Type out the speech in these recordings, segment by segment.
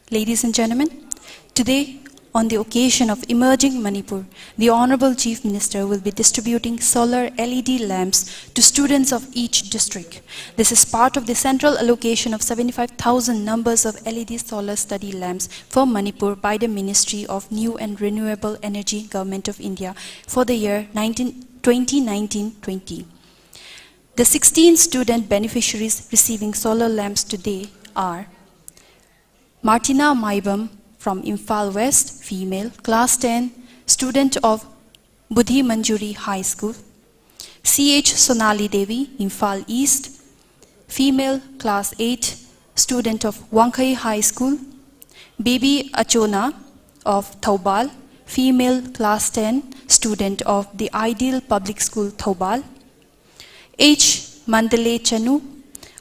Ladies and gentlemen, today, on the occasion of emerging Manipur, the Honorable Chief Minister will be distributing solar LED lamps to students of each district. This is part of the central allocation of 75,000 numbers of LED solar study lamps for Manipur by the Ministry of New and Renewable Energy, Government of India, for the year 2019-20. The 16 student beneficiaries receiving solar lamps today are Martina Maibam from Imphal West, female, class 10, student of Budhi Manjuri High School. CH Sonali Devi, Imphal East, female, class 8, student of Wangkai High School. Baby Achona of Thoubal, female, class 10, student of the Ideal Public School, Thoubal. H. Mandale Chanu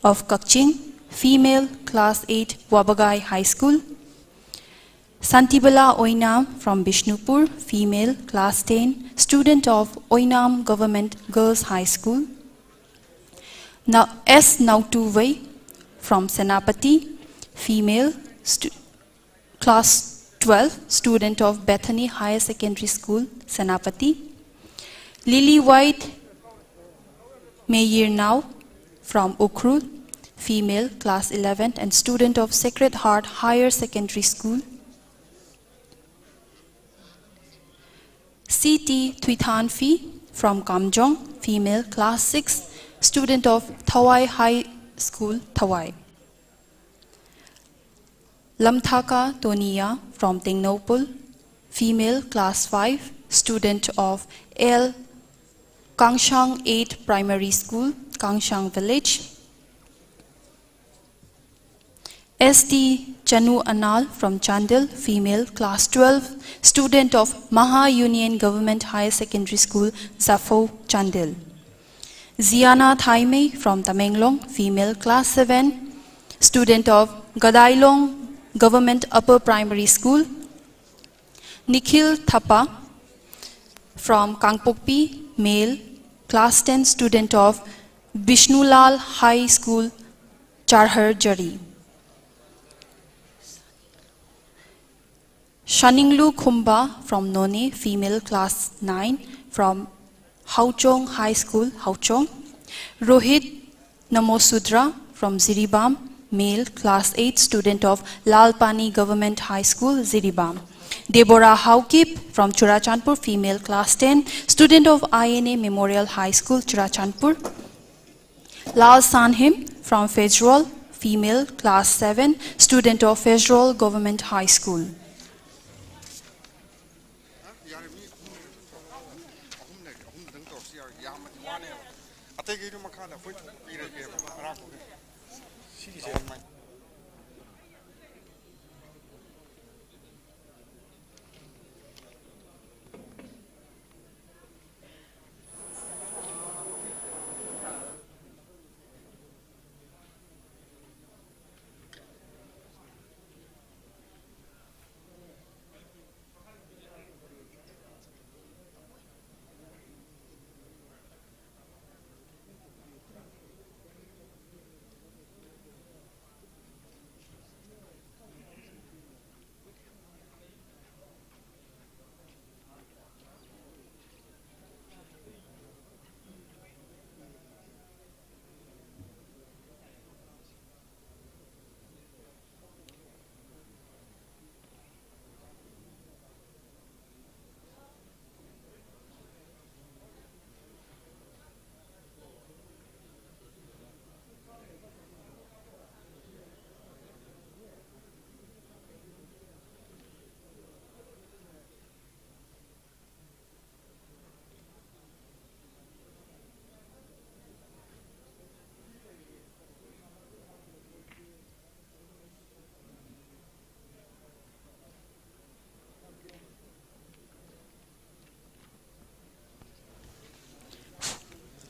of Kakching, female, class 8, Wabagai High School. Santibala Oinam from Bishnupur, female, class 10, student of Oinam Government Girls High School. Now, S. Nautuvai from Senapati, female, class 12, student of Bethany Higher Secondary School, Senapati. Lily White Mayir Now from Ukrul, female, class 11, and student of Sacred Heart Higher Secondary School. C.T. Thuithanfi from Kamjong, female, class 6, student of Thawai High School, Thawai. Lamthaka Tonia from Tingnopul, female, class 5, student of L. Kangshang 8 Primary School, Kangshang Village. S.T. Chanu Anal from Chandil, female, class 12, student of Maha Union Government Higher Secondary School, Zafo, Chandil. Ziana Thaime from Tamenglong, female, class 7, student of Gadailong Government Upper Primary School. Nikhil Thapa from Kangpokpi, male, class 10, student of Bishnulal High School, Charhar Jari. Shaninglu Khumba from None, female, class 9, from Hauchong High School, Hauchong. Rohit Namosudra from Ziribam, male, class 8, student of Lalpani Government High School, Ziribam. Deborah Haukip from Churachandpur, female, class 10, student of INA Memorial High School, Churachandpur. Lal Sanhim from Fejrol, female, class 7, student of Fejrol Government High School.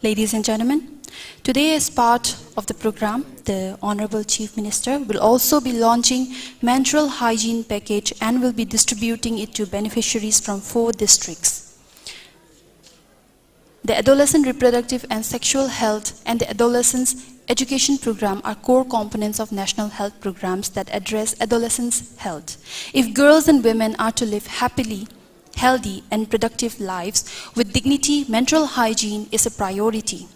Ladies and gentlemen, today as part of the program, the Honorable Chief Minister will also be launching menstrual hygiene package and will be distributing it to beneficiaries from 4 districts. The Adolescent Reproductive and Sexual Health and the Adolescents Education Program are core components of national health programs that address adolescents' health. If girls and women are to live happily, healthy and productive lives with dignity, menstrual hygiene is a priority.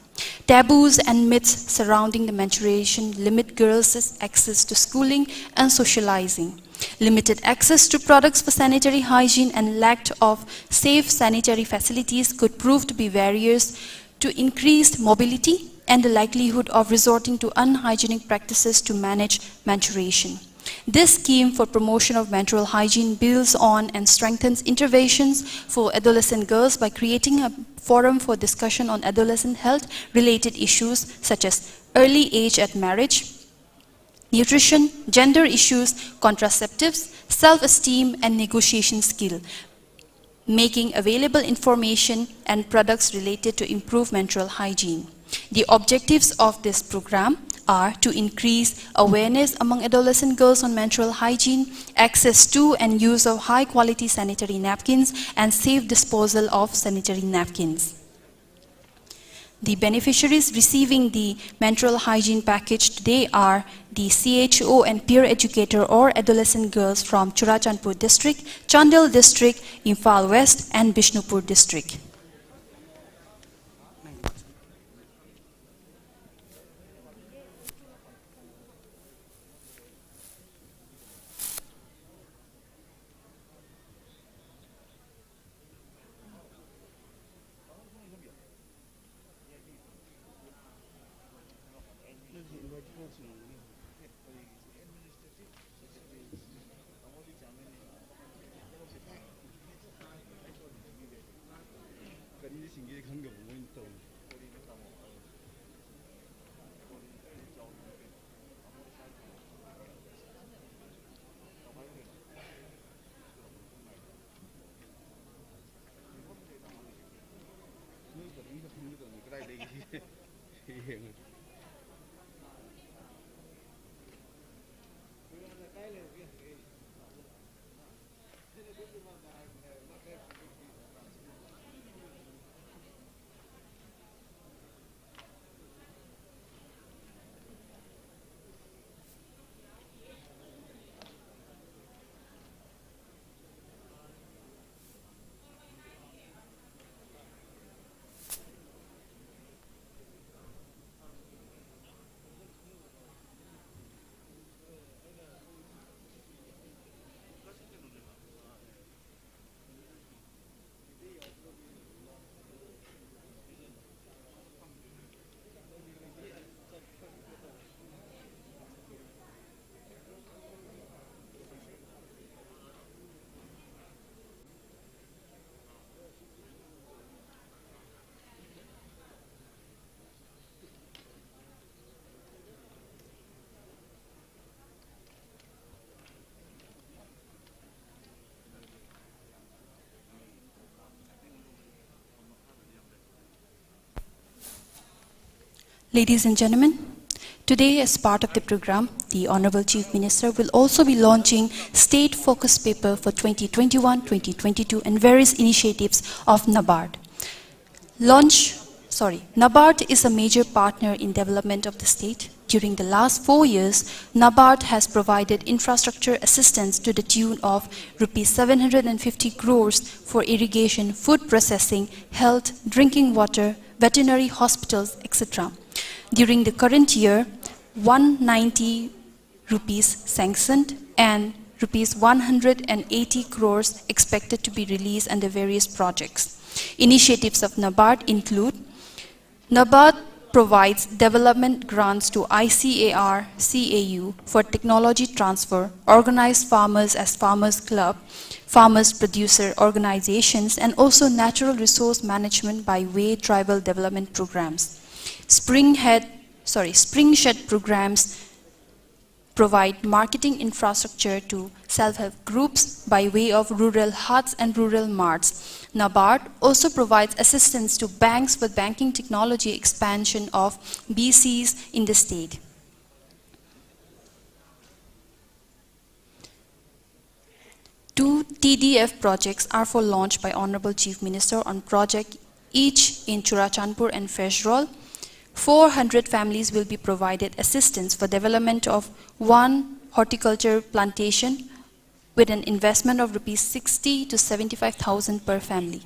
Taboos and myths surrounding the menstruation limit girls' access to schooling and socializing. Limited access to products for sanitary hygiene and lack of safe sanitary facilities could prove to be barriers to increased mobility and the likelihood of resorting to unhygienic practices to manage menstruation. This scheme for promotion of menstrual hygiene builds on and strengthens interventions for adolescent girls by creating a forum for discussion on adolescent health-related issues such as early age at marriage, nutrition, gender issues, contraceptives, self-esteem, and negotiation skill, making available information and products related to improved menstrual hygiene. The objectives of this program are to increase awareness among adolescent girls on menstrual hygiene, access to and use of high-quality sanitary napkins, and safe disposal of sanitary napkins. The beneficiaries receiving the menstrual hygiene package today are the CHO and peer educator or adolescent girls from Churachandpur district, Chandel district, Imphal West, and Bishnupur district. Ladies and gentlemen, today as part of the program, the Honorable Chief Minister will also be launching State Focus Paper for 2021-2022 and various initiatives of NABARD. NABARD is a major partner in development of the state. During the last 4 years, NABARD has provided infrastructure assistance to the tune of Rs 750 crores for irrigation, food processing, health, drinking water, veterinary hospitals, etc. During the current year, 190 rupees sanctioned and rupees 180 crores expected to be released under various projects. Initiatives of NABARD include NABARD provides development grants to ICAR, CAU for technology transfer, organized farmers as farmers club, farmers producer organizations, and also natural resource management by way tribal development programs. Springshed programs provide marketing infrastructure to self-help groups by way of rural huts and rural marts. NABARD also provides assistance to banks for banking technology expansion of BCs in the state. Two TDF projects are for launch by Honorable Chief Minister on project each in Churachandpur and Feshroll. 400 families will be provided assistance for development of one horticulture plantation with an investment of Rs 60 to 75,000 per family.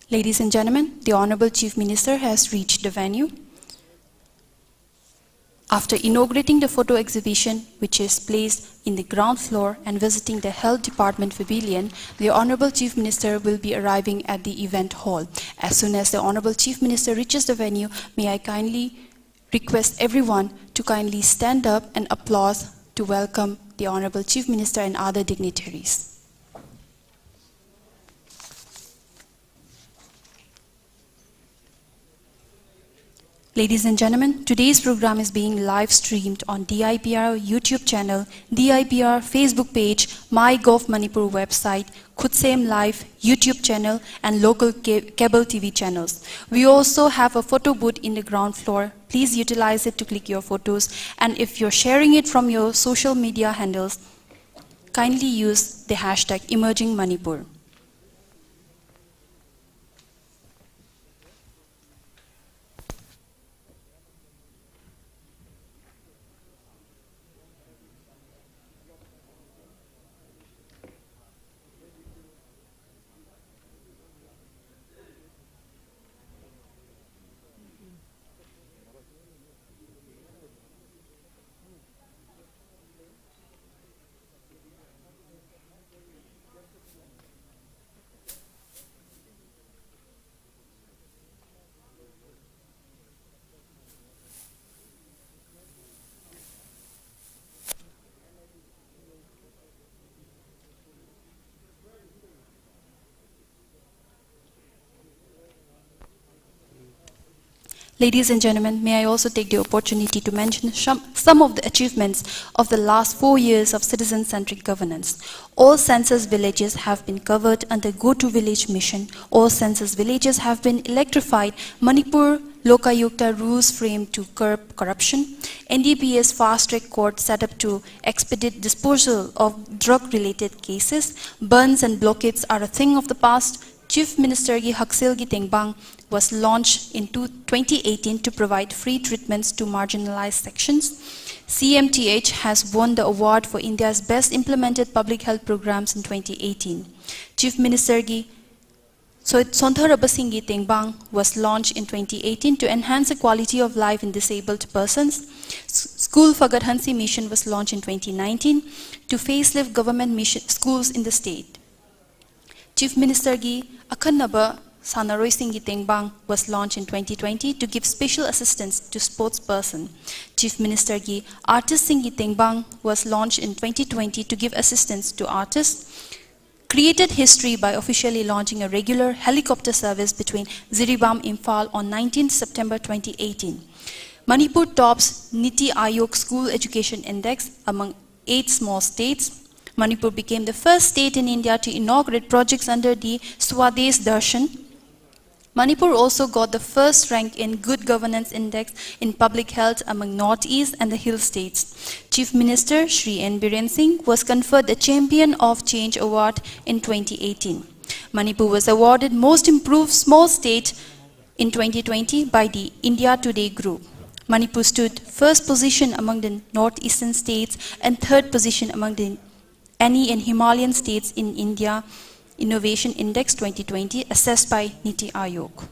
Ladies and gentlemen, the Honorable Chief Minister has reached the venue. After inaugurating the photo exhibition, which is placed in the ground floor, and visiting the Health Department Pavilion, the Honorable Chief Minister will be arriving at the event hall. As soon as the Honorable Chief Minister reaches the venue, may I kindly request everyone to kindly stand up and applause to welcome the Honorable Chief Minister and other dignitaries. Ladies and gentlemen, today's program is being live streamed on DIPR YouTube channel, DIPR Facebook page, MyGov Manipur website, KhutSem Live YouTube channel, and local cable TV channels. We also have a photo booth in the ground floor. Please utilize it to click your photos. And if you're sharing it from your social media handles, kindly use the hashtag Emerging Manipur. Ladies and gentlemen, may I also take the opportunity to mention some of the achievements of the last 4 years of citizen-centric governance. All census villages have been covered under Go to Village mission. All census villages have been electrified. Manipur Lokayukta rules framed to curb corruption. NDPS fast-track court set up to expedite disposal of drug-related cases. Burns and blockades are a thing of the past. Chief Minister Gi Haksil Gi Tengbang was launched in 2018 to provide free treatments to marginalized sections. CMTH has won the award for India's best implemented public health programs in 2018. Chief Minister Gi Sonthar Abasing Gi Tengbang was launched in 2018 to enhance the quality of life in disabled persons. School Fagat Hansi mission was launched in 2019 to facelift government mission schools in the state. Chief Minister Gi Akhanaba Sanaroi Singhi Tengbang was launched in 2020 to give special assistance to sports person. Chief Minister Gi Artist Singhi Tengbang was launched in 2020 to give assistance to artists. Created history by officially launching a regular helicopter service between Ziribam Imphal on 19 September 2018. Manipur tops Niti Aayog School Education Index among 8 small states. Manipur became the first state in India to inaugurate projects under the Swadesh Darshan. Manipur also got the first rank in Good Governance Index in public health among Northeast and the Hill states. Chief Minister Shri N. Biren Singh was conferred the Champion of Change Award in 2018. Manipur was awarded Most Improved Small State in 2020 by the India Today Group. Manipur stood first position among the northeastern states and third position among the Any and Himalayan states in India Innovation Index 2020 assessed by Niti Aayog.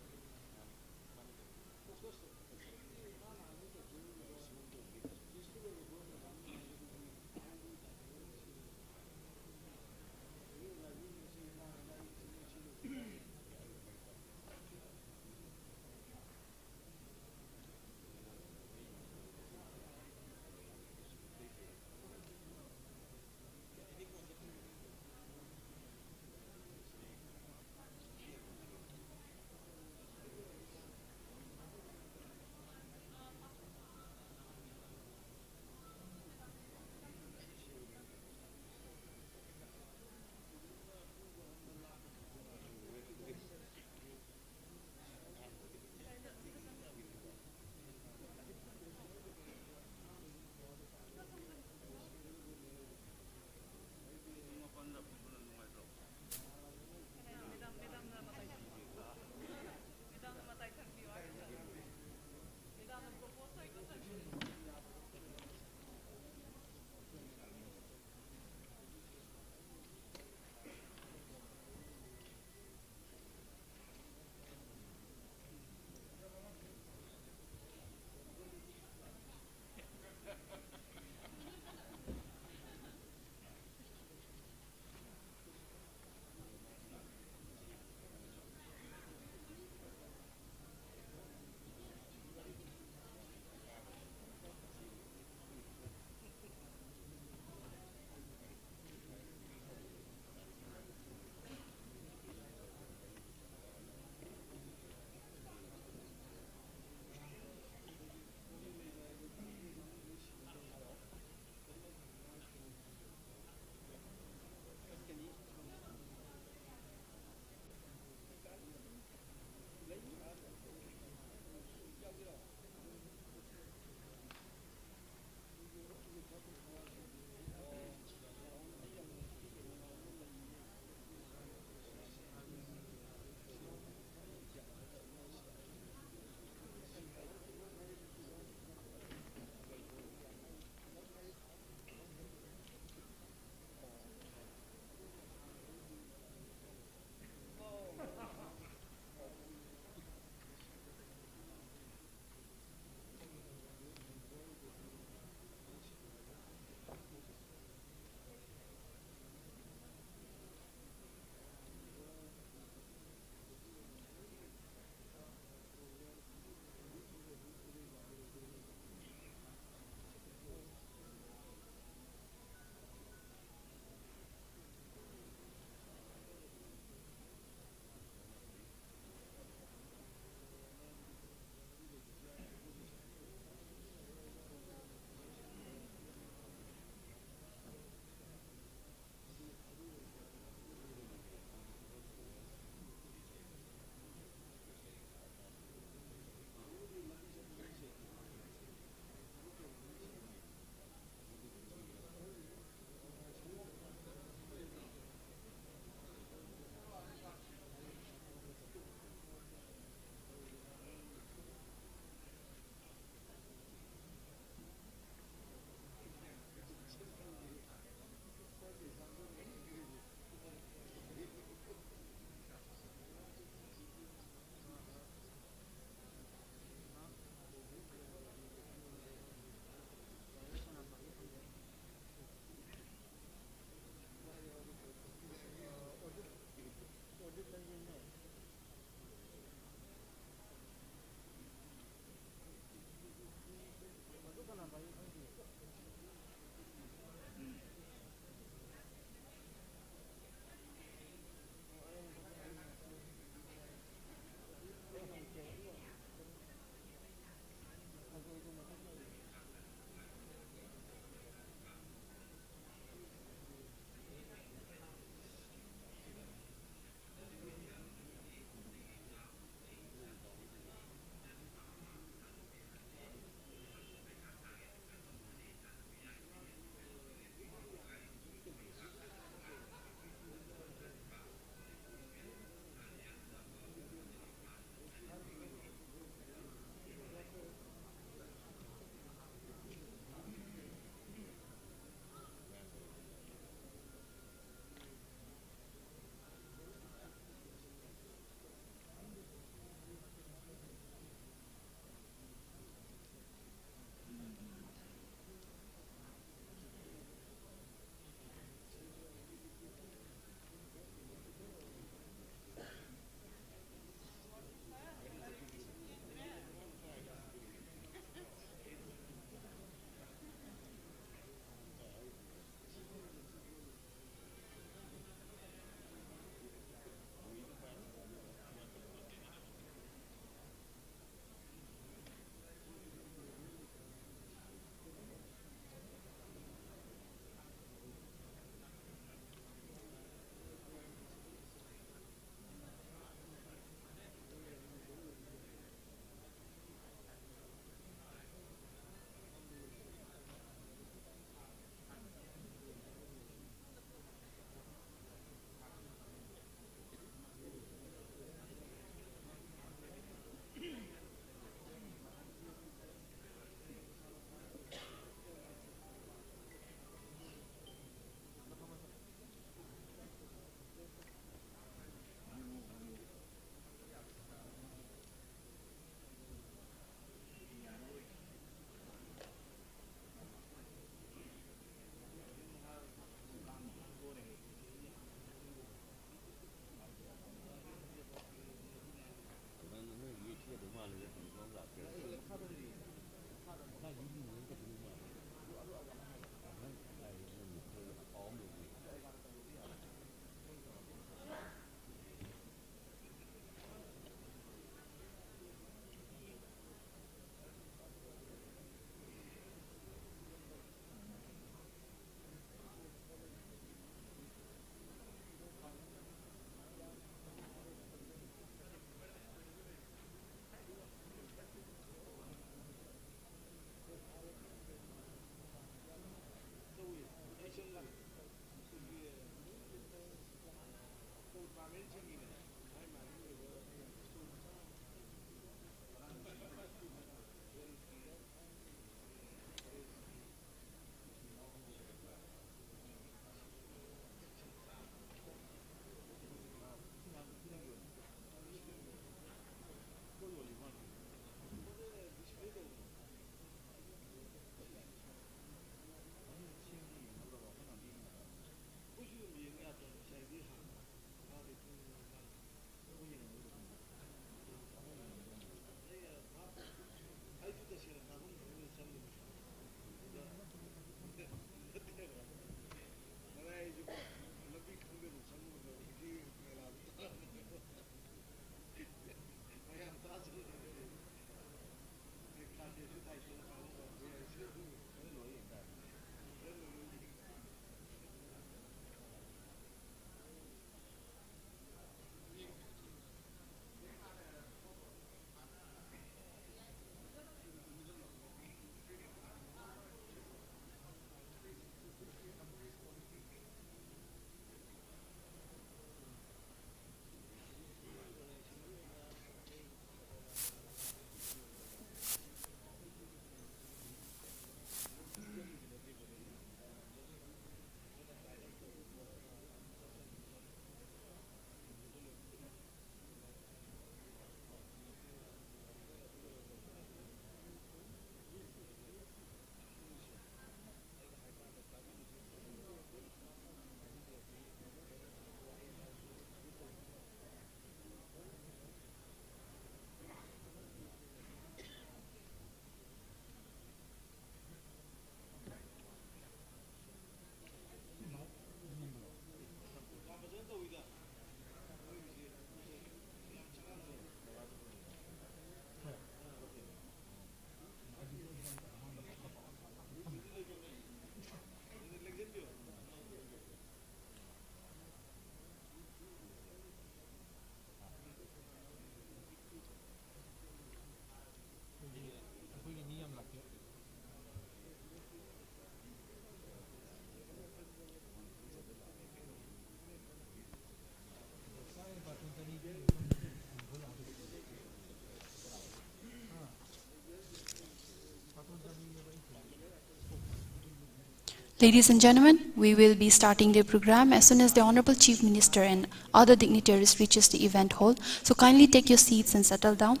Ladies and gentlemen, we will be starting the program as soon as the Honorable Chief Minister and other dignitaries reaches the event hall. So kindly take your seats and settle down.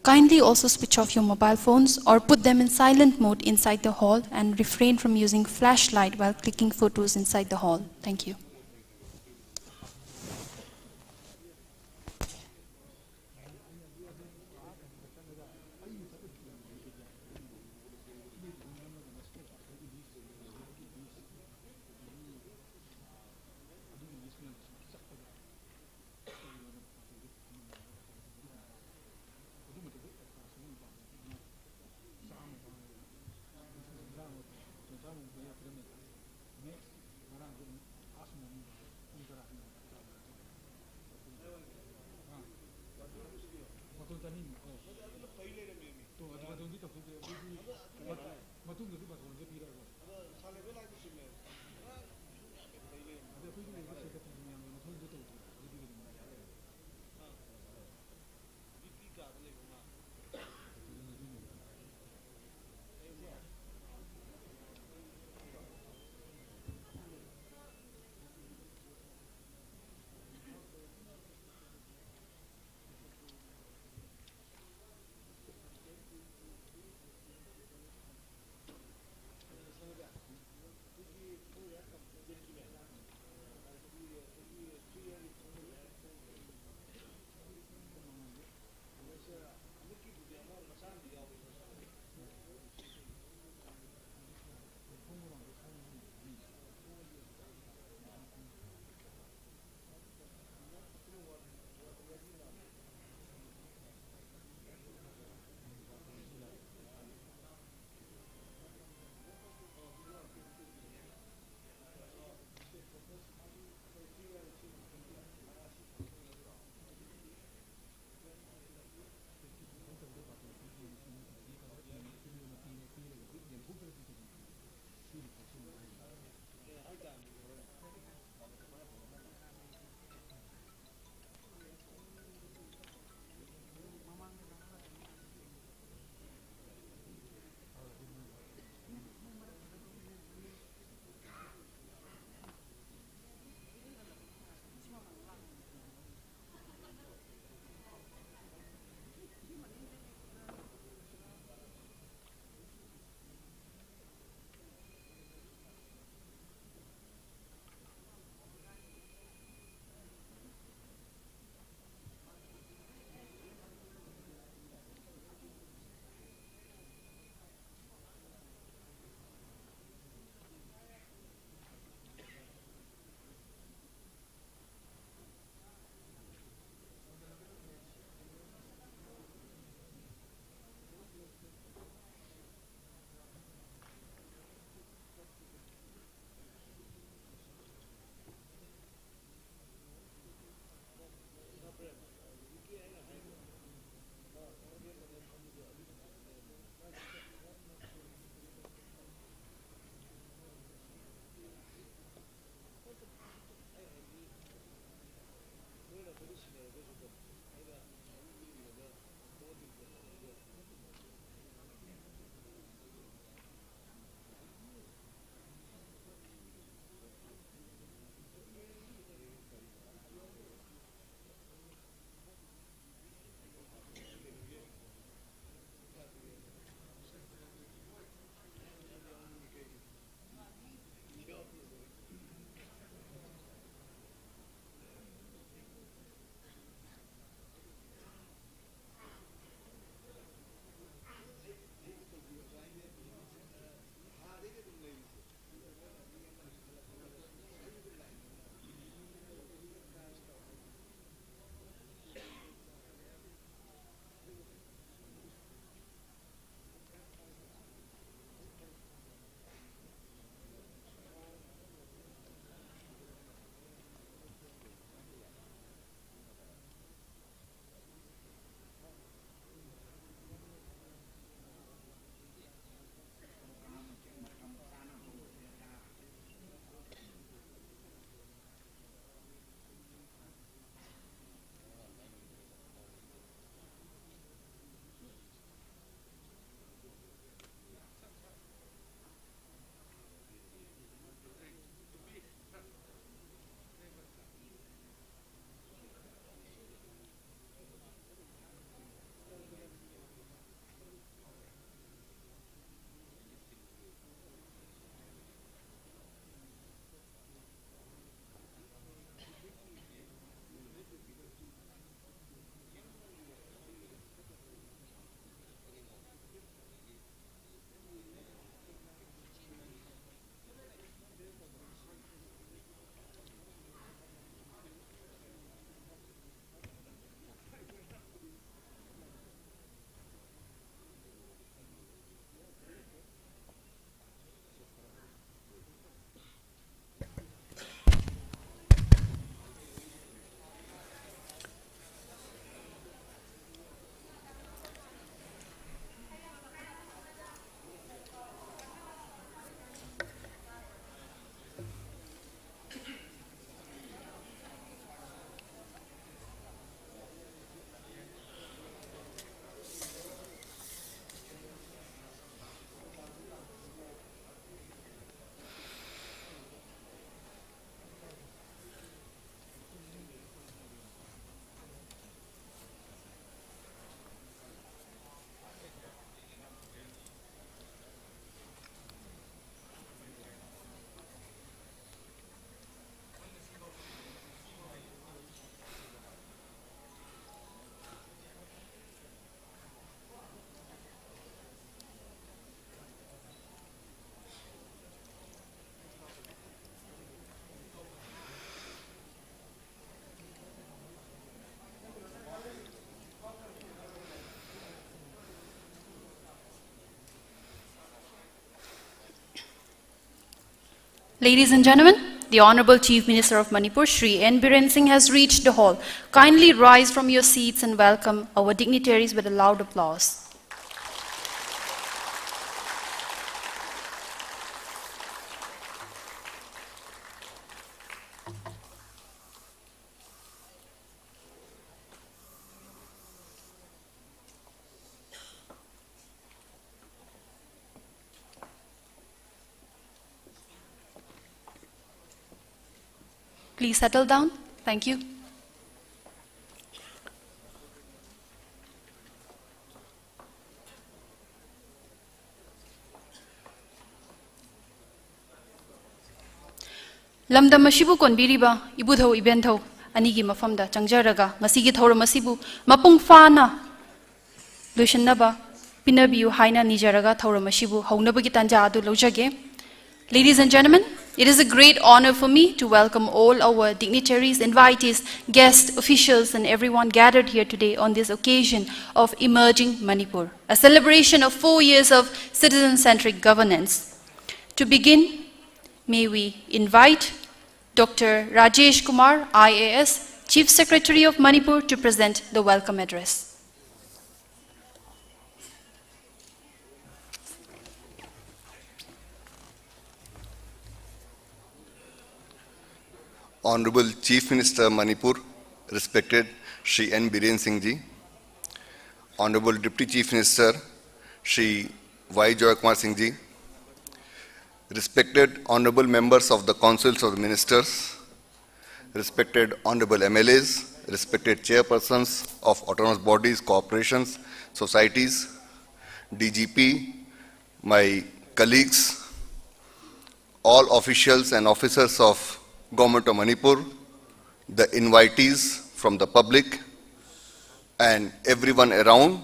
Kindly also switch off your mobile phones or put them in silent mode inside the hall and refrain from using flashlight while clicking photos inside the hall. Thank you. Ladies and gentlemen, the Honorable Chief Minister of Manipur, Shri N. Biren Singh, has reached the hall. Kindly rise from your seats and welcome our dignitaries with a loud applause. Please settle down. Thank you. Lamdam asibu konbiriba ibudho ibentho anigi mafamda changjaraga ngasigi thoram asibu mapung fana loisannaba pinabiu haina nijaraga thoram asibu haunabagi tanja adu lojage. Ladies and gentlemen, it is a great honor for me to welcome all our dignitaries, invitees, guests, officials, and everyone gathered here today on this occasion of Emerging Manipur, a celebration of 4 years of citizen-centric governance. To begin, may we invite Dr. Rajesh Kumar, IAS, Chief Secretary of Manipur, to present the welcome address. Honorable Chief Minister Manipur, respected Shri N. Biren Singh Ji, Honorable Deputy Chief Minister Shri Y. Joy Kumar Singh Ji, respected Honorable Members of the Councils of the Ministers, respected Honorable MLAs, respected Chairpersons of autonomous bodies, corporations, societies, DGP, my colleagues, all officials and officers of Government of Manipur, the invitees from the public and everyone around,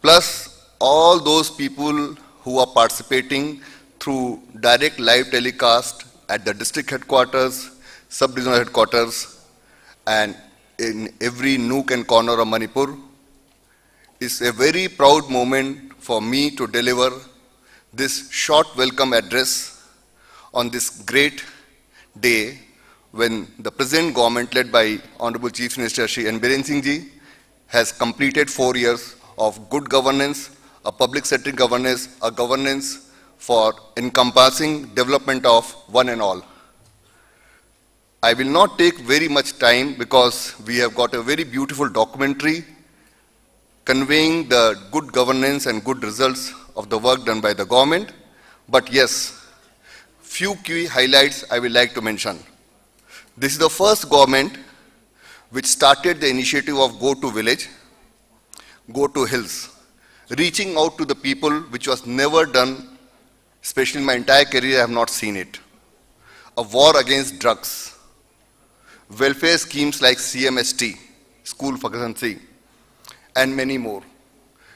plus all those people who are participating through direct live telecast at the district headquarters, sub-divisional headquarters, and in every nook and corner of Manipur. It's a very proud moment for me to deliver this short welcome address on this great day when the present government led by Honorable Chief Minister Shri N. Biren Singh Ji has completed 4 years of good governance, a public-centric governance, a governance for encompassing development of one and all. I will not take very much time because we have got a very beautiful documentary conveying the good governance and good results of the work done by the government. But yes, few key highlights I would like to mention. This is the first government which started the initiative of Go to Village, Go to Hills, reaching out to the people, which was never done, especially in my entire career I have not seen it. A war against drugs, welfare schemes like CMST, School for Consistency, and many more.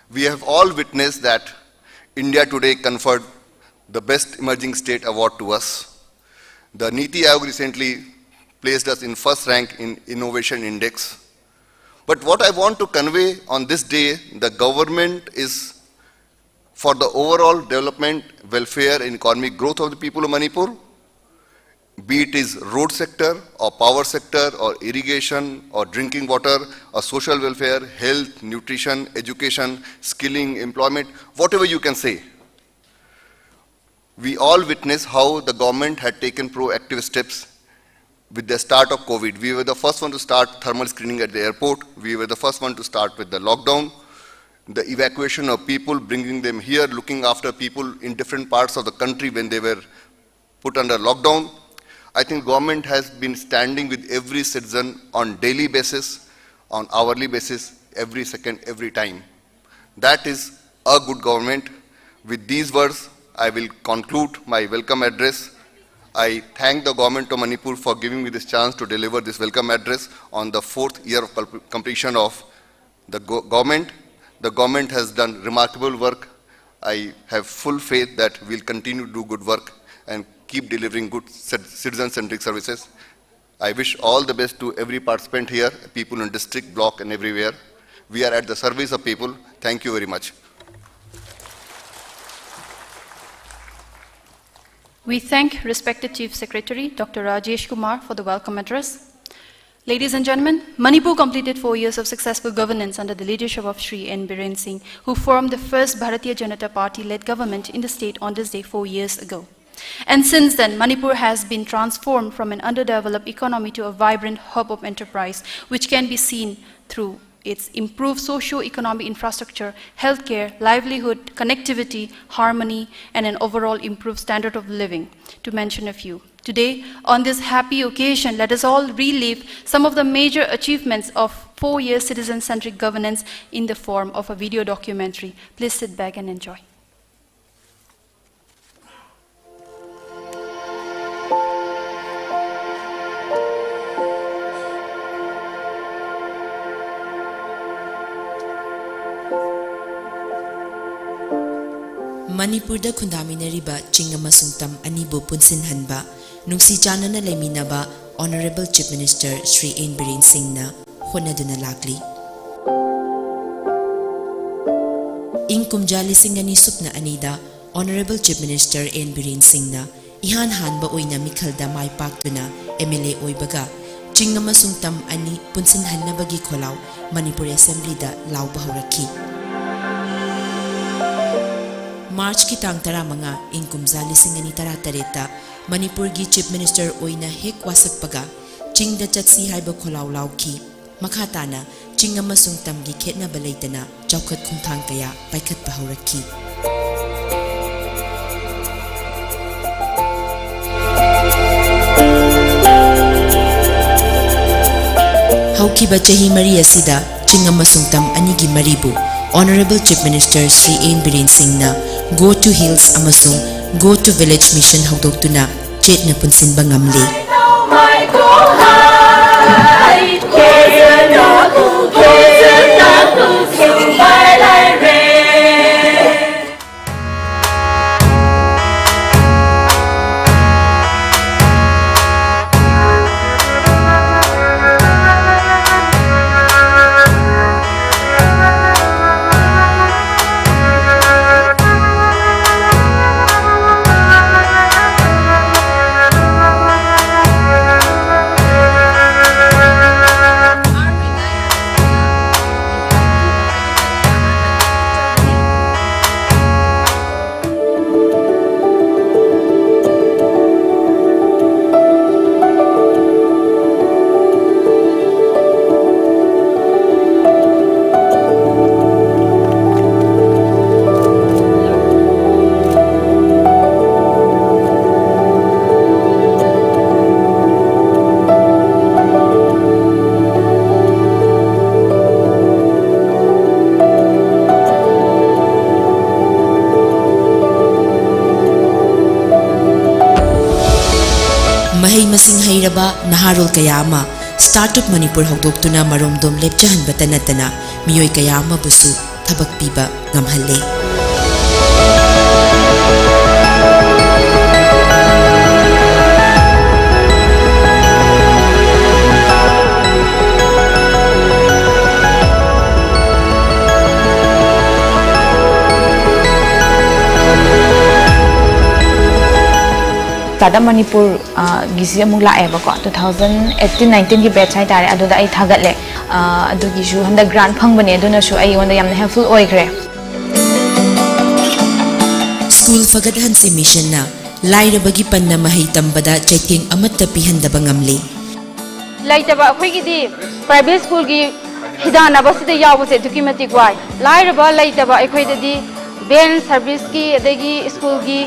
We have all witnessed that India today conferred the Best Emerging State Award to us. The Niti Aayog recently placed us in first rank in Innovation Index. But what I want to convey on this day, the government is for the overall development, welfare and economic growth of the people of Manipur, be it is road sector or power sector or irrigation or drinking water or social welfare, health, nutrition, education, skilling, employment, whatever you can say. We all witnessed how the government had taken proactive steps with the start of COVID. We were the first one to start thermal screening at the airport. We were the first one to start with the lockdown, the evacuation of people, bringing them here, looking after people in different parts of the country when they were put under lockdown. I think government has been standing with every citizen on daily basis, on hourly basis, every second, every time. That is a good government. With these words, I will conclude my welcome address. I thank the government of Manipur for giving me this chance to deliver this welcome address on the 4th year of completion of the government. The government has done remarkable work. I have full faith that we'll continue to do good work and keep delivering good citizen-centric services. I wish all the best to every participant here, people in district, block and everywhere. We are at the service of people. Thank you very much. We thank respected Chief Secretary Dr. Rajesh Kumar for the welcome address. Ladies and gentlemen, Manipur completed 4 years of successful governance under the leadership of Shri N. Biren Singh, who formed the first Bharatiya Janata Party-led government in the state on this day 4 years ago. And since then, Manipur has been transformed from an underdeveloped economy to a vibrant hub of enterprise, which can be seen through its improved socio-economic infrastructure, healthcare, livelihood, connectivity, harmony, and an overall improved standard of living, to mention a few. Today, on this happy occasion, let us all relive some of the major achievements of 4 years citizen-centric governance in the form of a video documentary. Please sit back and enjoy. Manipurda khundaminariba ching amasung tam anibu punsinhanba nungsi chanana leiminaba Honorable Chief Minister Shri N. Biren Singh na honaduna lakli. Ing kumja lising ani supna anida Honorable Chief Minister N. Biren Singh na ihan hanba oina mikhalda mai paktuna MLA oibaga ching amasung tam ani punsinhanabagi kholaw Manipur Assembly da law bahuraki. March ki tang tara mga ingkumza lising ani tara tareta Manipur gi Chief Minister oina hek wasak paga chingda chatsi haiba kholaw law ki makata na chinga masung tam gi khetna balaitana chawkhat khungthang kaya paikhat bahuraki. Haukiba chahi mari asida chinga masung tam ani gi maribu Honorable Chief Minister Shri N. Biren Singh na Go to Hills amasung Go to Village Mission hawdokuna chetna punsinba ngamli. Mahay masing hayraba naharol kayama Startup Manipur hawdoktuna maromdom lepchahan batanatana miyoy kayama busu thabak piba ngamhalle. Tada Manipur gisi amuk lae bako 2018-19 ki batch hai tare aduda ai thagat le adu gisu handa grant phang bane aduna su ai onda yamna helpful oigre. School fagat hansi mission na laira bagi panna mahay tambada chaiting amatta pihandaba ngamli. Laita ba khoi gi di private school gi hidana ba sida yaw se document gwai laira ba laita ba khoi di ben service ki adagi school gi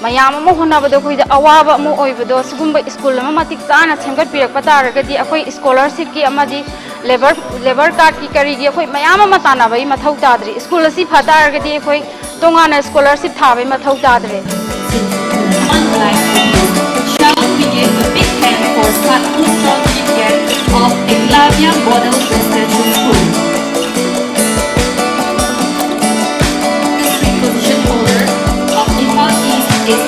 mayam mo hona ba do khoi da awaba mo oibado sugumba school ma matik sana semgat pirak pata ragadi akhoi scholarship ki amadi labor card ki kari gi akhoi mayam ma tana bai mathau tadri school asi phata ragadi akhoi tongana scholarship thabai mathau tadre. Shall we give a big hand for such a strong champion of Eklavya Model Residential School. The position holder of Imphal East is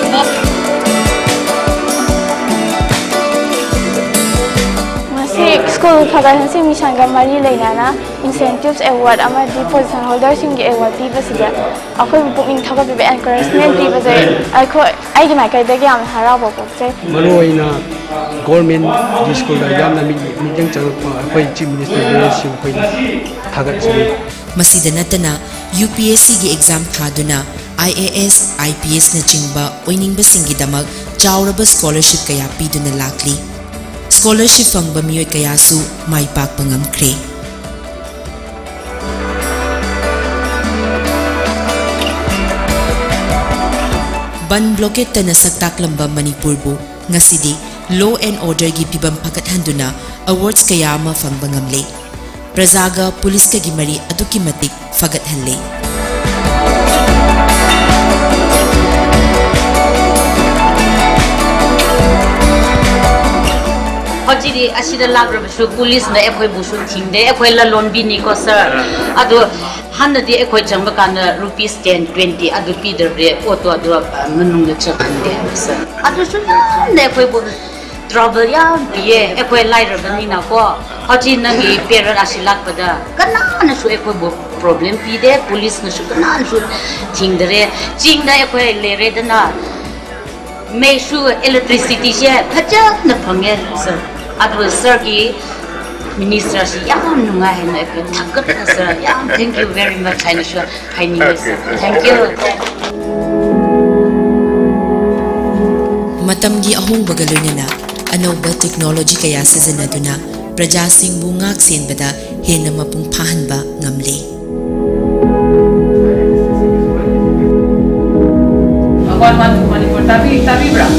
School Fagahansi Mission Gamari Lainana, Incentives Award, Amadi Position Holders in the award Pibasida. I could book in Toga encouragement Pibasa. I can make a gam Harabo. Maroina government school Yamna meeting Chief Minister Tagat. Masida natana UPSC gi exam thaduna IAS IPS na chingba oiningba singidamag chawraba scholarship kaya piduna lakli scholarship fangba miyoy kaya su maipakpa ngamkre ban blockade ta nasagtaklamba Manipur bu ngasidi law and order gi pibam paghathanduna awards kaya ma fangba ngamle Prazaga Police ka gimari aduki matik fagat halle. Hojiri asida lagra basu police na ekoi busu thingde ekoi la loan bi ni ko sir adu hanna di ekoi chamba kana rupees 10 20 adu pi de auto adu manung de chakande sir adu su na ekoi bu trouble ya biye ekoi laira bani na ko Haji nangi parent asilak pada kana na su ekoi bo problem pide police na su kana su thingdare chingda ekoi lere dana me su electricity je phaja na phange sir adu sir ki minister si yam nunga he na ekoi thakat sir yam thank you very much haina su haini sir thank you matamgi ahong bagaloina anauba technology kaya sizinaduna Praja Singbu ngak senbada hena mapung pahanba ngamle. Awan Manipur tapi bra.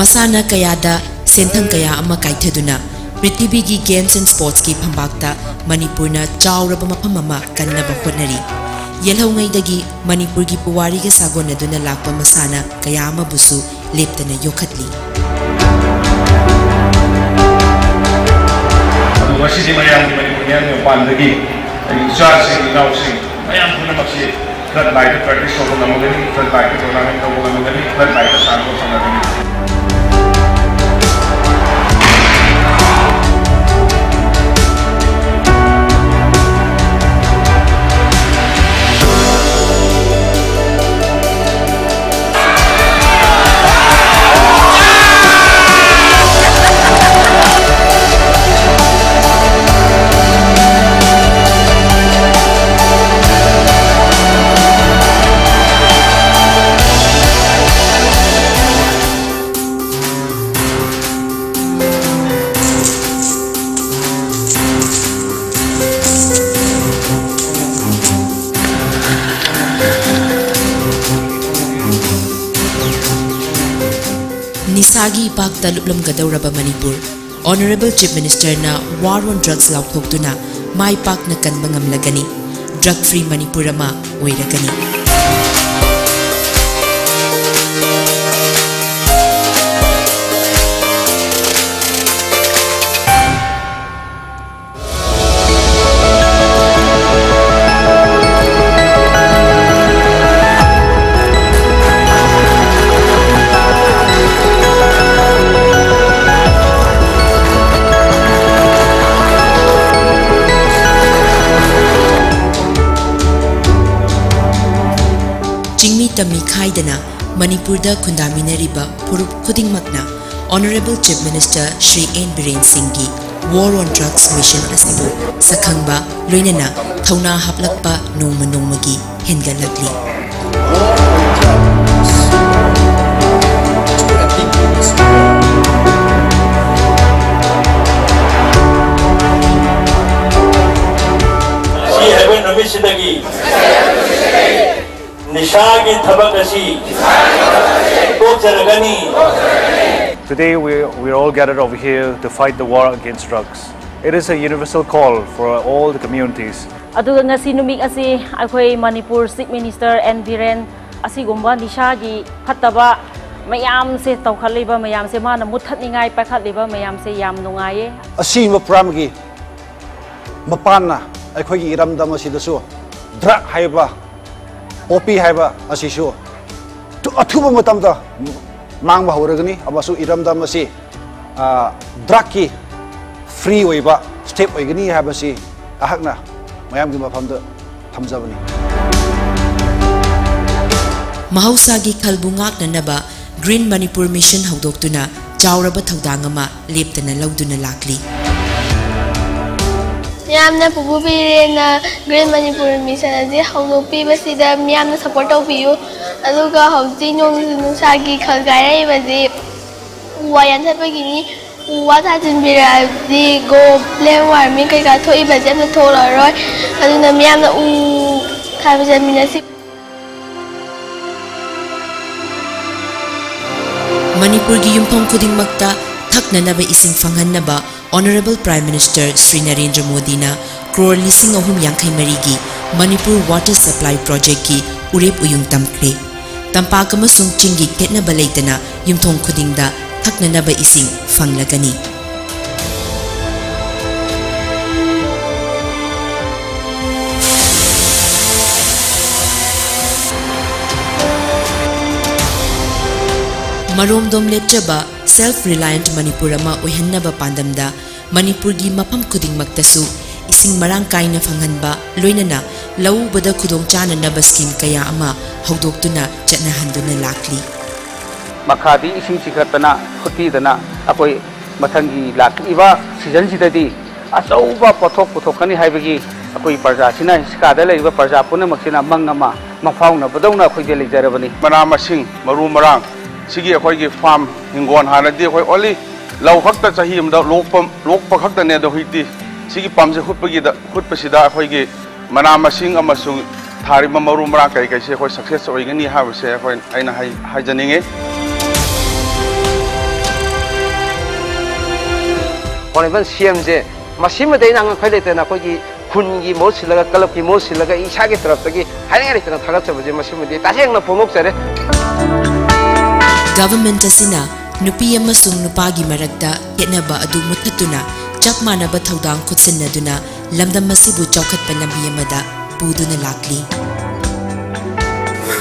Masana kayada senthang kaya ama kaithaduna Prithibigi Games and Sports ki phambakta Manipur na chawraba mafam ama kannaba hotnari yelhaw ngaidagi Manipur gi puwari ga sagonaduna lakpa masana kaya ama busu leptana yokhatli Masih mayam Manipurian pandagi charge inausing mayam puna maksi flood light practice ko namagani flood light tournament ko namagani flood light sa ko sanagani Nisagi Ipakta luplam gadawraba Manipur Honorable Chief Minister na war on drugs laukhoktuna mai pak na kanba ngamlagani drug free Manipur ama oiragani Tami Khaidana Manipur da Kundaminariba Purup Khudingmakna Honorable Chief Minister Shri N. Biren Singh gi War on Drugs Mission asibu sakhangba loinana thauna haplakpa nongma nongmagi hengalakli Si heaven namisidagi Nishagi Tabakasi. Today we're all gathered over here to fight the war against drugs. It is a universal call for all the communities. Aduga ngasi numik asi akhoi Manipur Chief Minister N Biren asigumba nishagi phataba mayam se tawkhaliba mayam se mana muthatningai pakhaliba mayam se yam nungaye asima pramgi mapana akhoi gi iramdam asidasu drug haiba popi haiba asisu athuba matamda mangba horagani abasu iramdam asi drug ki free oiba step oigani habasi ahakna mayam gi mafamda thamjabani Mahausagi khalbungak nanaba Green Manipur Mission haudoktuna chawraba thaudang ama leptana lauduna lakli Miyamna pububirena Green Manipur Mission adi haudokpi basida miyamna support tawbiyu aduga hauji nungsagi khalgairai badi wayan thapagini wa thajinbira di go global warming kai ka thoi baje amna tholaroi aduna miyamna thabajamina si Manipur gi yumthong khuding makta thakna naba ising fanghanaba Honorable Prime Minister Sri Narendra Modi na crore lising ahum yangkhai marigi Manipur Water Supply Project ki urep uyung tamkre tampak amasung chingi ketna balaitana yumthong khuding da thakna naba ising fanglagani Maromdom lepchaba self-reliant Manipur ama oihannaba pandamda Manipur gi mapam khuding maktasu ising marang kaina phanghanba loinana laubada khudong chana naba scheme kaya ama haudoktuna chatnahanduna lakli makhadi ising chikhatana khutidana akoi mathangi lakiba season sidadi achauba pothokani haibagi akoi parja sina skada leiba parja puna maksina mangama mafauna badawna khoi de leijarabani mana masing maru marang sigi akhoi gi farm hingon hanadi akhoi only lau khakta chahi amda lokpa khakta ne da huiti sigi pamje khutpagi da khutpasida akhoi gi mana masing amasung thari maru marang kai kai se akhoi success oigani ha se akhoi aina hai janinge Honorable CM je masima dei nang khoi letena khoi gi khungi mo silaga kalapki mo silaga isagi taraf tagi haringa letena thagat sabaje masima dei taseng na pomok sare Government asina nupi amasung nupagi marakta ketnaba adu muthatuna chap manaba thaudang khutsinaduna lamdam masibu chawkhatpa lambi amada puduna lakli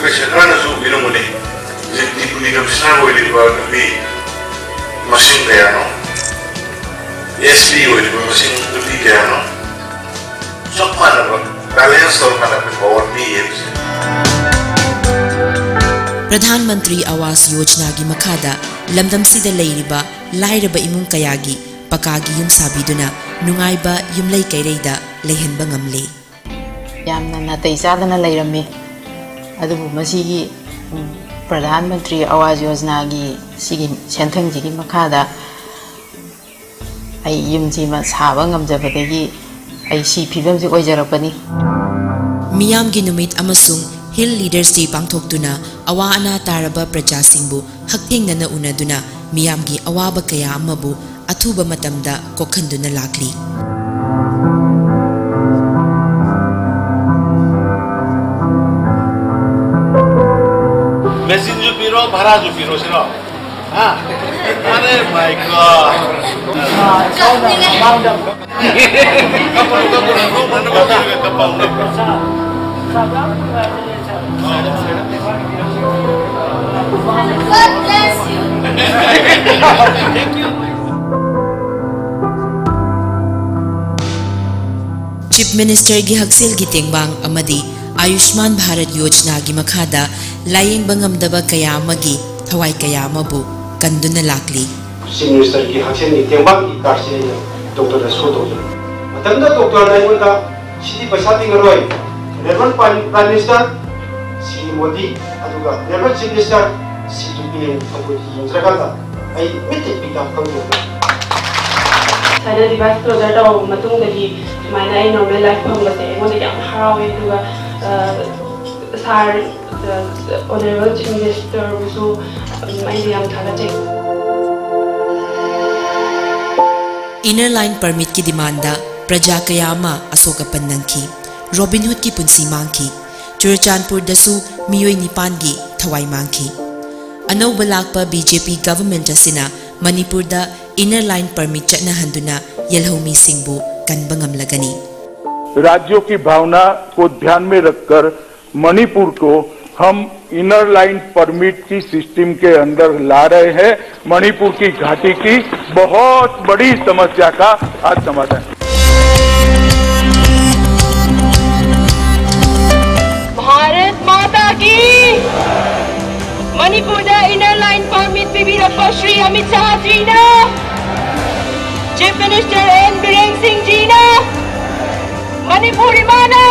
Rekrana zu binumuni jekti kuni kamsna hoili ba nupi machine kayano SP hoili ba machine nupi kayano chap manaba balance tor manaba power ni Pradhan Mantri Awas Yojana gi makhada lamdam sida leiriba lairaba imung kayagi pakagi yum sabiduna nungaiba yumlei kaireida leihanba ngamle yamna natai sadana leirame adubu masigi Pradhan Mantri Awas Yojana gi sigi senthang gi makhada ai yumji ma saba ngamjabadagi ai si phibam ji oijarapani miyam gi numit amasung Hill Leaders Day pangthoktuna awa ana taraba praja singbu hakthengna unaduna miyamgi awaba kaya amabu athuba matamda kokhanduna lakli Mesin ju piro bhara ju piro sino ha are my god God bless you. Thank you. Chief Minister gi Haksil gi tengbang amadi Ayushman Bharat Yojana gi makhada layeng bangamdaba kaya amagi thawai kaya amabu kanduna lakli Chief Minister gi Haksil gi tengbang gi karse Dr. Soto matamda Dr. Naimunda sidi pasati ngaroi Reverend Prime Minister si Modi aduga Reverend Chief Minister si Tupin Kapudi Indraganda ay mitik bigam kangyo Saya device project au matung dari mana ini normal life pun masih, mana yang harawi juga sar honorable chief minister usu, mana yang thara cek. Inner line permit ki demanda praja kaya ama asokapan nangki. Robin Hood ki punsi mangki. Churachandpur dasu miyoi nipan gi thawai mangki. Anau balakpa BJP government asina Manipur da inner line permit chatna handuna yelhomi singbu kanbangam lagani. राज्यों की भावना को ध्यान में रखकर मणिपुर को हम inner line permit की system के अंदर ला रहे हैं। मणिपुर की घाटी की बहुत बड़ी समस्या का आज समाधान। भारत माता की। मणिपुर द इनर लाइन परमिट पिबीरप्पा श्री अमित शाह जी ने, chief minister N Biren Singh ji ने, मणिपुरी माना।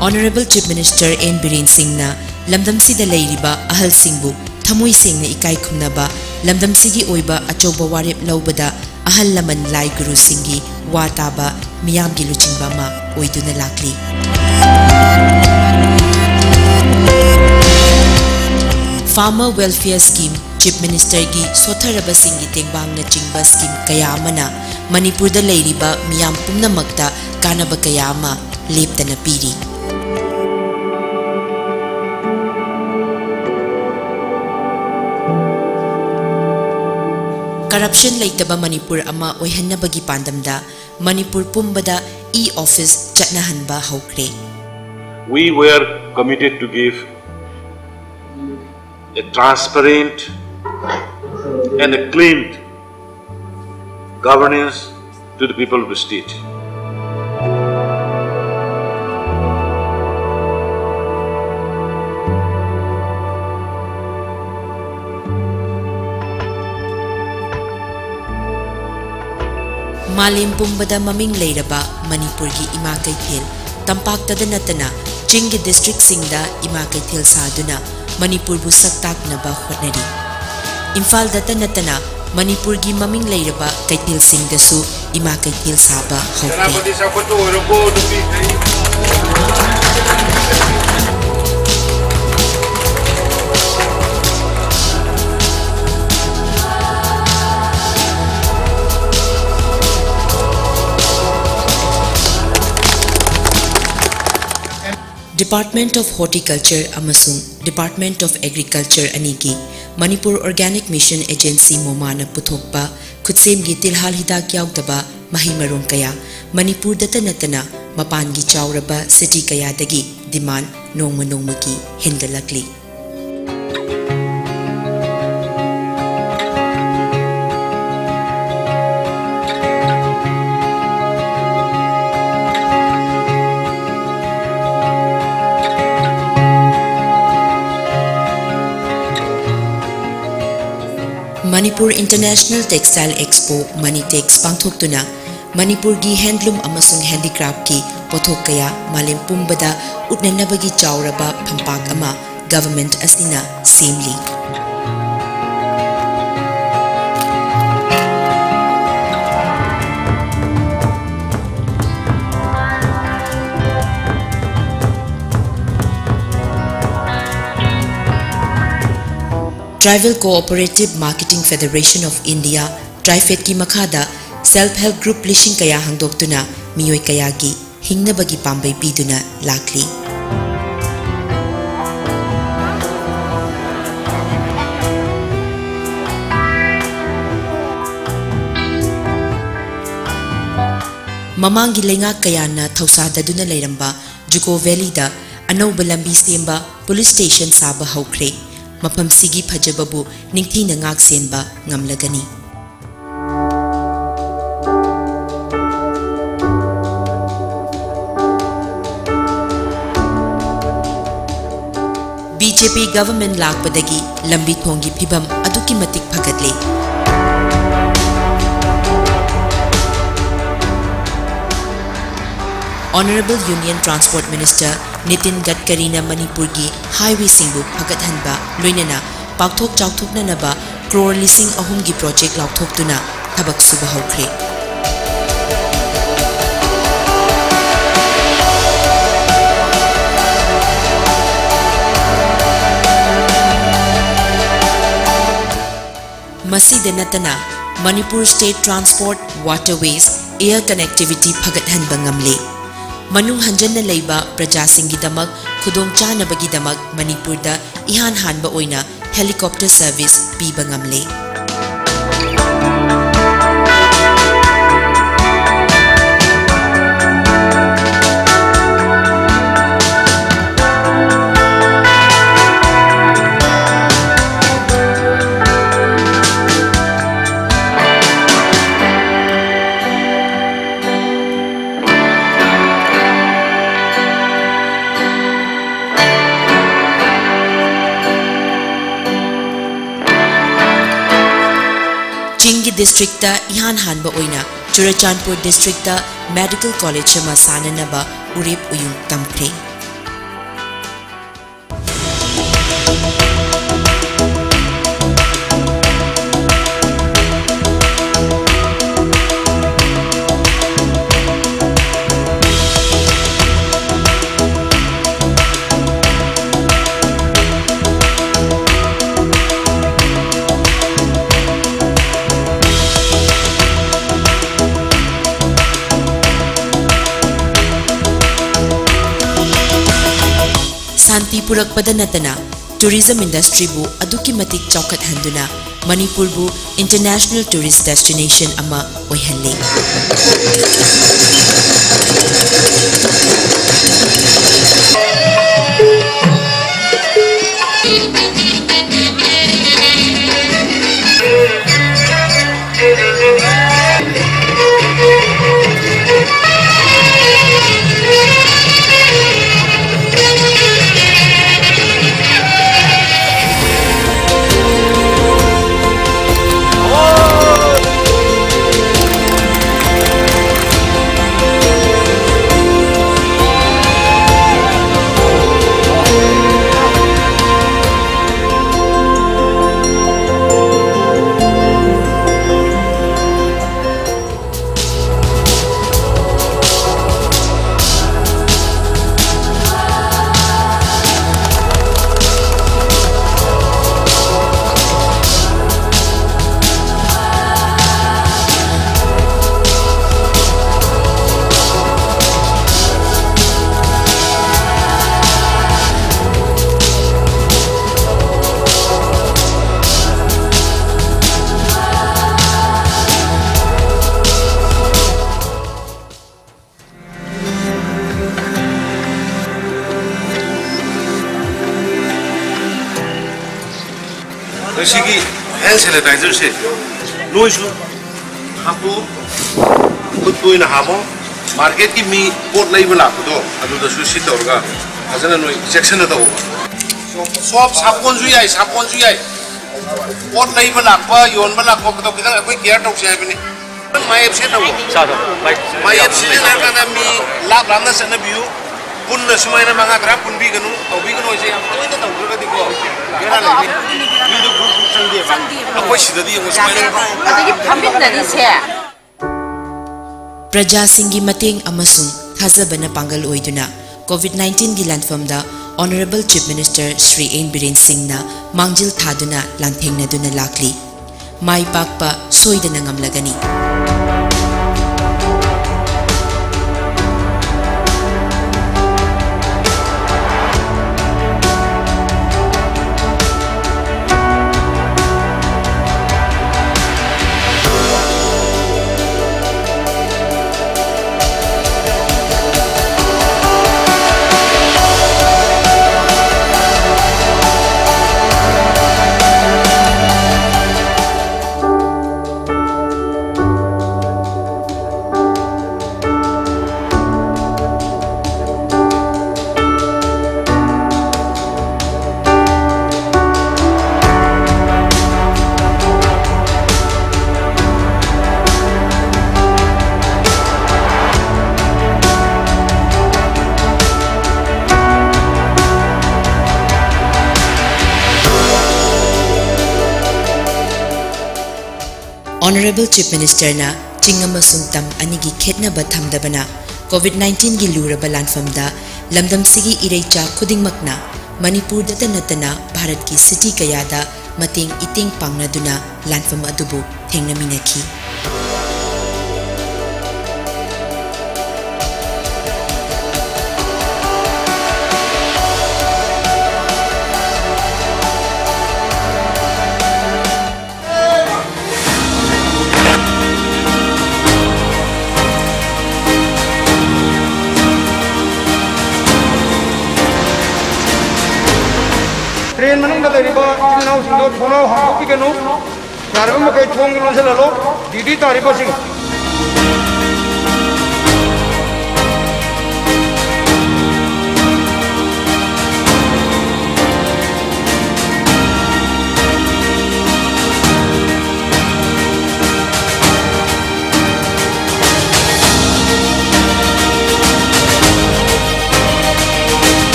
Honorable Chief Minister N. Biren Singh na lamdamsida leiriba ahal singbu thamoi sengna ikai khumnaba lamdamsigi oiba achouba warep laubada ahal laman lai guru singhi wataba miyamgi luchingba ma oiduna lakli. Farmer Welfare Scheme Chief Minister gi sotharaba singhi tengbang na chingba scheme kaya amana Manipur da leiriba miyam pumnamakta kanaba kaya ama leptana piri. Corruption leitaba Manipur ama oihannabagi pandamda Manipur pumbada e-office chatnahanba haukre. We were committed to give a transparent and a clean governance to the people of the state. Malim pumbada maming leiraba Manipur gi ima kaithel tampaktada natana chingi district singda ima kaithel saduna Manipur bu saktak naba hotnari. Imphal data natana Manipur gi maming leiraba kaithel singdasu ima kaithel saba hokte. Department of Horticulture amasung Department of Agriculture anigi Manipur Organic Mission Agency momana puthokpa KhutSem gi tilhal hidak yautaba mahimarong kaya Manipur data natana mapan gi chauraba city kaya dagi demand nongma gi hindalakli. Manipur International Textile Expo Manitex pangthoktuna Manipur gi handloom amasung handicraft ki pothok kaya malem pumbada utnanabagi chauraba phampak ama government asina semli. Tribal Cooperative Marketing Federation of India TriFed ki makhada self-help group lishing kaya hangdoktuna miyoi kaya gi hingnabagi pambay piduna lakli. Mamangi lengak kaya na thausadaduna layramba Juko Valley da anauba lambi semba police station saba haukre. Mapam sigi pajababu ningthi na ngak senba ngamlagani. BJP government lakpadagi lambi thongi phibam aduki matik phagadle. Honorable Union Transport Minister Nitin Gadkari na Manipur gi highway singbu phagathanba loinana pakthok chauthokna naba crore lising ahumgi project lauthoktuna thabak suba haukhre. Masida natana Manipur State Transport Waterways Air Connectivity phagathanba ngamle. Manung hanjanna leiba prajasingidamak khudongchanabagidamak Manipurda ihan hanba oina helicopter service piba ngamle. Chingi district ta ihan hanba oina Churachandpur district ta medical college ma sananaba urep uyung tamkre. Santi purakpada natana tourism industry bu aduki matik chaukat handuna Manipur bu international tourist destination ama oihanle. Sigi hand sanitizer se noise hapo kutoi na hamo market ki mi pot lai bala ko do adu da su sit orga azana noi section da ho sob sapon ju yai pot lai bala pa yon bala ko to kidang koi care tok se bini mai fc da ho mai fc na kana mi lab ramna sana biu pun na sumai na manga gra pun bi ganu to bi ganu se am to da to ga di ko gera le ni do group akwai sidadi yung sumai na adagi phamit na di se Praja Singhi Mating amasung thazabana pangal oiduna COVID-19 gi landfamda Honorable Chief Minister Sri N. Biren Singh na mangjil thaduna lanthengna duna lakli mai pakpa soidana ngamlagani. Honorable Chief Minister na chingama sungtam anigi khetnaba thamdabana COVID-19 gi luraba lanfamda lamdam sigi ireicha khudingmakna Manipur da natana Bharat ki city kayada mating iting pangnaduna lanfam adubu thengnaminaki. Train मनुंग दा रिबा इनाउ सिंदो फोनो हम की कनु यार हम कई थोंग लो से लो दीदी तारीबा Singh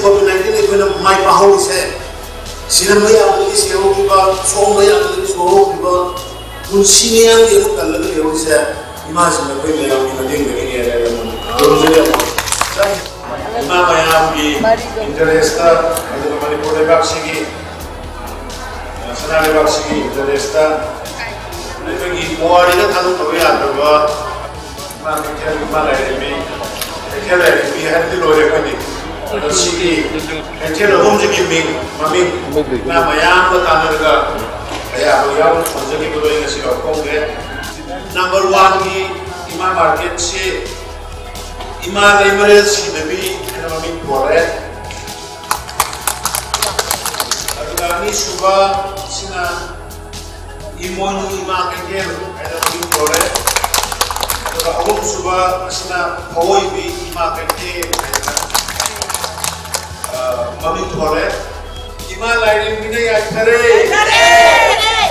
COVID-19 mai pahau se sinam maya ni se ho ba so maya ni so ho ba mun siniang ye ko kal le ho se image me koi mera ni mading me ni ya to je ya ma maya ki interest ta ado Manipur de baksigi sanale baksigi interest ta ne ki moari na thanu to ya to ba ma ke ma la ni ke la ni ha di lo re ko ni Sigi, kecil umum segi mami, nama yang pertama juga, ya, yang segi dulu yang sih kau ke, number one ki ima market si, ima level si baby, nama mami boleh, aduh kami suka sina imonu ima kecil, nama mami boleh, aduh umum suka sina kawai bi ima kecil. Mami boleh, ima lain ini ya kare,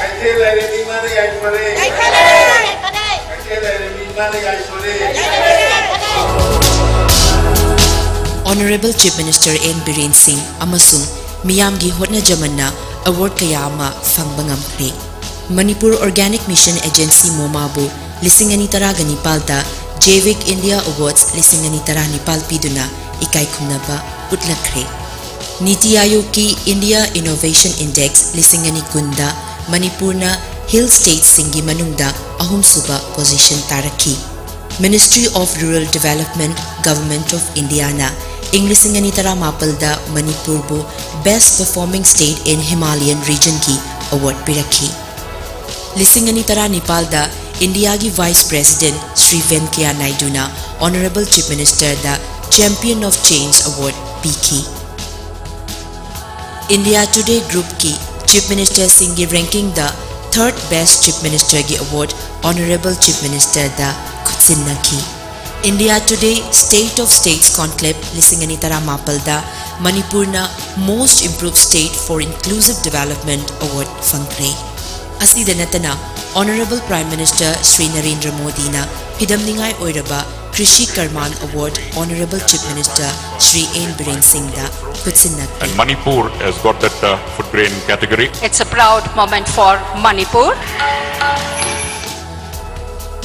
kecil lain ini mana ya kare, kecil lain ini mana ya kare. Honorable Chief Minister N. Biren Singh amasung miyamgi hotna jamanna award kaya ama fangbangam kre. Manipur Organic Mission Agency Momabu lisingani taragani palta Javik India Awards lisingani tarani palpiduna ikai kumnaba utlakre. Niti Aayog ki India Innovation Index lisingani kunda Manipurna hill states singi manungda ahumsuba position taraki. Ministry of Rural Development, Government of India na Inglising anitara mapalda Manipur bu Best Performing State in Himalayan Region ki award piraki. Lising anitara Nepalda India ki Vice President Sri Venkaiah Naidu na Honorable Chief Minister da Champion of Change Award piki. India Today Group ki Chief Minister Singhi ranking the third best Chief Minister ki award Honorable Chief Minister da KhutSem ki. India Today State of States Conclave Lisingani Tara Mapalda Manipur na Most Improved State for Inclusive Development Award Fangre. Asida natana Honorable Prime Minister Sri Narendra Modi na Hidamningai Oiraba Krishi Karman Award Honorable Chief Minister Sri N. Biren Singh da KhutSem. And Manipur has got that food grain category. It's a proud moment for Manipur.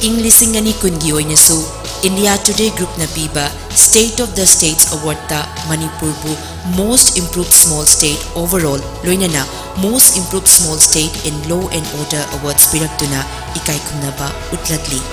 Ing Lisingani Kungi Oinasu India Today Group na piba State of the States Award ta Manipur bu Most Improved Small State Overall loinana Most Improved Small State in Law and Order Awards piraktuna ikay kumnaba utlatli.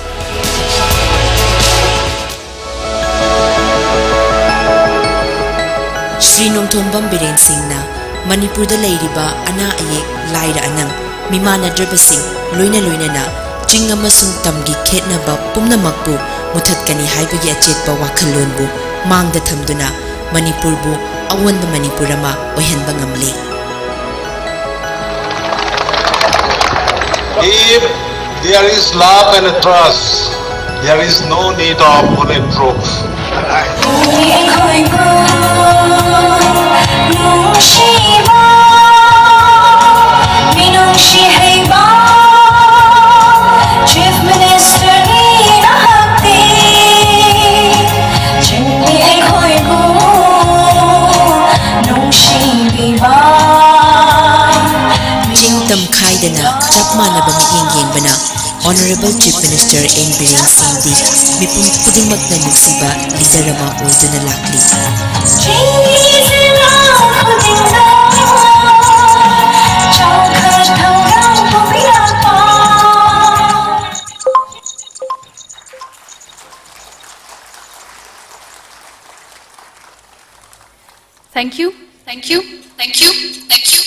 Sri Nongthombam Biren Singh na Manipur da layriba ana ayek laira anang mimana drabasing loina na Ching amasung tamgi khetnaba pumnamakbu muthatkani haibagi achetpa wakhalonbu mangda thamduna Manipur bu awanba Manipur ama oihanba ngamle. If there is love and trust, there is no need of bulletproof. Chief Minister Nina Hakti Chindi ek hoi gu Nung shi biwa Jing tam khaidana chapmana ba miyeng bana Honorable Chief Minister N. Biren Singh di mipum pudingmak na nuksiba liderama olduna lakli. Thank you. Thank you. Thank you. Thank you.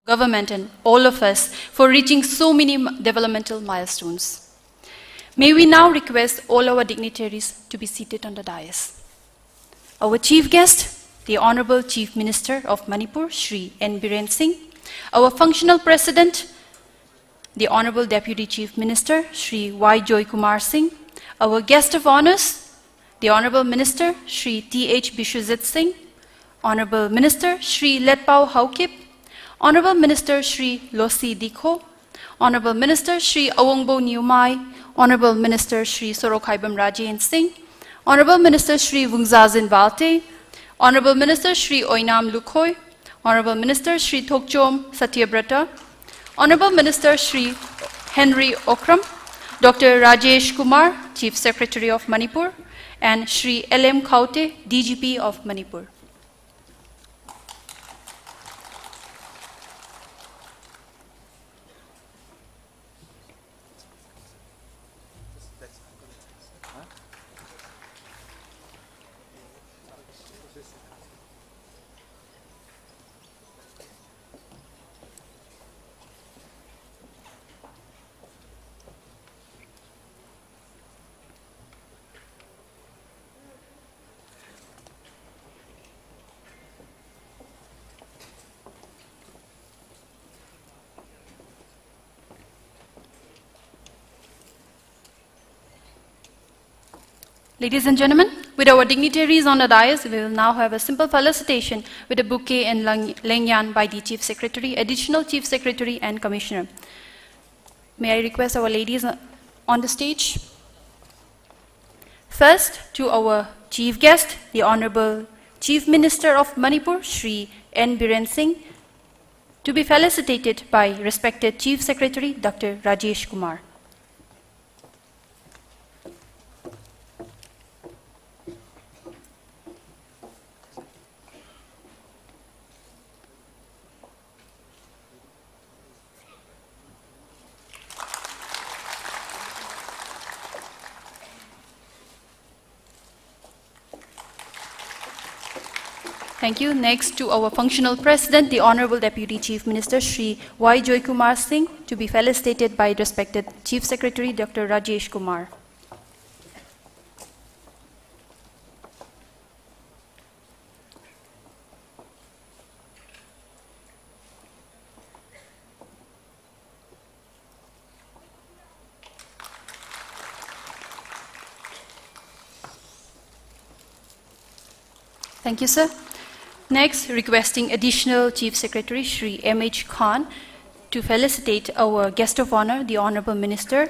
Government and all of us for reaching so many developmental milestones. May we now request all our dignitaries to be seated on the dais. Our chief guest, the Honorable Chief Minister of Manipur, Sri N. Biren Singh, our functional president, the Honorable Deputy Chief Minister, Sri Y. Joy Kumar Singh, our guest of honors, the Honorable Minister, Sri T.H. Bishwajit Singh, Honorable Minister, Sri Letpao Haukip, Honorable Minister, Sri Losi Dikho, Honorable Minister, Sri Awongbo Nyumai, Honorable Minister, Sri Sorokhaibam Rajen Singh, Honorable Minister, Sri Vungzazin Valte, Honorable Minister, Sri Oinam Lukhoi, Honorable Minister, Sri Thokchom Satyabrata, Honorable Minister, Sri Henry Okram, Dr. Rajesh Kumar, Chief Secretary of Manipur, and Sri L.M. Khaute, DGP of Manipur. Ladies and gentlemen, with our dignitaries on the dais, we will now have a simple felicitation with a bouquet and lengyan by the Chief Secretary, Additional Chief Secretary and Commissioner. May I request our ladies on the stage? First, to our chief guest, the Honorable Chief Minister of Manipur, Sri N. Biren Singh, to be felicitated by respected Chief Secretary, Dr. Rajesh Kumar. Thank you. Next to our functional president, the Honorable Deputy Chief Minister Shri Y. Joy Kumar Singh, to be felicitated by respected Chief Secretary Dr. Rajesh Kumar. Thank you, sir. Next, requesting Additional Chief Secretary Shri M.H. Khan to felicitate our guest of honor, the Honorable Minister,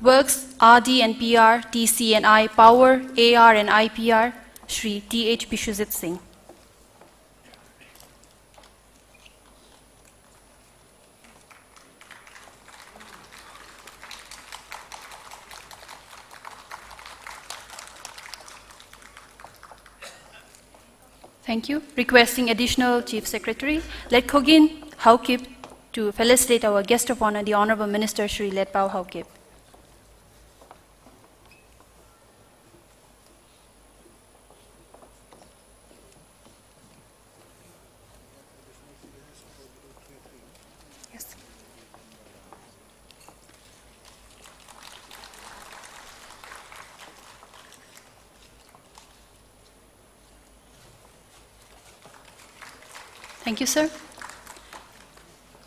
Works, RD and PR, TC and I, Power, AR and IPR, Shri T.H. Bishwajit Singh. Thank you. Requesting Additional Chief Secretary Let Khogin Haukip to felicitate our guest of honor, the Honorable Minister Shri Letpao Haukip. Yes. Thank you, sir.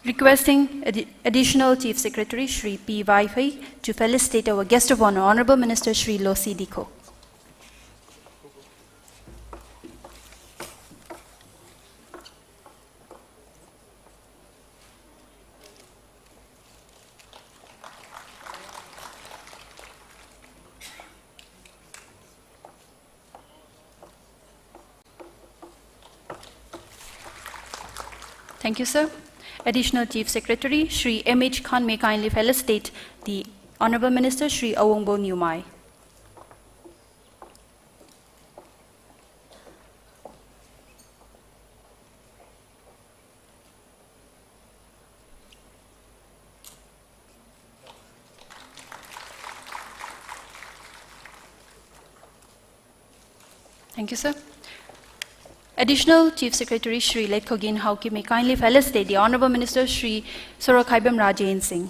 Requesting Additional Chief Secretary Shri P. Vaifai to felicitate our guest of honor, Honorable Minister Shri Losi Diko. Thank you, sir. Additional Chief Secretary Shri M.H. Khan may kindly felicitate the Honorable Minister Shri Awongbo Nyumai. Thank you, sir. Additional Chief Secretary Shri Let Khogin Haukip may kindly felicitate the Honorable Minister Shri Sorokhaibam Rajain Singh.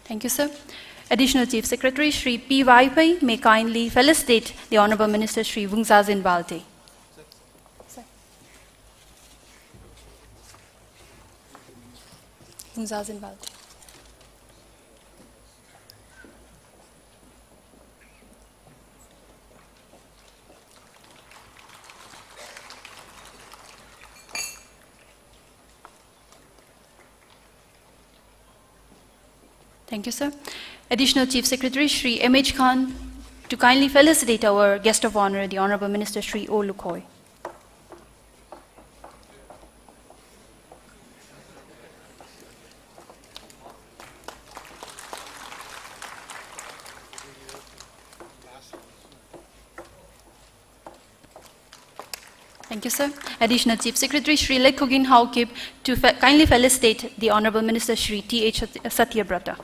Thank you, sir. Additional Chief Secretary Shri P. Vaipai may kindly felicitate the Honorable Minister Shri Vungzazin Balte. Vungzazin Balte. Thank you, sir. Additional Chief Secretary Shri M.H. Khan to kindly felicitate our guest of honor, the Honorable Minister Shri O. Lukhoi. Thank you, sir. Additional Chief Secretary Shri Let Khogin Haukip to kindly felicitate the Honorable Minister Shri T.H. Satyabrata.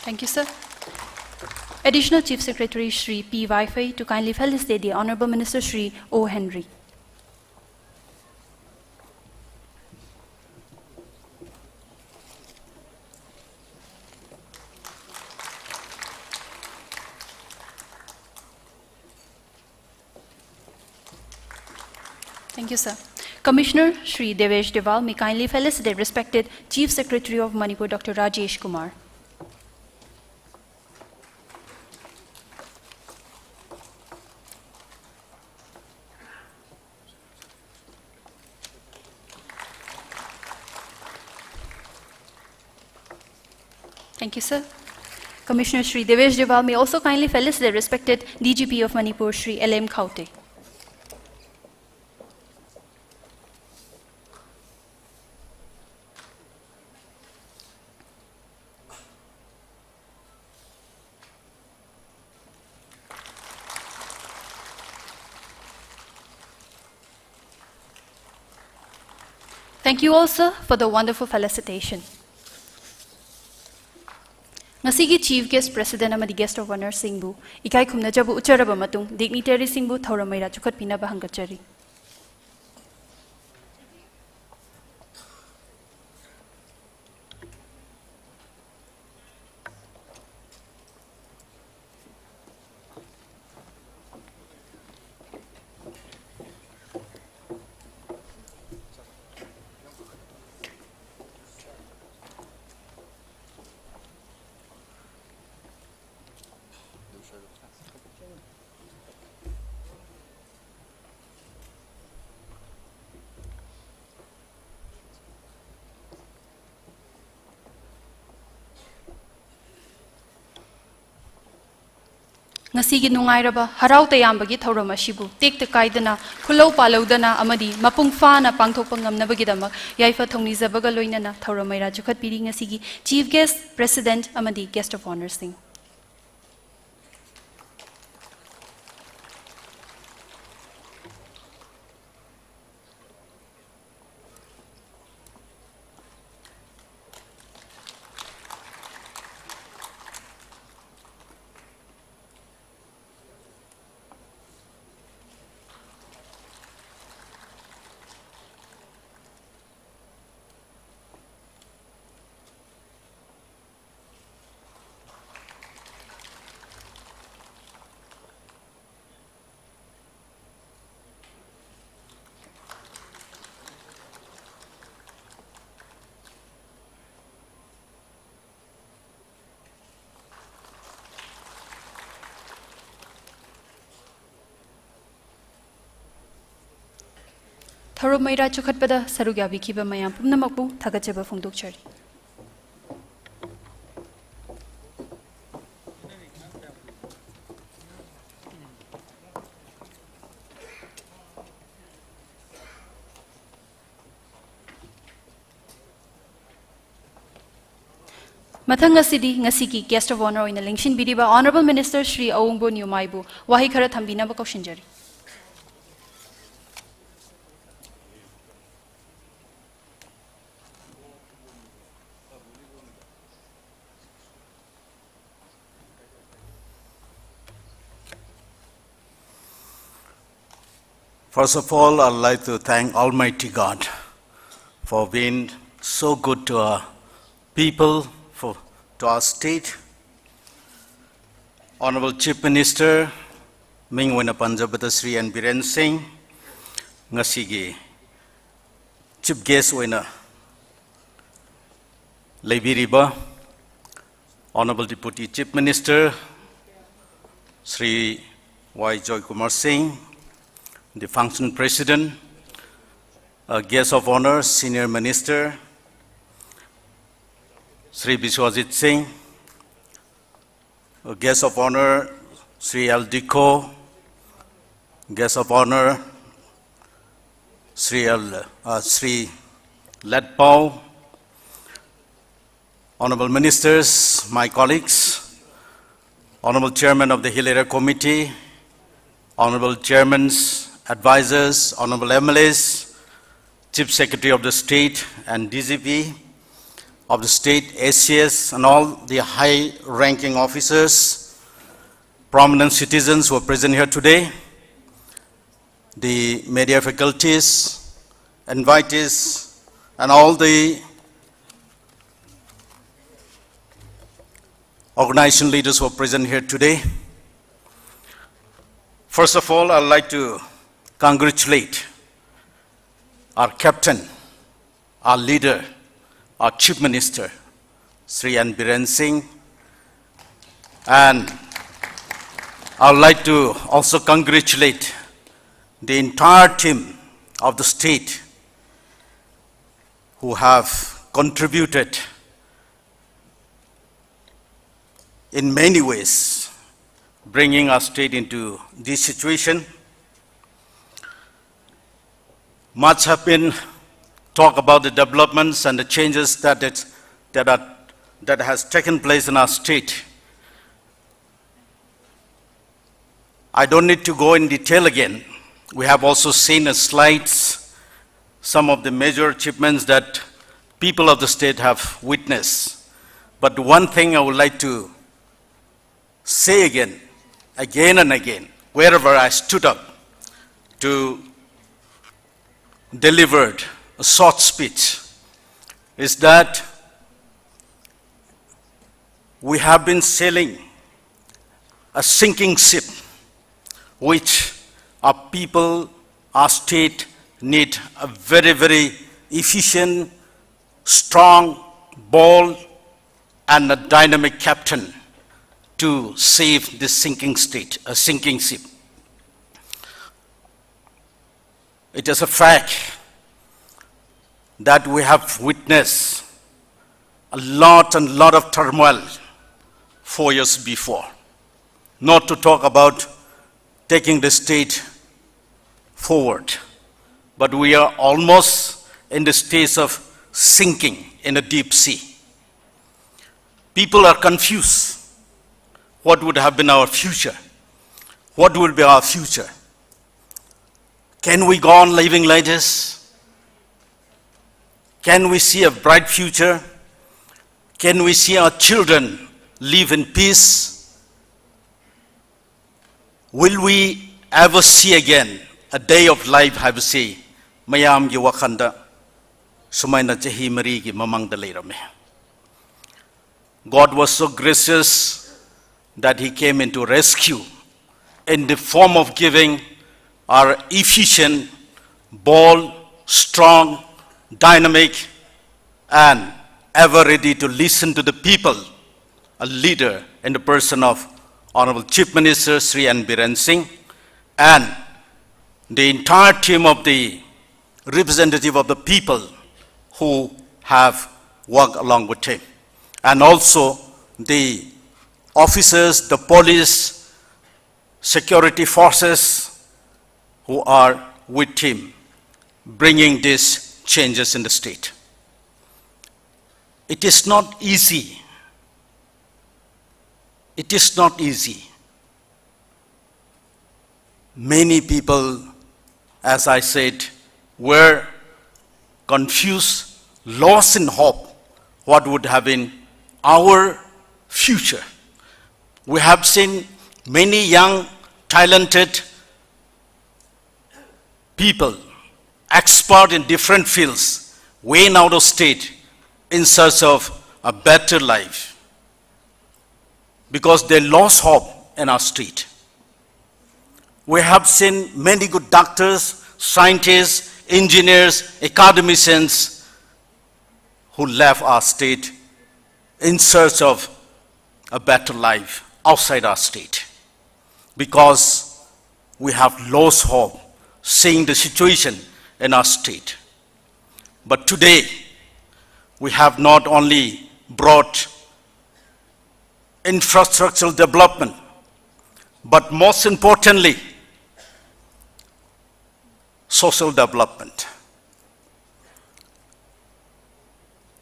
Thank you, sir. Additional Chief Secretary Shri P. Vaifai to kindly felicitate the Honorable Minister Shri O. Henry. Thank you, sir. Commissioner Shri Devesh Deval may kindly felicitate respected Chief Secretary of Manipur, Dr. Rajesh Kumar. Thank you, sir. Commissioner Shri Devesh Jawal may also kindly felicitate the respected DGP of Manipur, Shri L.M. Khaute. Thank you all, sir, for the wonderful felicitation. Ngasigi Chief Guest President amadi Guest of Honor Singbu, ikai khumna jabu ucharaba matung, dignitary Singbu thauramai chukat pina bahangachari. Ngasigi nungairaba harau tayambagi thauram asibu tekta kaidana khulau palaudana amadi mapung fana pangthokpa ngamnabagidamak yaifa thongnijabaga loinana thauramai jukhat piri ngasigi Chief Guest President amadi Guest of Honor Singh. Thauramai chukhatpada sarugyabi kiba mayam pumnamakbu thagachaba phongdokchari. Mathang ngasigi Guest of Honor oina lengshin biriba Honorable Minister Shri Aungbo Nyumaibu wahi khara thambinaba kaushinjari. First of all, I'd like to thank Almighty God for being so good to our people, to our state. Honorable Chief Minister, Mingwena Panjabata Sri and Biren Singh, Ngasigi, Chief Guest Wena, Lebiriba, Honorable Deputy Chief Minister, Sri Y. Joy Kumar Singh, the Function President, Guest of Honor, Senior Minister, Sri Biswajit Singh, Guest of Honor, Sri L. Diko, Guest of Honor, Sri Ledpao, Honorable Ministers, my colleagues, Honorable Chairman of the Hill Area Committee, Honorable Chairmans, Advisors, Honorable MLAs, Chief Secretary of the State and DGP of the State, ACS, and all the high-ranking officers, prominent citizens who are present here today, the media faculties, invitees, and all the organization leaders who are present here today. First of all, I'd like to congratulate our captain, our leader, our Chief Minister, Sri N. Biren Singh, and I'd like to also congratulate the entire team of the state who have contributed in many ways, bringing our state into this situation. Much have been talked about the developments and the changes that has taken place in our state. I don't need to go in detail again. We have also seen in slides some of the major achievements that people of the state have witnessed. But one thing I would like to say again and again, wherever I stood up to deliver a short speech, is that we have been sailing a sinking ship, which our people, our state need a very, very efficient, strong, bold, and a dynamic captain to save this sinking state, a sinking ship. It is a fact that we have witnessed a lot of turmoil 4 years before. Not to talk about taking the state forward, but we are almost in the stage of sinking in a deep sea. People are confused. What would have been our future? What will be our future? Can we go on living like this? Can we see a bright future? Can we see our children live in peace? Will we ever see again a day of life, have a say, mayam gi wakanda, sumayna jahi mari gi mamang da leirame. God was so gracious that He came into rescue in the form of giving our efficient, bold, strong, dynamic, and ever ready to listen to the people, a leader in the person of Honorable Chief Minister Sri N. Biren Singh, and the entire team of the representative of the people who have worked along with him, and also the officers, the police, security forces who are with him, bringing these changes in the state. It is not easy. It is not easy. Many people, as I said, were confused, lost in hope what would have been our future. We have seen many young, talented people, expert in different fields, weighing out of state in search of a better life, because they lost hope in our state. We have seen many good doctors, scientists, engineers, academicians who left our state in search of a better life outside our state, because we have lost hope seeing the situation in our state. But today, we have not only brought infrastructural development, but most importantly, social development.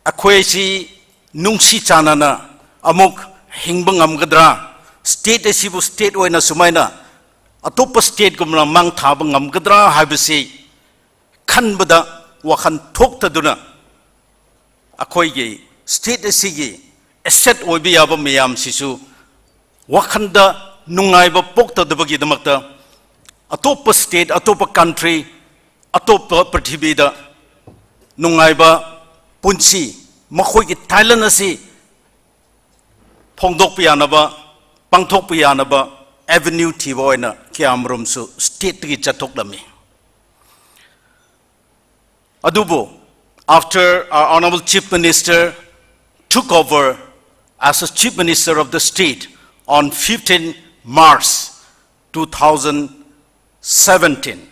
Akwai si nungsi chanana amuk hingbang amgadra state asibu state oina sumaina atopa state gumna mang thabang amgadra habisi khanbada wakhan thoktaduna akwai ge state asigi asset oibi yaba miyam sisu wakhanda nungaiba poktadabagi damakta atopa state atopa country atopa prithibida nungaiba punsi makhoi ki thailand asi phongdok pianaba pangthok pianaba avenue thiboina kiamrum su state ki chatok lami adubo after our honorable chief minister took over as a chief minister of the state on 15 March 2017,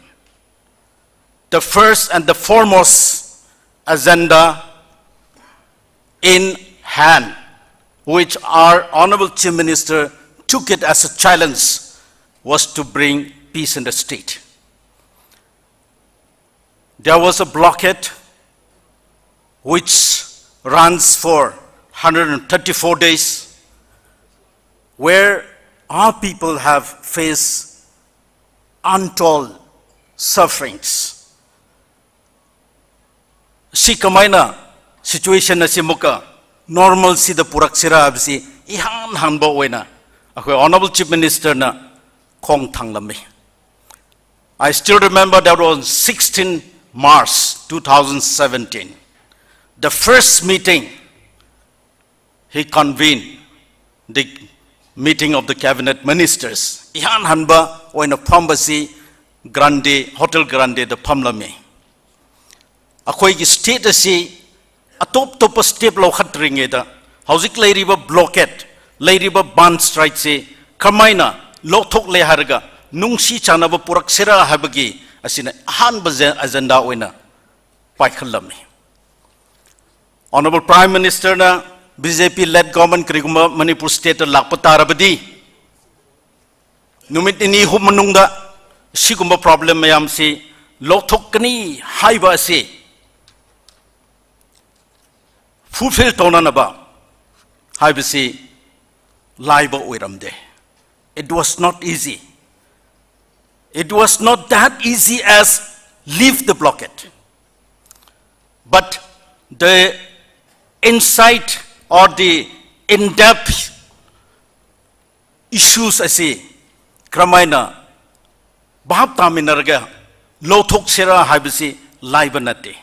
the first and the foremost agenda in hand which our Honorable Chief Minister took it as a challenge, was to bring peace in the state. There was a blockade which runs for 134 days, where our people have faced untold sufferings. Si kamaina situation na si muka normal si da purak sira absi ihan hanbo wena. Ako Honorable Chief Minister na kong thang lami. I still remember that was 16 March 2017. The first meeting he convened, the meeting of the cabinet ministers. Ihan hanba wena pambasi Grande, Hotel Grande, the Pamlame. Akoy ki state asi atop top step lo khatring eda. Hauzik lay riba blockade, lay riba ban strike se kamaina lo thok le harga nungsi chana ba purak sera habagi asina han ba agenda oina paikhalami. Honorable Prime Minister na BJP led government kriguma Manipur state lakpatarabadi numit ini hum manungda sigumba problem mayam si lothokani haiba si fulfill tonana ba haiba si laiba oiramde. It was not easy. It was not that easy as leave the blockade. But the insight or the in-depth issues I see kramaina Bahab taminarga lothok sera habisi laibanate.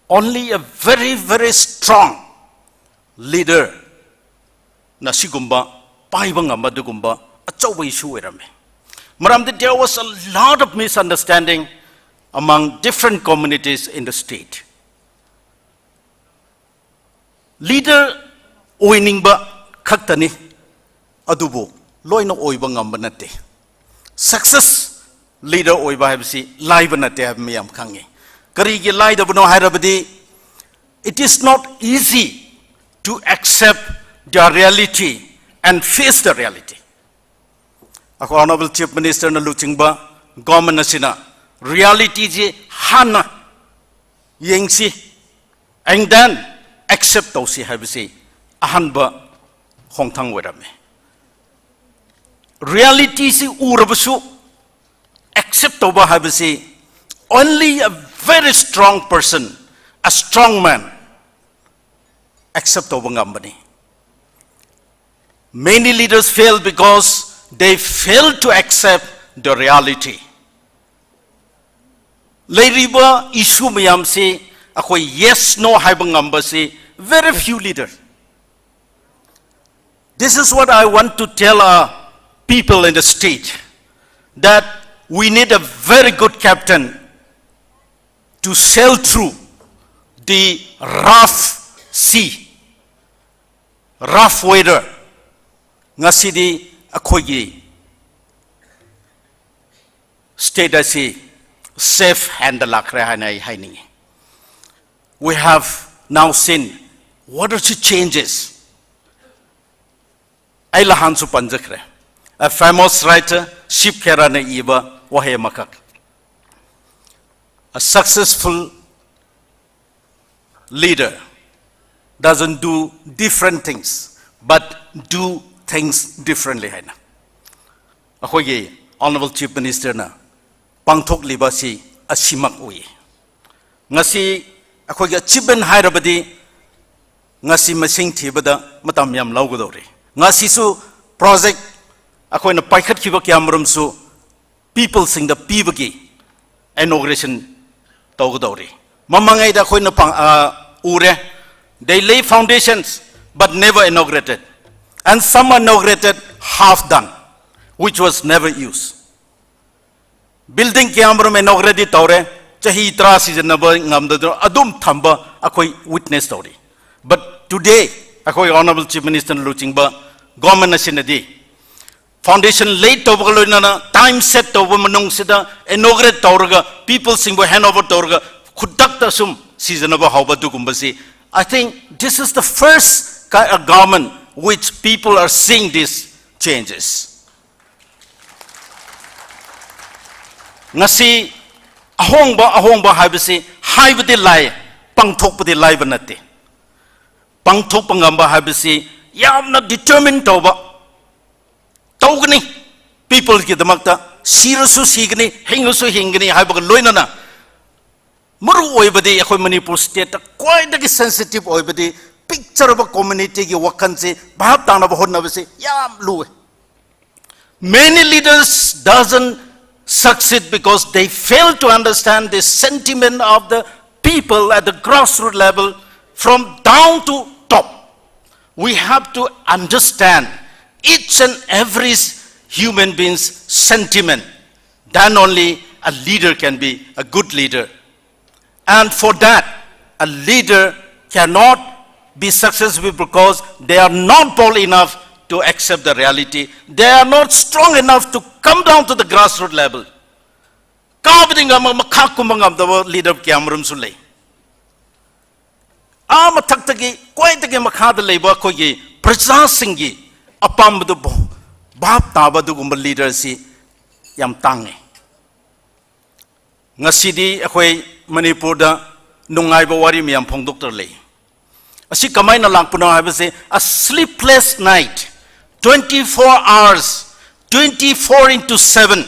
Only a very, very strong leader na sigumba paibanga madugumba achawa issue erame. Maramde there was a lot of misunderstanding among different communities in the state. Leader oining ba khaktani adubu loina oiba ngamba nate. Success leader oiba habisi laiba nate hab miyam khangi. Karigi laida buno hairabadi, it is not easy to accept the reality and face the reality. Ako Honorable Chief Minister na luchingba government na sina reality je hana yengsi and then accept tausi habisi ahanba hongtang werame. Reality si urabasu accept over habisi only a very strong person, a strong man accept over ngambani. Many leaders fail because they fail to accept the reality. Leiriba issue mayam si ako yes no haibang ngamba si very few leaders. This is what I want to tell our people in the state, that we need a very good captain to sail through the rough sea, rough weather. Ngasidi akoyi state asi safe handle lakre hanai haini. We have now seen what are the changes. Ailahan su panjakre. A famous writer, Ship Kerana Iba Wahe Makak. A successful leader doesn't do different things, but do things differently. Ahoye, Honorable Chief Minister na, pangtok libasi asimak uwi. Ngasi, ahoye achievement hairabadi, ngasi masing tibada matam yam laugadori. Ngasi su project ako na paikhat kiba kiamram su people sing the pibagi inauguration tawgadori. Mamangay da ako na pang ure, they lay foundations but never inaugurated, and some inaugurated half done, which was never used. Building kiamram inaugurated tawre chahi tra season na ba ngamda adum thamba ako witness tawri. But today ako Honorable Chief Minister luching ba government na sinadi foundation laid over time set over manung sida inaugurate tauraga people singbo hand over tauraga khudak tasum season of hauba dugumbasi. I think this is the first a government which people are seeing these changes. Ngasi ahongba habisi haibadi lai pangthokpadi lai banate. Pangthok pangamba habisi yamna determined toba. Tawgani people ki damakta sirasu sigani hingusu hingani haibaga loinana. Maru oibadi akhoi Manipur state quite the sensitive oibadi picture of a community ki wakanse bahab tana bahon nabisi yam luwe. Many leaders doesn't succeed because they fail to understand the sentiment of the people at the grassroots level from down to top. We have to understand each and every human being's sentiment. Then only a leader can be a good leader. And for that, a leader cannot be successful because they are not bold enough to accept the reality. They are not strong enough to come down to the grassroots level. Leader Cameron Sulay. Amaktaki, quite the Makada labor kogi, Prajasingi, upon the Bab Tabadugumba leaders yam tangi. Ngasidi, Akwe, Manipur, Nungaiba Wari Miam Pong Doctor Lay. Asi kamay na lang po na a sleepless night, 24 hours, 24/7.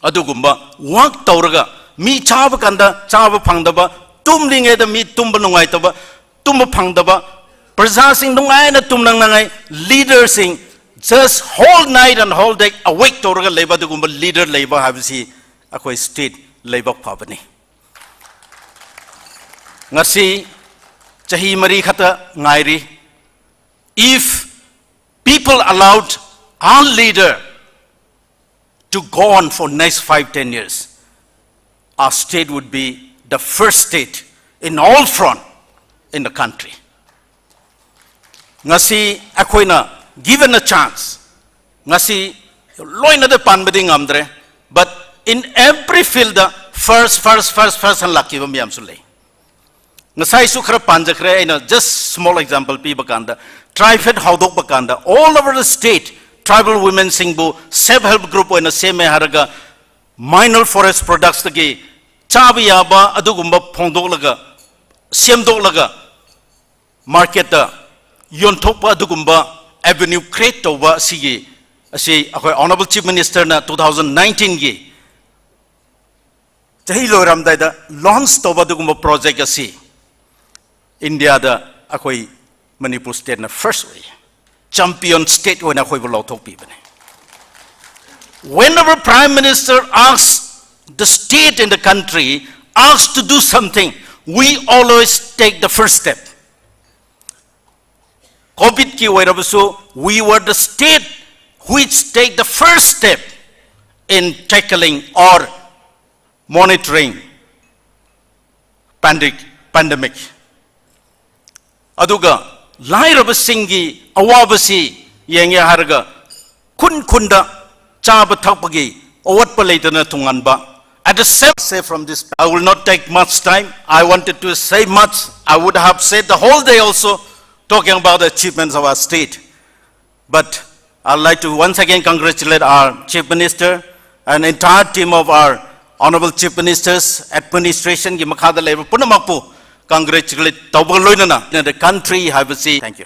Adugumba, wak tauraga, mi chaba kanda, chaba pangdaba, tumling eda mi tumba nungay taba, tumba pangdaba, Prajasing nungay na tumnang nangay, leadersing, just whole night and whole day awake tauraga labor dugumba leader labor habisi ako'y state labor company. Ngasi chahi mari khata ngairi. If people allowed our leader to go on for next 5-10 years, our state would be the first state in all front in the country. Ngasi ako'y given a chance. Ngasi loina de panbading amdre, but in every field the first and lucky bamiyam sulay. Ngasai sukra panjakre, just small example pi bakanda. Trifed haudok bakanda. All over the state, tribal women singbu, self-help group in the same haraga, minor forest products tagi, chabi yaba adugumba pongdok laga, siamdok laga, marketa, yontopa adugumba, avenue create over sige, asi ako Honorable Chief Minister na 2019 gi. Jahi loram daida launch toba adugumba project asi. India da ako'y Manipur state na first way. Champion state when ako'y bulautok pibane. Whenever Prime Minister asks the state in the country, asks to do something, we always take the first step. COVID ki wairabusu, we were the state which take the first step in tackling or monitoring pandemic. Aduga, lairabasingi, awabasi, yengi haraga, kunda, chaba tapagi, awat palaytana tunganba. At the same say from this, I will not take much time. I wanted to say much. I would have said the whole day also, talking about the achievements of our state. But I'd like to once again congratulate our Chief Minister and entire team of our Honorable Chief Minister's administration. Punamapu, congratulate the country. Have a seat. Thank you.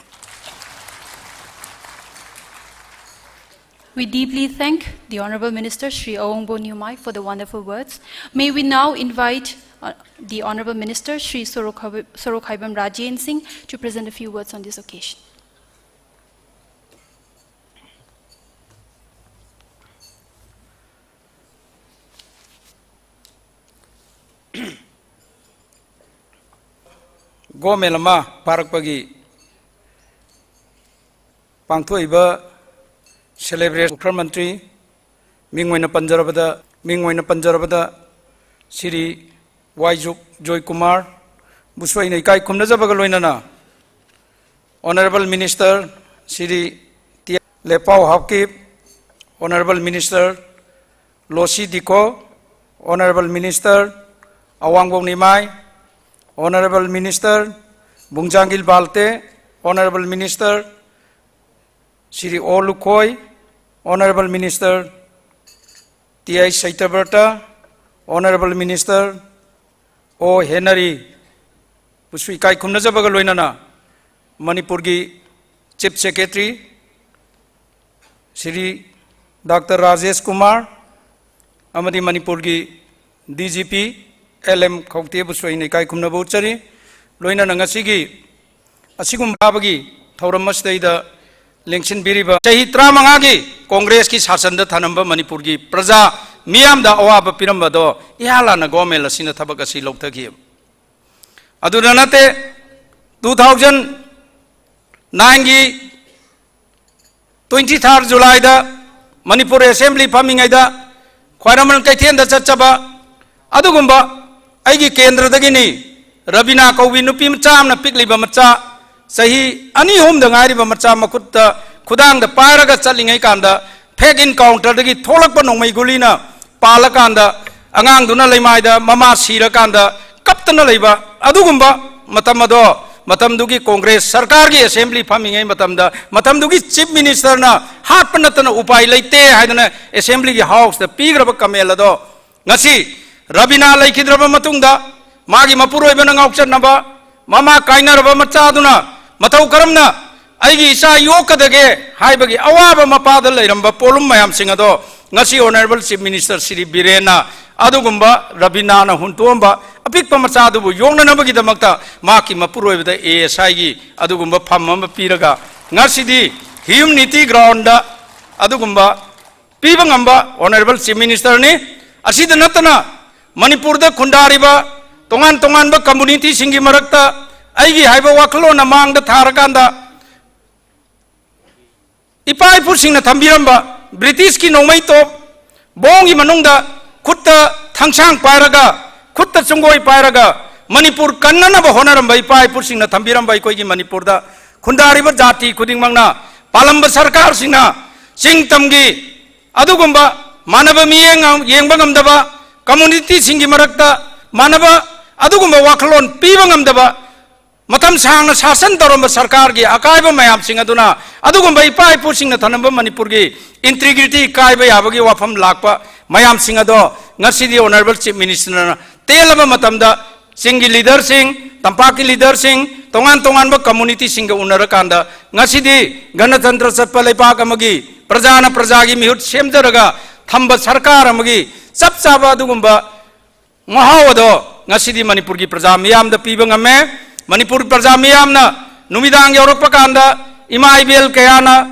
We deeply thank the Honorable Minister, Sri Awangbo Nyumai, for the wonderful words. May we now invite the Honorable Minister, Sri Sorokhaibam Rajen Singh, to present a few words on this occasion. Gomelama Parakpagi Pangtuiba celebrate Mantri Mingwina Panjarabada Siri Waijuk Joy Kumar Buswaina Kai Kumnazabagalwinana Honorable Minister Siri Lepau Hapkip Honorable Minister Losi Diko Honorable Minister Awangbo Nimai Honorable Minister Bungjangil Balte Honorable Minister Shri O Lukhoi, Honorable Minister T.I. Saitaberta, Honorable Minister O Henry Pusui Kai Kumnajabaga Loinana, Manipur gi Chief Secretary Shri Dr. Rajesh Kumar, Amadi Manipur gi DGP LM Khawte Busui Kai Kumnabauchari, Loina Nangasigi, Asigum Babagi, Tauramasda, Lengsin Biriba, Chahitra Mangagi, Congress ki Sasanda Tanamba Manipurgi, Praza, Miam da Oaba Pirambado, Yala Nagomel, Sina Tabakasi Loktaki. Aduranate 2009 gi 23rd July da Manipur Assembly Paming Aida, Quaraman Kaitian da Chachaba, Adugumba, Aigi Kendra Dagini, Rabina Kowi Nupim Cham na Pikliba Macha, Sahi, Ani home the Ngari Macha Makutta, Kudang the Paraga Salingai Kanda, Peg encounter the Tolakano Megulina, Palakanda, Angang Duna Lemaida, Mama Sira Kanda, Captain Leba, Adugumba, Matamado, Matamdugi Congress, Sarkargi Assembly Paming Matamda, Matamdugi Chief Minister na, Harpanatana Upai Late, Hadana Assembly House, the Pig of Camelado, Nasi, Rabina Lakidraba Matunda, Magi Mapuro Evan auction number, Mama Kaina of Machaduna, Matau Karamna, Aigi Isa Yoka the Gay, Haibagi, Awaba Mapada Leramba, Polum Mayam Singado, Nasi Honorable Chief Minister Siri Birena, Adugumba, Rabinana Huntumba, a big Pamasadu, Yona Nabagi the Makta, Maki Mapuro with the ASI, Adugumba Pamama Piraga, Nasidi, Humniti Grounda, Adugumba, Pibangamba, Honorable Chief Minister ni, Asida Natana, Manipur the Kundariba, Tongan Tonganba Community Singi Marakta, Aigi Haiba Wakalon among the Tarakanda, Ipai pushing the Tambiramba, British ki no maito, Bongi Manunda, Kutta Tangsang Paraga, Kutta Sungoi Paraga, Manipur Kanana Honaramba, Ipai pushing the Tambiramba Kogi Manipurda, Kundariba Jati, Kuding Mangna, Palamba Sarkar Sina, Sing Tamgi, Adugumba, Manaba Mieng, Yengbangam Daba, Community Singi Marakta, Manaba, Adugumba Wakalon, Pibangam Daba, Matam Sang Sasan Toramba Sarkargi, Akaiba Mayam Singaduna, Adugumba Ipai pushing the Tanamba Manipurgi, Integrity Kaiba Yabagi Wafam Lakpa, Mayam Singado, Nasidi Honorable Chief Minister, Telaba Matamda, Singi Leader Sing, Tampaki Leader Sing, Tongan Tonganba Community Singa Unarakanda, Nasidi, Ganatantra Sapalepakamagi, Prajana Prajagi Mihut Shemdaraga, Thamba Sarkaramagi, Sapsaba Dugumba, Mahawado, Nasidi Manipurgi Prajamiam, the Pibangame, Manipur Prajamiamna, Numidang Europakanda, Imaibel Kayana,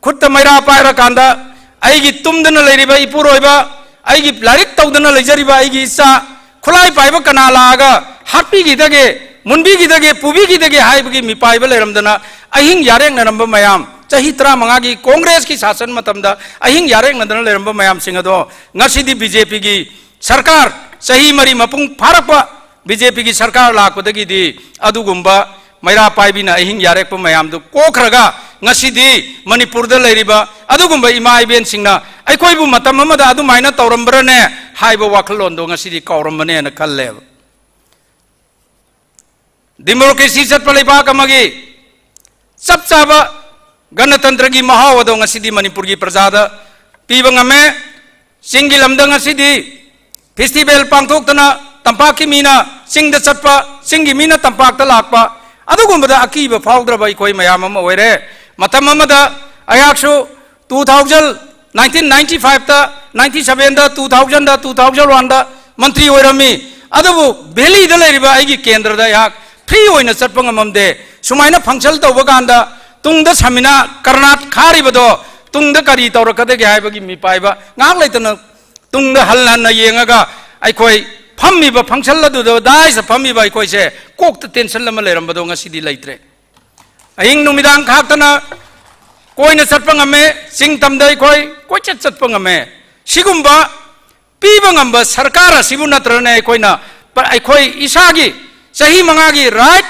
Kutta Maira Parakanda, Aigi Tumdana Leriba, Ipuroiba, Aigi Larik Taudana Lejariba, Aigi Sa, Kulai Paiba Kanalaga, Happy Gidage, Munbi Gidage, Pubi Gidage, Haibagi, Mipaibel Ramdana, Ahing Yareng Namba Mayam, Chahitra Mangagi, Congress ki Sasan Matamda, Ahing Yareng Nadana Ramba Mayam Singado, Nasidi BJP gi, Sarkar, Sahi Mari Mapung Parapa, BJP ki Sarkar Lakudagi di, Adugumba, Maira Paibina, Ahing Yarek Mayam, the Kokraga, Nasidi, Manipur the Leriba, Adugumba Ima Ben Singna, Aikoibu Matamada Adu Mina Taurambrane, Haiba Wakalondo, Nasidi Kauramane and a Kalev. Democracy set Palapakamagi, Sapsaba, Ganatandragi Mahawado, Nasidi Manipurgi Prasada, Pibangame, Singilamdanga Sidi, Festival Pangtokana, Tampaki Mina, Sing the Satpa, Singi Mina Tampak the Lakpa, Adugumba Akiba Powder by Koi Mayama Were, Matamamada, Ayakshu, 2000, 1995, 97, 2000, 2001, Mantri Orami, Adabu, Belly the Leriba, Igi Kendra Dayak, Trio in a Satpangamamde, Sumaina Pangsal Tobaganda, Tung the Samina, Karnat Karibado, Tung the Karita or Kadagabagi Mi Paiba, Naglatana, Tung the Halana Yengaga, I quite Pummy, but Pangsala do the dice, a Pummy by Koise, cooked the Tensalamalam Badonga City Latre. I ing Numidang Katana, Koina Satpangame, Sing Tamdai Koi, Kochat Satpangame, Sigumba, Pibangamba, Sarkara, Sibunatrane Koina, but I koi Isagi, Sahi Mangagi, right?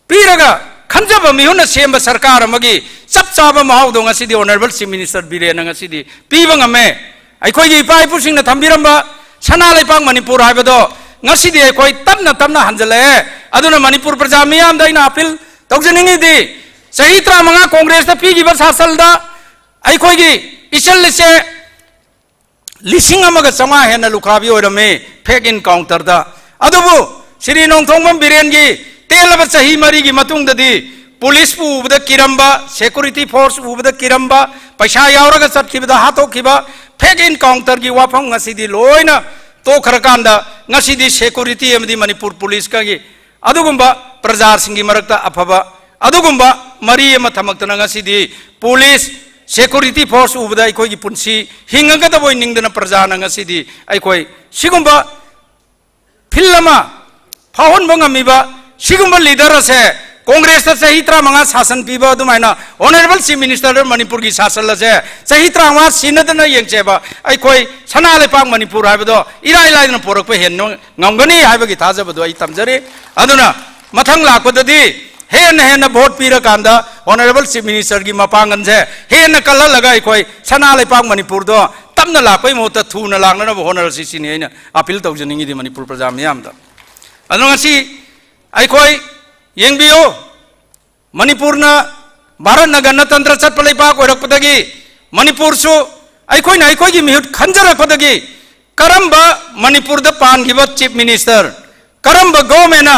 Piraga, Kanjaba Miuna Semba Sarkara Magi, Sapsaba Mahadonga City, Honorable Chief Minister Birena City, Pibangame, I koi Pai pushing the Tambiramba, Sanalipang Manipur Habado, Nasidi, I koi Tamna Hanjale, Aduna Manipur Prajamiam, Daina Apil, तौजनिंगी दी सही त्रा मंगा कांग्रेस दा piggy बस हासल दा आई कोई की इचल से लिसिंग अमगा चंगा हेना लुखाबी ओरमे फेक इनकाउंटर दा अदुबु श्री नोंथोंगम बिरेन की तेलब सही मरी की मतुंग ददी पुलिस उबद किरंबा सिक्योरिटी फोर्स उबद किरंबा पैसा यावरगा चटखिबदा हाथोखिबा फेक इनकाउंटर की वाफम ngasiदी लोइना तो खरकांदा ngasiदी सिक्योरिटी एमदी मणिपुर पुलिस का की अदुगुंबा प्रजार सिंगी मरकता अफबा अदुगुंबा मरी एम थमक्तना ngasiदी पुलिस सिक्योरिटी फोर्स उबदा अखोई की पुंसी हिंगगदबोय निंगदना प्रजाना ngasiदी अखोई सिगुंबा फिल्मा फाउन बंगमीबा सिगुंबा लीडर से कांग्रेस सही त्रा मंगा शासन पीबा अदुमाइना ऑनरेबल चीफ मिनिस्टर मणिपुर की शासन से सही त्रा मंगा सिनदना येंचेबा अखोई सना लेपाक मणिपुर हाइबदो इराय लाइदना पोरक पे हेन ngamgani हाइबगी थाजबदो आई तमजरे अदुना मथंग लापददी हेन हेन वोट पीरा कांदा ऑनरेबल चीफ मिनिस्टर की मपांगन से हेन कल्ला लगा अखोई सना लेपाक मणिपुर दो तमना लापै मोत थूना लांगना होनर सिसिने हैन अपील तौजनिंगी मणिपुर प्रजा मियामदा अदुंगसी अखोई येंबियो मणिपुर भारत न गणतंत्र चटप लेपाक ओरकपदगी मणिपुर सु अखोइना अखोइगी मिहुत खंजरकपदगी करंबा मणिपुर द पानगिबा चीफ मिनिस्टर करंबा गवर्नमेंट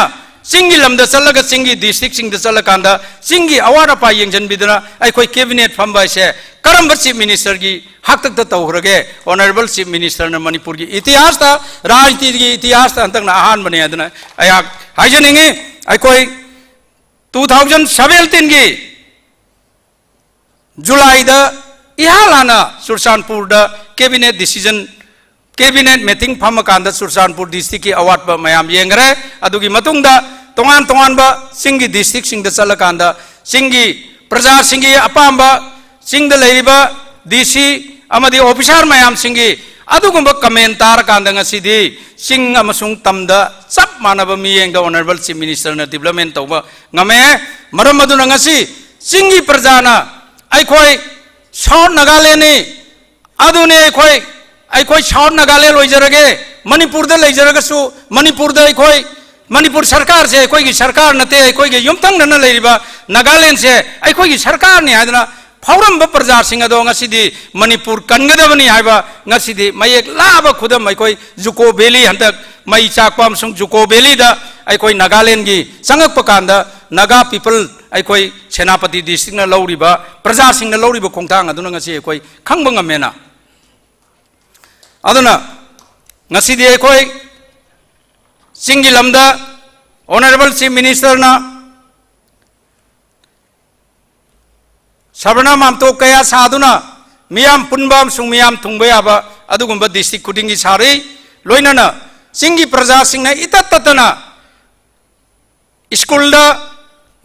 सिंगी लमदा चलगा सिंगी डिस्ट्रिक्ट सिंग द चलकांदा सिंगी अवार अपा येंजनबिदना अखोइ कैबिनेट फंबा से करंबा चीफ मिनिस्टर की हक तक तौरगे ऑनरेबल चीफ मिनिस्टर ने मणिपुर की इतिहास ता राजनीति की इतिहास ता अंतक आहान बने अदना अया हाइजनिंगे अखोइ 2017 की जुलाई द इहालाना सुरसानपुर द कैबिनेट डिसीजन कैबिनेट मीटिंग फम कांदा सुरसानपुर डिस्ट्रिक्ट की अवार्ड ब मयाम येंगरे अदुगी मतुंगदा तोंगान तोंगान ब सिंगी डिस्ट्रिक्ट सिंग द चलकांदा सिंगी प्रजा सिंगी अपांबा सिंग द लेरिबा डीसी अमदी ऑफिसर मयाम सिंगी अदुगुंबा कमेंट तार कांदा ngasiदी सिंग अमसुंग तमदा सब मानब मियेंग द ऑनरेबल चीफ मिनिस्टर ने डेवलपमेंट तौबा ngame मरम अदुना ngasi सिंगी प्रजाना अखोई साउथ नागालैंड अदुने अखोई साउथ नागालैंड लोइजरगे मणिपुर द लेजरगसु मणिपुर द अखोई मणिपुर सरकार से अखोई की सरकार नते अखोई के युमतंग नन लेरिबा नागालैंड से अखोई की सरकार ने हादना फाउरम प्रजा सिंह अदो ngasiदी मणिपुर कनगदबनी हाइबा ngasiदी मयेक लाबा खुदम अखोई जुको वैली हंतक मई चाकपम सुंग जुको वैली दा अखोई नागालैंड की संगक पकांदा नागा पीपल अखोई सेनापति डिस्ट्रिक्ट न लौरिबा प्रजा सिंह न लौरिबा खोंगथांग अदुना ngasi अखोई खंगबा ngamenा अदुना ngasiदी अखोई सिंगी लमदा ऑनरेबल चीफ मिनिस्टर ना सबना मामतो कया साधुना मियाम पुनबाम सुंग मियाम थुंगबयाबा अदुगुंबा डिस्ट्रिक्ट खुदिंगी सारे लोइनाना सिंगी प्रजा सिंगना इतततना स्कूल दा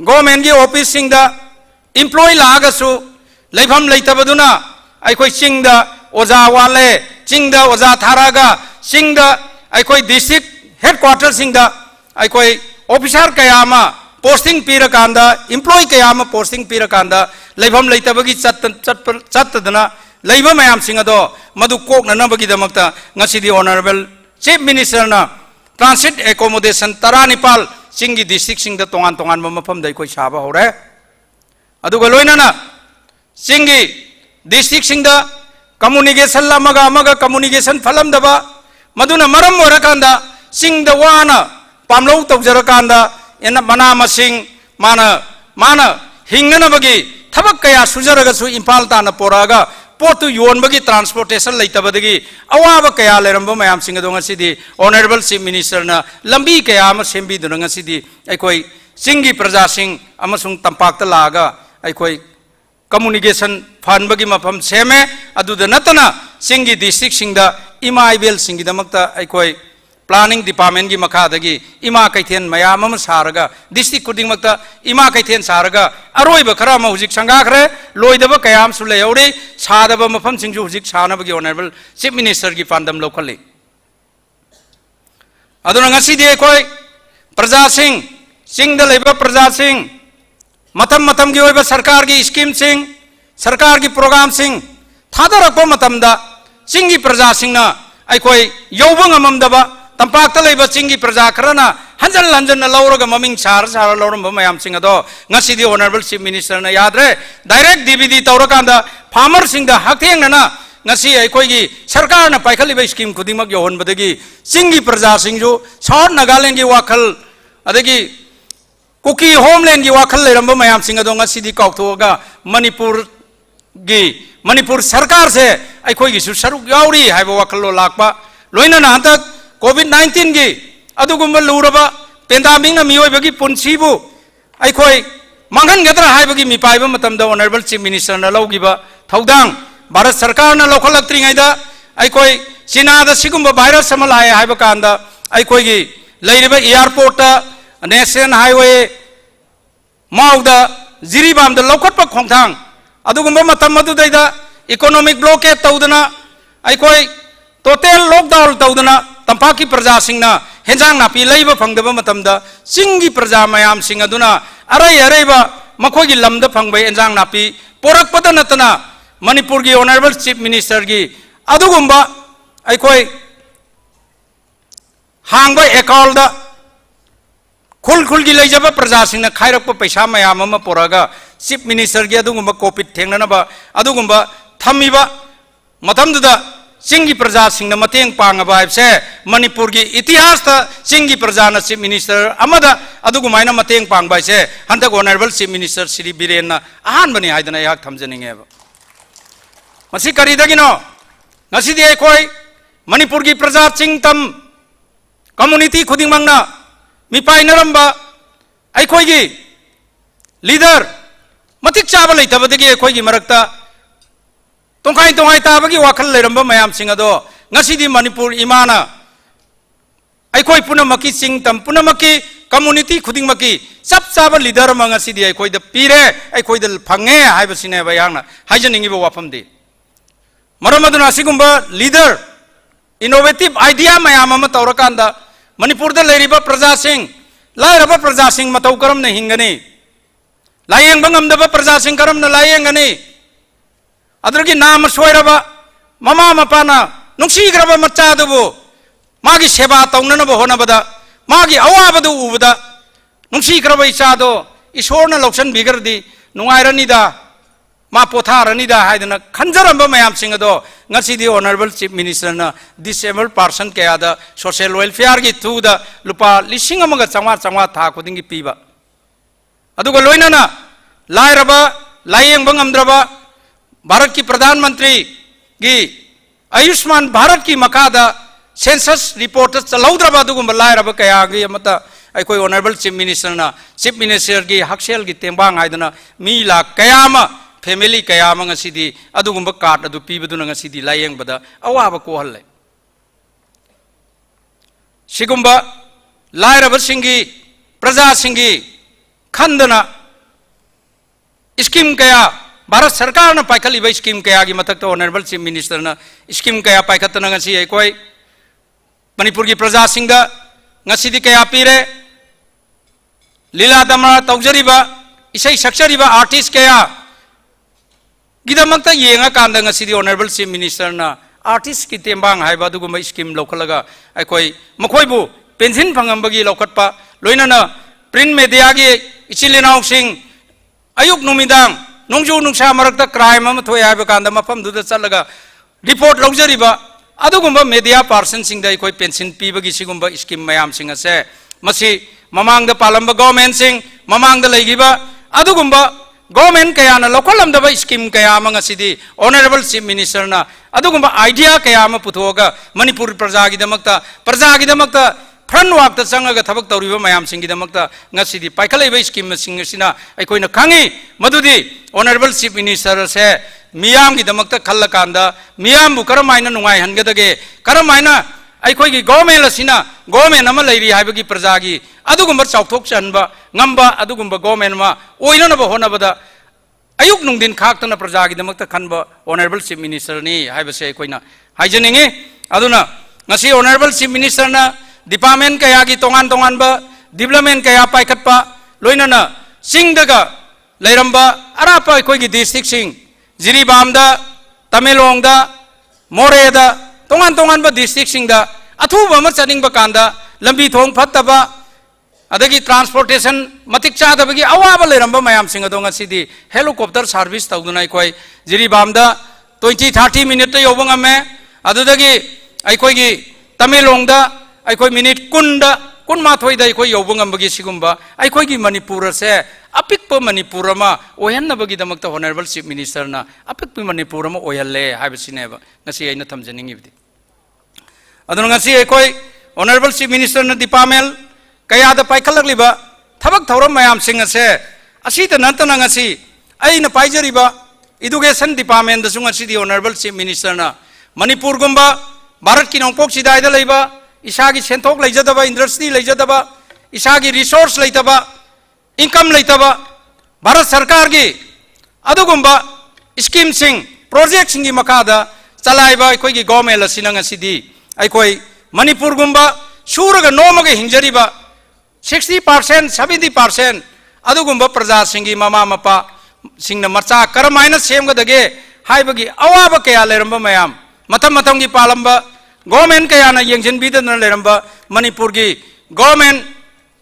गवर्नमेंट की ऑफिस सिंग दा एम्प्लॉय लागसु लेफम लेतबदुना अखोई सिंग दा ओजा वाले सिंग दा ओजा थारागा सिंग दा अखोई डिस्ट्रिक्ट हेडक्वार्टर सिंग दा अखोई ऑफिसर कयामा पोस्टिंग पीरकांदा एम्प्लॉय कयामा पोस्टिंग पीरकांदा लेफम लेतबगी चत्तदना लेब मयाम सिंग अदो मधु कोकननबगीदमक्ता ngasiदी ऑनरेबल चीफ मिनिस्टर ना ट्रांसिट एकोमोडेशन 19 सिंगी डिस्ट्रिक्ट सिंग द तोंगान तोंगान मफम दै कोई साबा होरे अदुगा लोइनाना सिंगी डिस्ट्रिक्ट सिंग द कम्युनिकेशन लमगा कम्युनिकेशन फलम दबा मधुना मरम ओरकांदा सिंग द वाना पामलौ तौजरकांदा एना मना मसिंग माना हिंगनबगी थबक कया सुजरगसु इम्फाल ताना पोरागा पोतु योनबगी ट्रांसपोर्टेशन लेतबदगी अवाब कया लेरंब मयाम सिंग दो ngasiदी ऑनरेबल चीफ मिनिस्टर ना लंबी कया म सेंबी दुना ngasiदी अखोई सिंगी प्रजा सिंग अमसुंग तंपाक्ता लागा अखोई कम्युनिकेशन फनबगी मफम सेमे अदुदा नतना सिंगी डिस्ट्रिक्ट सिंग दा इमा आइबेल सिंगी दमक्ता अखोई प्लानिंग डिपार्टमेंट की मखादगी इमा कैथेन मयाम सारगा डिस्ट्रिक्ट खुदिंगमक्ता इमा कैथेन सारगा अरोइब खरा म हुजिक संगाखरे लोइदब कयाम सुले यौरी सादब मफम सिंजु हुजिक सानबगी ऑनरेबल चीफ मिनिस्टर की पांदम लौखली अदुना ngasiदी अखोई प्रजा सिंग द लेब प्रजा सिंग मतम की ओइब सरकार की स्कीम सिंग सरकार की प्रोग्राम सिंग थादरप मतमदा सिंगी प्रजा सिंगना अखोई यौब ngamamdaba तंपाक लेब चिंगी प्रजा खरना हंजन हंजन लौरग ममिंग सार सार लौरम मयाम सिंह अदो ngasi ऑनरेबल चीफ मिनिस्टर ना यादरे डायरेक्ट डीबीडी तौरकांदा फार्मर सिंह दा हकथेंगना ngasi अखोगी सरकार ना पाइखलिब स्कीम खुदिमक योहनबदगी चिंगी प्रजा सिंह साउथ नागालैंड की वाखल अदगी कुकी होमलैंड की वाखल लेरंब मयाम सिंह अदो ngasi दी काउथोगा मणिपुर सरकार से अखोगी सरुक याउरी हाइब वाखल लाकपा लोइना हंतक कोविड-19 की अदुगुम्ब लूरबा पेंडामिंग ना मियोइबगी पुंसीबु अखोई मांगनगद्रा हाइबगी मिपाइब मतमदा ऑनरेबल चीफ मिनिस्टर ना लौगिबा थौदांग भारत सरकार ना लौखलक्त्रिङैदा अखोई चीना दा सिगुम्ब वायरस अमा लाए हाइब कांदा अखोगी लैरिबा एयरपोर्ट नेशनल हाईवे माउदा जिरीबाम दा लौखटपा खोंथांग अदुगुम्ब मतम मदुदैदा इकोनॉमिक ब्लॉकेट तौदना अखोई टोटल लॉकडाउन तौदना तंपाक की प्रजा सिंह हेंजांग नापी लेब फंगदब मतमदा चिंगी प्रजा मयाम सिंह अदुना अरई अरईबा मखोगी लमद फंगब हेंजांग नापी पोरकपद नतना मणिपुर की ऑनरेबल चीफ मिनिस्टर की अदुगुम्बा अखोई हांग अकाउंट खुल खुल की लेजब प्रजा सिंह खाइरप पैसा मयाम अमा पोरगा चीफ मिनिस्टर की अदुगुम्बा कोविड थेंगनबा अदुगुम्बा थमीबा मतमदुदा चिंगी प्रजा सिंह मतेंग पांगबा से मणिपुर की इतिहास चिंगी प्रजा चीफ मिनिस्टर अदुगुमायना मतेंग पांगबा से हंतक honourable chief minister Shri Biren अहानबनी हाइदना याक थमजनिंगेबा मसी करीदगिनो ngasi अखोई मणिपुर की प्रजा चिंग तम कम्युनिटी खुदिंगमंगना मिपाइनरंबा अखोई लीडर मतिक चाबा लेतबदगी अखोई मरक्ता तोंखाई तोंखाई ताबगी वाखल लेरंब मयाम सिंह अदो ngasi मणिपुर इमाना अखोई पुनमकी चिंग तम पुनमकी कम्युनिटी खुदिंगमकी सब चाबा लीडर मा ngasi अखोई द पीरे अखोई द फंगे हाइबसिने बयाना हाइजनिंगिबो वाफमदि मरमदुना सिगुम्बा लीडर इनोवेटिव आइडिया मयाम अमा तौरकांदा मणिपुर द लेरिबा प्रजा सिंह लाइरबा प्रजा सिंह मतौ करम न हिंगनी लायेंग बंगमदबा प्रजा सिंह करम न लायेंगनी अदरगी नाम सोयरबा ममा मपाना नुंसीग्रबा मच्चादुबु मागी सेवा तौननबा होनबदा मागी अवाबदु उबदा नुंसीग्रबा इचादो ईश्वरना लौसन बिगरदी नुंगाइरनिदा मा पोथारनिदा हाइदना खंजरंबा मयाम सिंह अदो ngasi ऑनरेबल चीफ मिनिस्टर ना डिसेबल पर्सन कयादा सोशल वेलफेयर की थ्रूदा लुपा लिसिंग अमगा चंगा चंगा था खुदिंगी पीबा अदुगा लोइनाना लाइरबा लायेंग बंगमद्रबा भारत की प्रधानमंत्री की आयुष्मान भारत की मकादा सेंसस रिपोर्ट चलौद्रबा दुगुम्बा लाइरबा कयागी अमता अखोई ऑनरेबल चीफ मिनिस्टर की हक्सेल की तेंबांग हाइदना मी लाख कयामा फैमिली कयाम अदुगुम्ब कार्ड अदु पीबदुना ngasi लायेंगबदा अवाब कोहल्ले सिगुम्ब लाइरब सिंगी प्रजा सिंगी खंदना स्कीम कया भारत सरकार ना पाइखलिब स्कीम कया की मथक ऑनरेबल चीफ मिनिस्टर ना स्कीम कया पाइखतना ngasi अखोई मणिपुर की प्रजा सिंह ngasi कया पीरे लीला दमरा तौजरीबा इसै सक्चरीबा आर्टिस्ट कया गिदमक्ता येंगा कांदा ngasi ऑनरेबल चीफ मिनिस्टर ना आर्टिस्ट की तेंबांग हाइबा दुगुम स्कीम लौखलगा अखोई मखोइबु पेंशन फंगमबगी लौखटपा लोइनाना प्रिंट मीडिया की इचिलिनाउ सिंह अयुक नुमिदांग नोंजु नुंसा मरक्ता क्राइम अमा थोय हाइबा कांदा मफमदुदा चलगा रिपोर्ट लौजरीबा अदुगुम मीडिया पर्सन सिंह दा अखोई पेंशन पीबगी सिगुम स्कीम मयाम सिंह से मसी ममांग दा पालंबा गवर्नमेंट सिंह ममांग दा लेगिबा अदुगुम गवर्नमेंट कया लौखलमदब स्कीम कया ऑनरेबल चीफ मिनिस्टर ना आइडिया कया पुथोगा मणिपुर प्रजा की फ्रंट वाक चंग थबक तौरीब मैम सिंह पाइखलब स्कीम अखोन खाई मधुदी ऑनरेबल चीफ मिनिस्टर से मियाम की खलकान मियाम करम नुंगाइहनगदगे करम अखोई गवर्नमेंट की प्रजा की चौथोचहब गवर्नमेंट में होनबद अयुक नुंदिन खाक्तना प्रजा की खनब ऑनरेबल चीफ मिनिस्टर से अखोना हाइजनिंगे ऑनरेबल चीफ मिनिस्टर डिपार्टमेंट कया की तोान तोान डेवलपमेंट कया पाइखट लोनना चिंगदगा लेरंब अराप अखोई डिस्ट्रिक्ट जिरीबाम तमेलोंग मोरेद तोान तोान डिस्ट्रिक्ट अथुब अमा चनिंग बकांदा लंबी थोंग फत्तबा अदगी ट्रांसपोर्टेशन मतिक चादबगी अवाब लेरंबा मयाम सिंह अदो ngasiदी हेलीकॉप्टर सर्विस तौदुना अखोय जिरीबामदा 20-30 मिनट योबंगमे अदुदगी अखोयगी तमिलोंगदा अखोय मिनिट कुंदा कुनमाथोयदा अखोय योबंगमबगी सिगुंबा अखोयगी मणिपुर से अपिक मणिपुर अमा ओहन्नबगी दमकता ऑनरेबल चीफ मिनिस्टर ना अपिक मणिपुर अमा ओहल्ले हाइबसिनेबा ngasi aina thamjaningi adun ngasi अखोय ऑनरेबल चीफ मिनिस्टर ना डिपार्टमेंट कयादा पाइखलकलिबा थबक थौरम मयाम सिंह से असीत नंतना ngasi aina पाइजरिबा एजुकेशन डिपार्टमेंट दसु ngasi दी ऑनरेबल चीफ मिनिस्टर ना मणिपुर गुंबा भारत की नोंपोक सिदाइदा लेबा इसागी सेंथोक लेजदबा इंडस्ट्री लेजदबा इसागी रिसोर्स लेतबा इनकम लेतबा भारत सरकार की अदुगुंबा स्कीम सिंह प्रोजेक्ट सिंह की मखादा चलाइबा अखोय की गवर्नमेंट असिना ngasi अखोय मणिपुर गुंबा सूरग नोमग हिंजरिबा 60% 70% अदुगुंबा प्रजा सिंह की ममा मपा सिंह मचा करमायना सेमगदगे हाइबगी अवाब कया लेरंबा मयाम मतम मतम की पालंबा गवर्नमेंट कयाना यंगजिनबीदना लेरंबा मणिपुर की गवर्नमेंट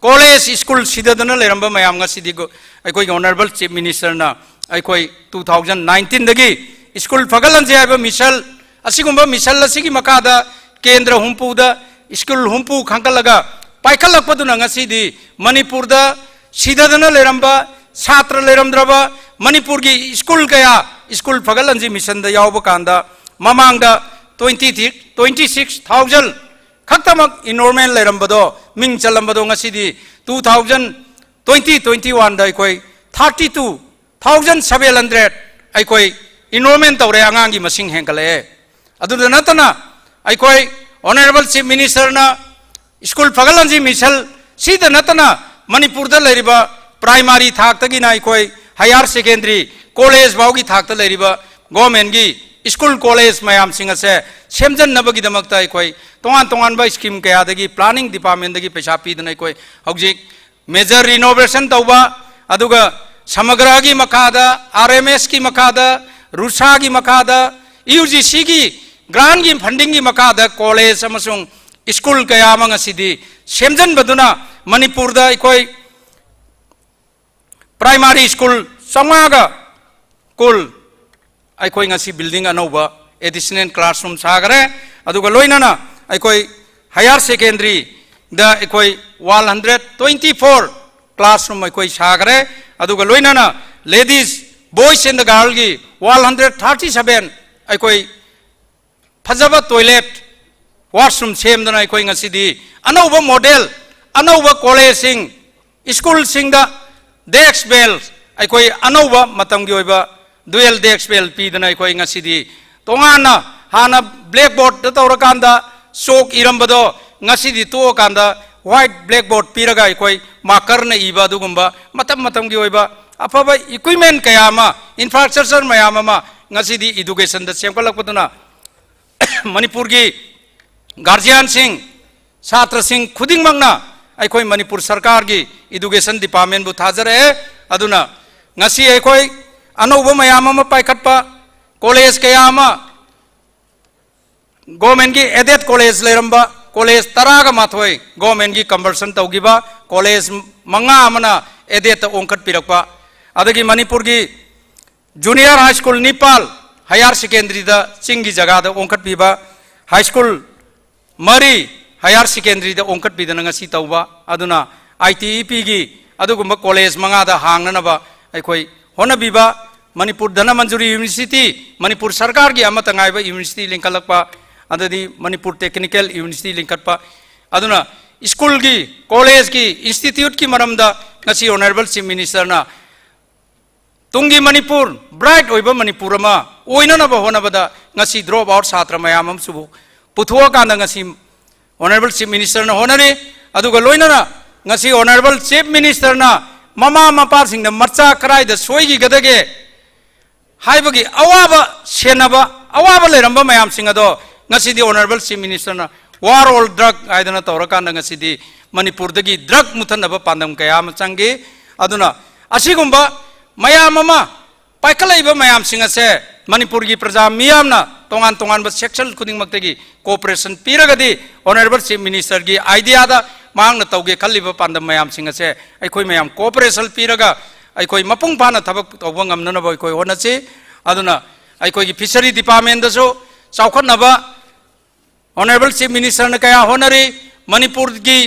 कॉलेज स्कूल सिददना लेरंबा मयाम ngasi go अखोय ऑनरेबल चीफ मिनिस्टर ना अखोय 2019 दगी स्कूल फगलंजे हाइबा मिसल असिगुंबा मिसल असिगी मकादा केंद्र हुंपुदा स्कूल हुंपु खांकलगा पाइखलकपदुना ngasi di मणिपुर दा सिददना लेरंबा छात्र लेरंद्रबा मणिपुर की स्कूल कया स्कूल फगलंजी मिशन दा यावबा कांदा ममांगदा 26,000 खतमक इनरोलमेंट लेरंबदो मिंग चलंबदो ngasi di 2020-21 दा अखोय 32,700 अखोय इनरोलमेंट तौरे आंगांगी मसिंग हेंगले अदुदा नतना अखोय ऑनरेबल चीफ मिनिस्टर ना स्कूल फगलंजी मिसल सीधा नतना मणिपुर दा लेरिबा प्राइमरी थाकतगी ना अखोय हायर सेकेंडरी कॉलेज बाउगी थाकता लेरिबा गवर्नमेंट की स्कूल कॉलेज मयाम सिंह से सेमजन नबगी दमकता अखोय तोंगान तोंगान बा स्कीम कयादगी प्लानिंग डिपार्टमेंट दगी पैसा पीदना अखोय हौजिक मेजर रिनोवेशन तौबा अदुगा समग्र की मखादा आरएमएस की मखादा रुसा की मखादा यूजीसी की ग्रांट की फंडिंग की मखादा कॉलेज अमसुंग स्कूल कया ngasi सेमजन बदुना मणिपुर दा अखोय प्राइमरी स्कूल संगागा कुल अखोय ngasi बिल्डिंग अनौबा एडिशनल क्लासरूम सागरे अदुगा लोइनाना अखोय हायर सेकेंडरी दा अखोय 124 क्लासरूम अखोय सागरे अदुगा लोइनाना लेडीज बॉयज एंड गर्ल की 137 अखोय फजबा टॉयलेट वॉशरूम सेमदना अखोय ngasi अनौबा मॉडल अनौबा कॉलेज सिंह स्कूल सिंह दा डेस्क बेंच अखोय अनौबा मतम की ओइबा डुअल डेस्क बेंच पीदना अखोय ngasi तोंगाना हाना ब्लैक बोर्ड दा तौरकांदा चोक इरंबदो ngasi तो कांदा व्हाइट ब्लैक बोर्ड पीरगा अखोय मार्कर न इबा दुगुंबा मतम मतम की ओइबा अफबा इक्विपमेंट कयामा इंफ्रास्ट्रक्चर मयामा ngasi एजुकेशन दा सेमकलकपदुना मणिपुर की गार्जियन सिंह छात्र सिंह खुदिंगमंगना अखोय मणिपुर सरकार की एजुकेशन डिपार्टमेंट बु थाजरे अदुना ngasi अखोय अनौबा मयाम अमा पाइखटपा कॉलेज कयामा गवर्नमेंट की एडेड कॉलेज लेरंबा कॉलेज 13 गवर्नमेंट की कन्वर्सन तौगिबा कॉलेज 5 अमना एडेड ओंखट पिरकपा अदगी मणिपुर की जूनियर हाई स्कूल निपाल हायर सेकेंडरी दा चिंग की जगह दा ओंखट पीबा हाई स्कूल मरी हायर सेकेंडरी दा ओंखट पीदना ngasi तौबा अदुना आईटीईपी की अदुगुंबा कॉलेज 5 दा हांगनबा अखोय होनबीबा मणिपुर धना मंजूरी यूनिवर्सिटी मणिपुर सरकार की अमतंगाइबा यूनिवर्सिटी लिंकलकपा अददी मणिपुर टेक्निकल यूनिवर्सिटी लिंकटपा अदुना स्कूल की कॉलेज की इंस्टीट्यूट की मरमदा ngasi ऑनरेबल चीफ मिनिस्टर ना तुंगी मणिपुर ब्राइट ओइबा मणिपुर अमा ओइननबा होनबदा ngasi ड्रॉप आउट छात्र मयाम सुबु पुथुआ कांदा ngasi ऑनरेबल चीफ मिनिस्टर ना होनरे अदुगा लोइनना ngasi ऑनरेबल चीफ मिनिस्टर ना ममा मपा सिंह मचा कराय द सोइगी गदगे हाइबगी अवाबा सेनबा अवाबा लेरंबा मयाम सिंह अदो ngasi दी ऑनरेबल चीफ मिनिस्टर ना वार ऑल ड्रग आइदना तौरकांदा ngasi दी मणिपुर दगी ड्रग मुथनबा पांदम कयाम चंगे अदुना असिगुंबा मयाम अमा पाइखलाइबा मयाम सिंह से मणिपुर की प्रजा मियामना तोंगान तोंगान सेक्शन खुदिंगमक्तगी कोऑपरेशन पीरगदी ऑनरेबल चीफ मिनिस्टर की आइडिया दा मांगना तौगे खल्लिबा पांदम मयाम सिंगसे अखोई मयाम कोऑपरेशन पीरगा अखोई मपुंग फाना थबक तौबा ngamnanaba अखोई होनचे अदुना अखोई की फिशरी डिपार्टमेंट दसो चाउखनबा ऑनरेबल चीफ मिनिस्टर ने कया होनरी मणिपुर की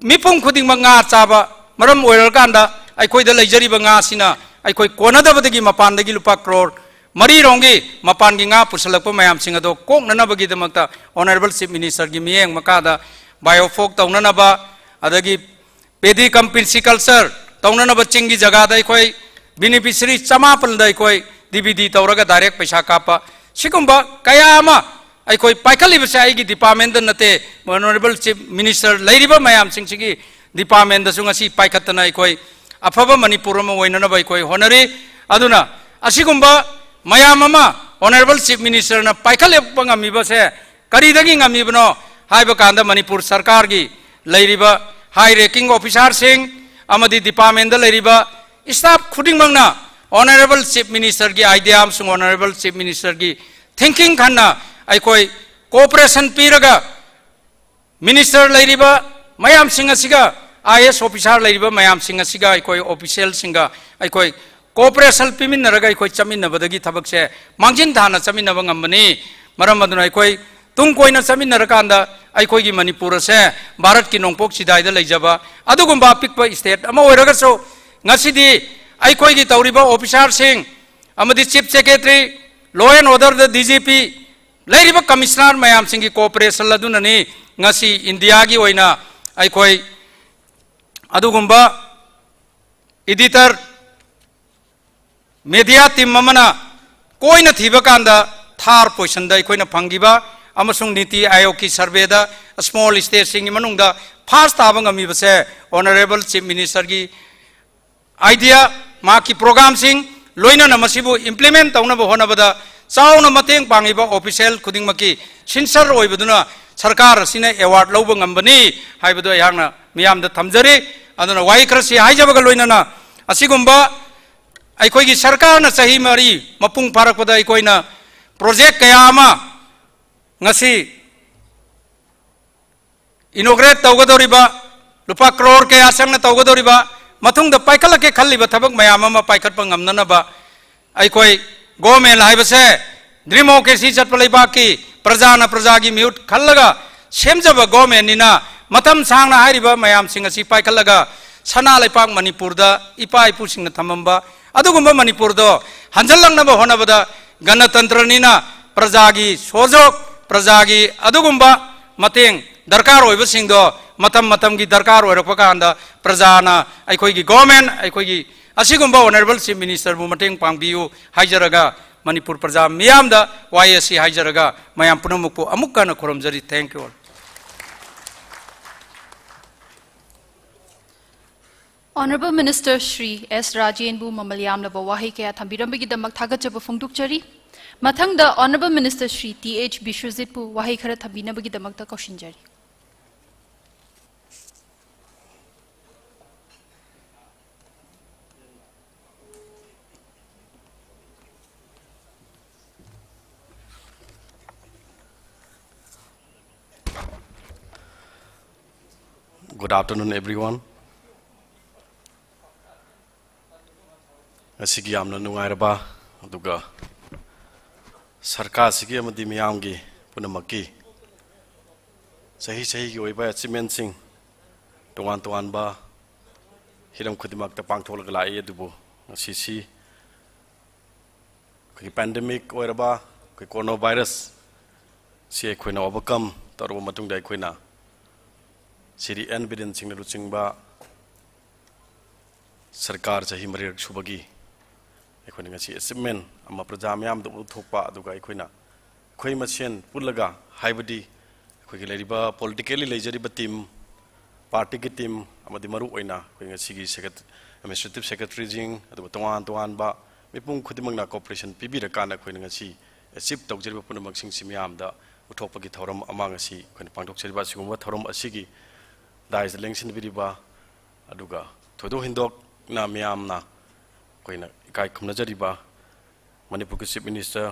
मिपुंग खुदिंगमा nga चाबा मरम ओइरकांदा अखोई द लेजरिबा nga सिना अखोई कोनदबदगी मपानदगी लुपा करोड़ मरी रोंगी मपान की nga पुसलकप मयाम सिंग अदो कोकननबगी दमक्ता ऑनरेबल चीफ मिनिस्टर की मियेंग मकादा बायोफोक तौननबा अदगी पेडी कम पिल्सिकल्चर तौननबा चिंगी जगह अखोई बेनिफिशियरी 5,000 अखोई डीबीडी तौरगा डायरेक्ट पैसा कापा सिगुंबा कया अमा अखोई पाइखलिबसे आइगी डिपार्टमेंट नते ऑनरेबल चीफ मिनिस्टर लेरिबा मयाम सिंगी डिपार्टमेंट दसु ngasi पाइखतना अखोई अफबा मणिपुर अमा ओइननबा अखोई होनरी अदुना असिगुंबा मयाम अमा ऑनरेबल चीफ मिनिस्टर ना पाइखलेप ngamiबसे करीदगी ngamiबनो हाइबा कांदा मणिपुर सरकार की लेरिबा हाई रैंकिंग ऑफिसर सिंह अमदी डिपार्टमेंट दा लेरिबा स्टाफ खुदिंगमंगना ऑनरेबल चीफ मिनिस्टर की आइडिया अमसुंग ऑनरेबल चीफ मिनिस्टर की थिंकिंग खन्ना अखोई कोऑपरेशन पीरगा मिनिस्टर लेरिबा मयाम सिंह असिगा आईएएस ऑफिसर लेरिबा मयाम सिंह असिगा अखोई ऑफिशियल सिंगा अखोई कोऑपरेशन पीमिनरगा अखोई चमिनबदगी थबक से मांगजिन थाना चमिनबा ngambani मरम अदुना अखोई तुम कोई चमिनरकांदा अखोई मणिपुर से भारत की नोंपोक सिदाइदा लेजबा अदुगुंबा पिकपा स्टेट अमा ओइरगसो ngasidi अखोई की तौरिबा ऑफिसर सिंह अमदी chief secretary law and order the DGP लेरिबा कमिश्नर मयाम सिंह की कोऑपरेशन लदुननी ngasi इंडिया की ओइना अखोई अदुगुंबा एडिटर मीडिया टीम अमना कोई थीब कांदा थार पोजिशन अखोइना फंगिबा अमसुंग नीति आयोग की सर्वे दा स्मॉल स्टेट सिंग मनुंगदा फर्स्ट ताब ngamiबसे ऑनरेबल चीफ मिनिस्टर की आइडिया मा की प्रोग्राम सिंग लोइना मसिबु इंप्लीमेंट तौनबा होनबदा चाउना मतेंग पांगिबा ऑफिशियल खुदिंगमकी सिंसर ओइबदुना सरकार असिना अवार्ड लौबा ngambani हाइबदो यागना मियामदा थमजरी अदुना वाई खरसी हाइजबगा लोइना असिगुंबा अखोई की सरकार न सही मरी मपुंग फारकपदा अखोइना प्रोजेक्ट कया अमा ngasi इनोग्रेट तौगदोरिबा लुपा करोड़ कया संगना तौगदोरिबा मथुंगदा पाइखलके खल्लिबा थबक मयाम अमा पाइखटपा ngamnanaba अखोई गवर्नमेंट हाइबसे डेमोक्रेसी चटपा लेबाकी प्रजाना प्रजागी म्यूट खल्लगा सेमजबा गवर्नमेंट निना मतम सांगना हाइरिबा मयाम सिंग असि पाइखलगा सना लेपाक मणिपुर दा इपा इपु सिंगना थमंबा अदुगुंबा मणिपुर दो हंजलंगनबा होनबदा गणतंत्र निना प्रजागी सोजोक प्रजागी अदुगुंबा मतेंग दरकार होइबसिंगदो मतम मतम की दरकार होरकपा कांदा प्रजाना अखोई की गवर्नमेंट अखोई की असिगुंबा ऑनरेबल चीफ मिनिस्टर बु मतेंग पांगबियु हाइजरगा मणिपुर प्रजा मियामदा वाईएससी हाइजरगा मयाम पुनमुकु अमुक्काना खोरमजरी thank you all Honorable Minister Shri S. Rajenbu Mamalayamlaba Wahi Kaya Thambirambagidamak Thagachaba Phongdokchari. Mathangda Honorable Minister Shri T.H. Bishwajitbu Wahi Khara Thambinabagidamakta Kaushinjari. Good afternoon, everyone. Asigi amna nungairaba aduga sarkar sigi amadi miyamgi punamaki sahi sahi gi oiba achievement sing tongan tongan ba hiram khudimak ta pangtholga lai adubu asisi ki pandemic oiraba ki coronavirus si ekhoina overcome tarwa matung dai khoina siri evidence sing na chingba सरकार चाही मरीरक सुबगी अखोन achievement प्रजा ma'am उथोप अखोई मसेन पुलगा हाइबदी अखोई politically लेजरीब team party की team मरु administrative secretary जिंग तोान तोानब मिपुं खुदिमंगना cooperation पीबीरकान अखोई achieve तौजरीब पुनमक्सिंग ma'am उथोपगी थौरम अमांगसी अखोई पांथोक्चरीब असिगुंबा थौरम असिगी दाइज लेंसिनबिरिब अदुगा थोदो हिंदोक ना मैमना कोई इकाई खुमनजरीब मणिपुर की chief minister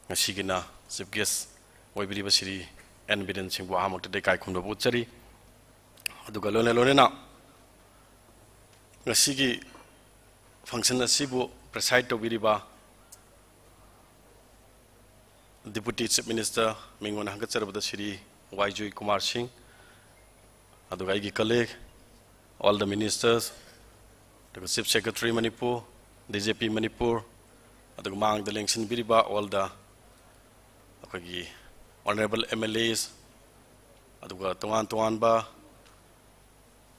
ngasigina chief guest oibiriba siri and bidin singbu ahamok de kai khumdo butchari aduga lone na ngasigi function asibu preside to biriba Deputy Chief Minister Mingon Hangatsarabada Siri Waijui Kumar Singh Adugai colleague, all the ministers, the Chief Secretary Manipur, DJP Manipur, Adugmang the Lengsin Biriba, all the honorable MLAs, Aduga Tuanba,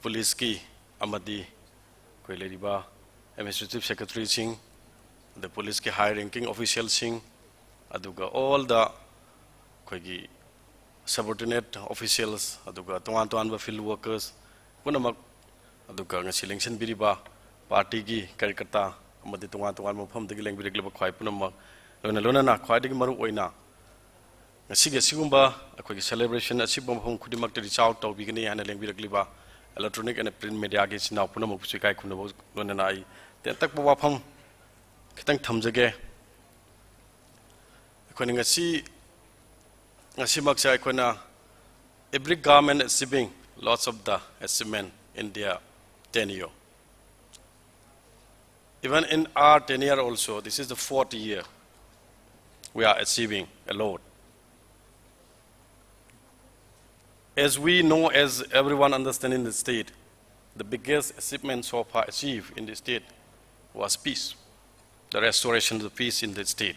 Police Ki, Amadi, Koileriba, Administrative Secretary Singh, the Police Ki high ranking official Singh, Aduga all the subordinate officials, Aduga Tuanba field workers, Punamak, Aduga Silingson Biriba, Party Gi, Karikata, Amadi Tuan Mopam, the Gilang Biriglaba Kwai Punamak, Luna, quite Maru Oina. A Sigumba, a quick celebration, a Sibum home could mark to reach out of beginning and a Language electronic and a print media gets now Punamuk Sikai Kuno, and I, the Takwapam, Kitang Tamzage. According to see every government is receiving lots of the achievement in their tenure. Even in our tenure also, this is the 4th year we are achieving a lot. As we know, as everyone understands in the state, the biggest achievement so far achieved in the state was peace, the restoration of the peace in the state.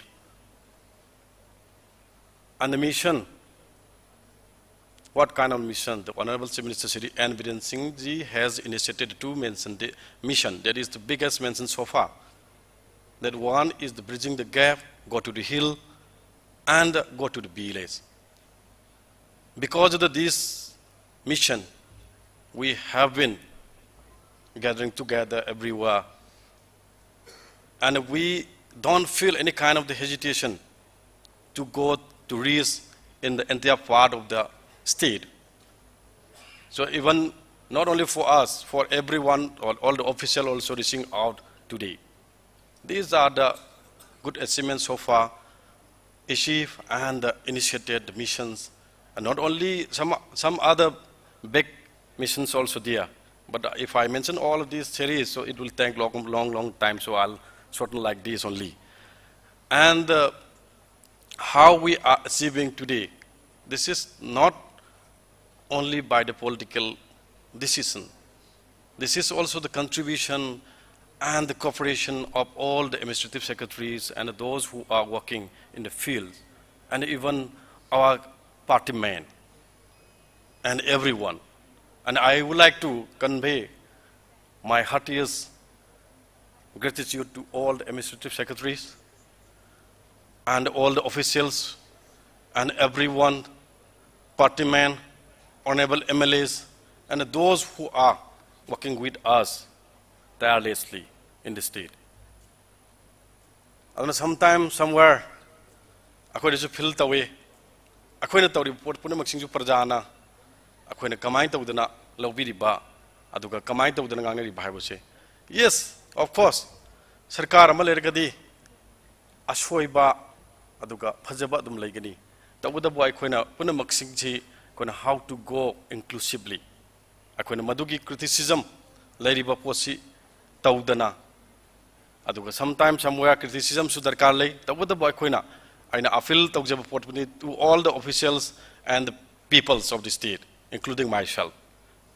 And the mission, what kind of mission? The Honorable Chief Minister Sri N. Biren Singh Ji has initiated 2 mission. That is the biggest mention so far. That one is the bridging the gap, go to the hill, and go to the village. Because of this mission, we have been gathering together everywhere. And we don't feel any kind of the hesitation to go to reach in the entire part of the state. So even not only for us, for everyone, all the officials also reaching out today. These are the good achievements so far achieved and initiated missions. And not only some other big missions also there. But if I mention all of these series, so it will take long time, so I'll shorten like this only. And how we are achieving today, this is not only by the political decision. This is also the contribution and the cooperation of all the administrative secretaries and those who are working in the field, and even our party men and everyone. And I would like to convey my heartiest gratitude to all the administrative secretaries and all the officials and everyone, party men, honorable MLAs, and those who are working with us tirelessly in the state. And sometimes, somewhere, I could feel the way. I could not report Punamaksinju Prajana, I could not come out of the Lobiriba, Aduka come out of the Nangari Bible. Yes, of course, Sarkar Malergadi, Ashwoiba. Aduga Fajaba dum Lagani. That would the boy Kona Punamaxingji Kona how to go inclusively. Akona Madugi criticism, Lady Baposi, Taudana. Aduga sometimes somewhere criticism Sudar Karle, that would the boy Kona. I feel to all the officials and the peoples of the state, including myself.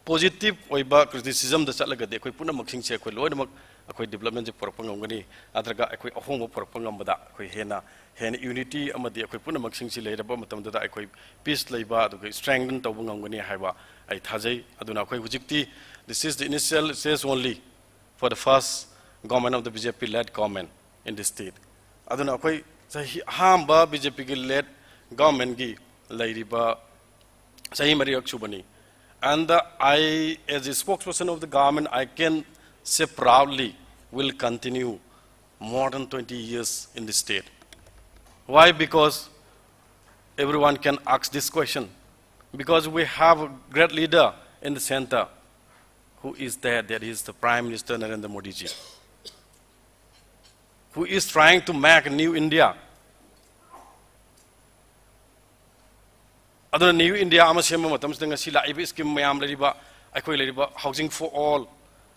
Positive Oiba criticism the Salaga de Punamaxing Sekwe Lodamak, a development for Pangani, Adraga, a home of Pangambada, Hena. Hen unity amadi akoi puna maksing si leira ba matam da akoi peace leiba adu strengthen to bungangani haiba ai thajai aduna akoi hujikti. This is the initial stage only for the first government of the BJP led government in the state. Aduna akoi sahi hamba BJP ki led government gi leiriba sahi mari aksubani. And I, as a spokesperson of the government, I can say proudly will continue more than 20 years in the state. Why? Because everyone can ask this question. Because we have a great leader in the center who is there, that is the Prime Minister Narendra Modi ji, who is trying to make a new India. aduna new India ama sema matam sedang si la ibi scheme mayam lariba akoi lariba housing for all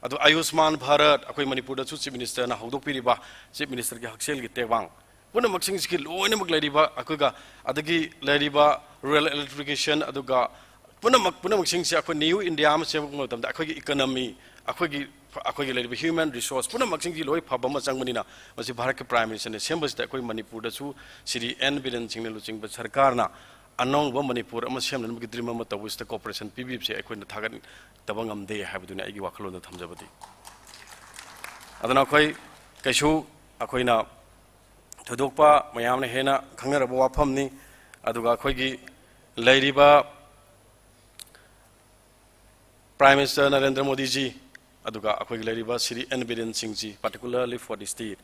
adu Ayushman Bharat akoi Manipur da chief minister na hawdok piriba chief minister ki haksel gi tewang puna maksing skill loina mak lariba akoi ga adagi lariba rural electrification aduga puna maksing si akoi new India ama sema matam da akoi gi economy akoi gi lariba human resource puna maksing gi loi phaba ma changmanina masi Bharat ke prime minister ne sembas da akoi Manipur da chu Sri N Biren Singh ne luching ba sarkar na anong ba Manipur ama sem nan dream ama tawista cooperation PBP se ekoi na thagan tabangam de habduna igi wakhalon da thamjabati adana khoi kaisu akoi na thodokpa mayam ne hena khangaraba wafam ni aduga khoi gi lairiba Prime Minister Narendra Modi ji aduga akoi gi lairiba Sri N Biren Singh ji particularly for the state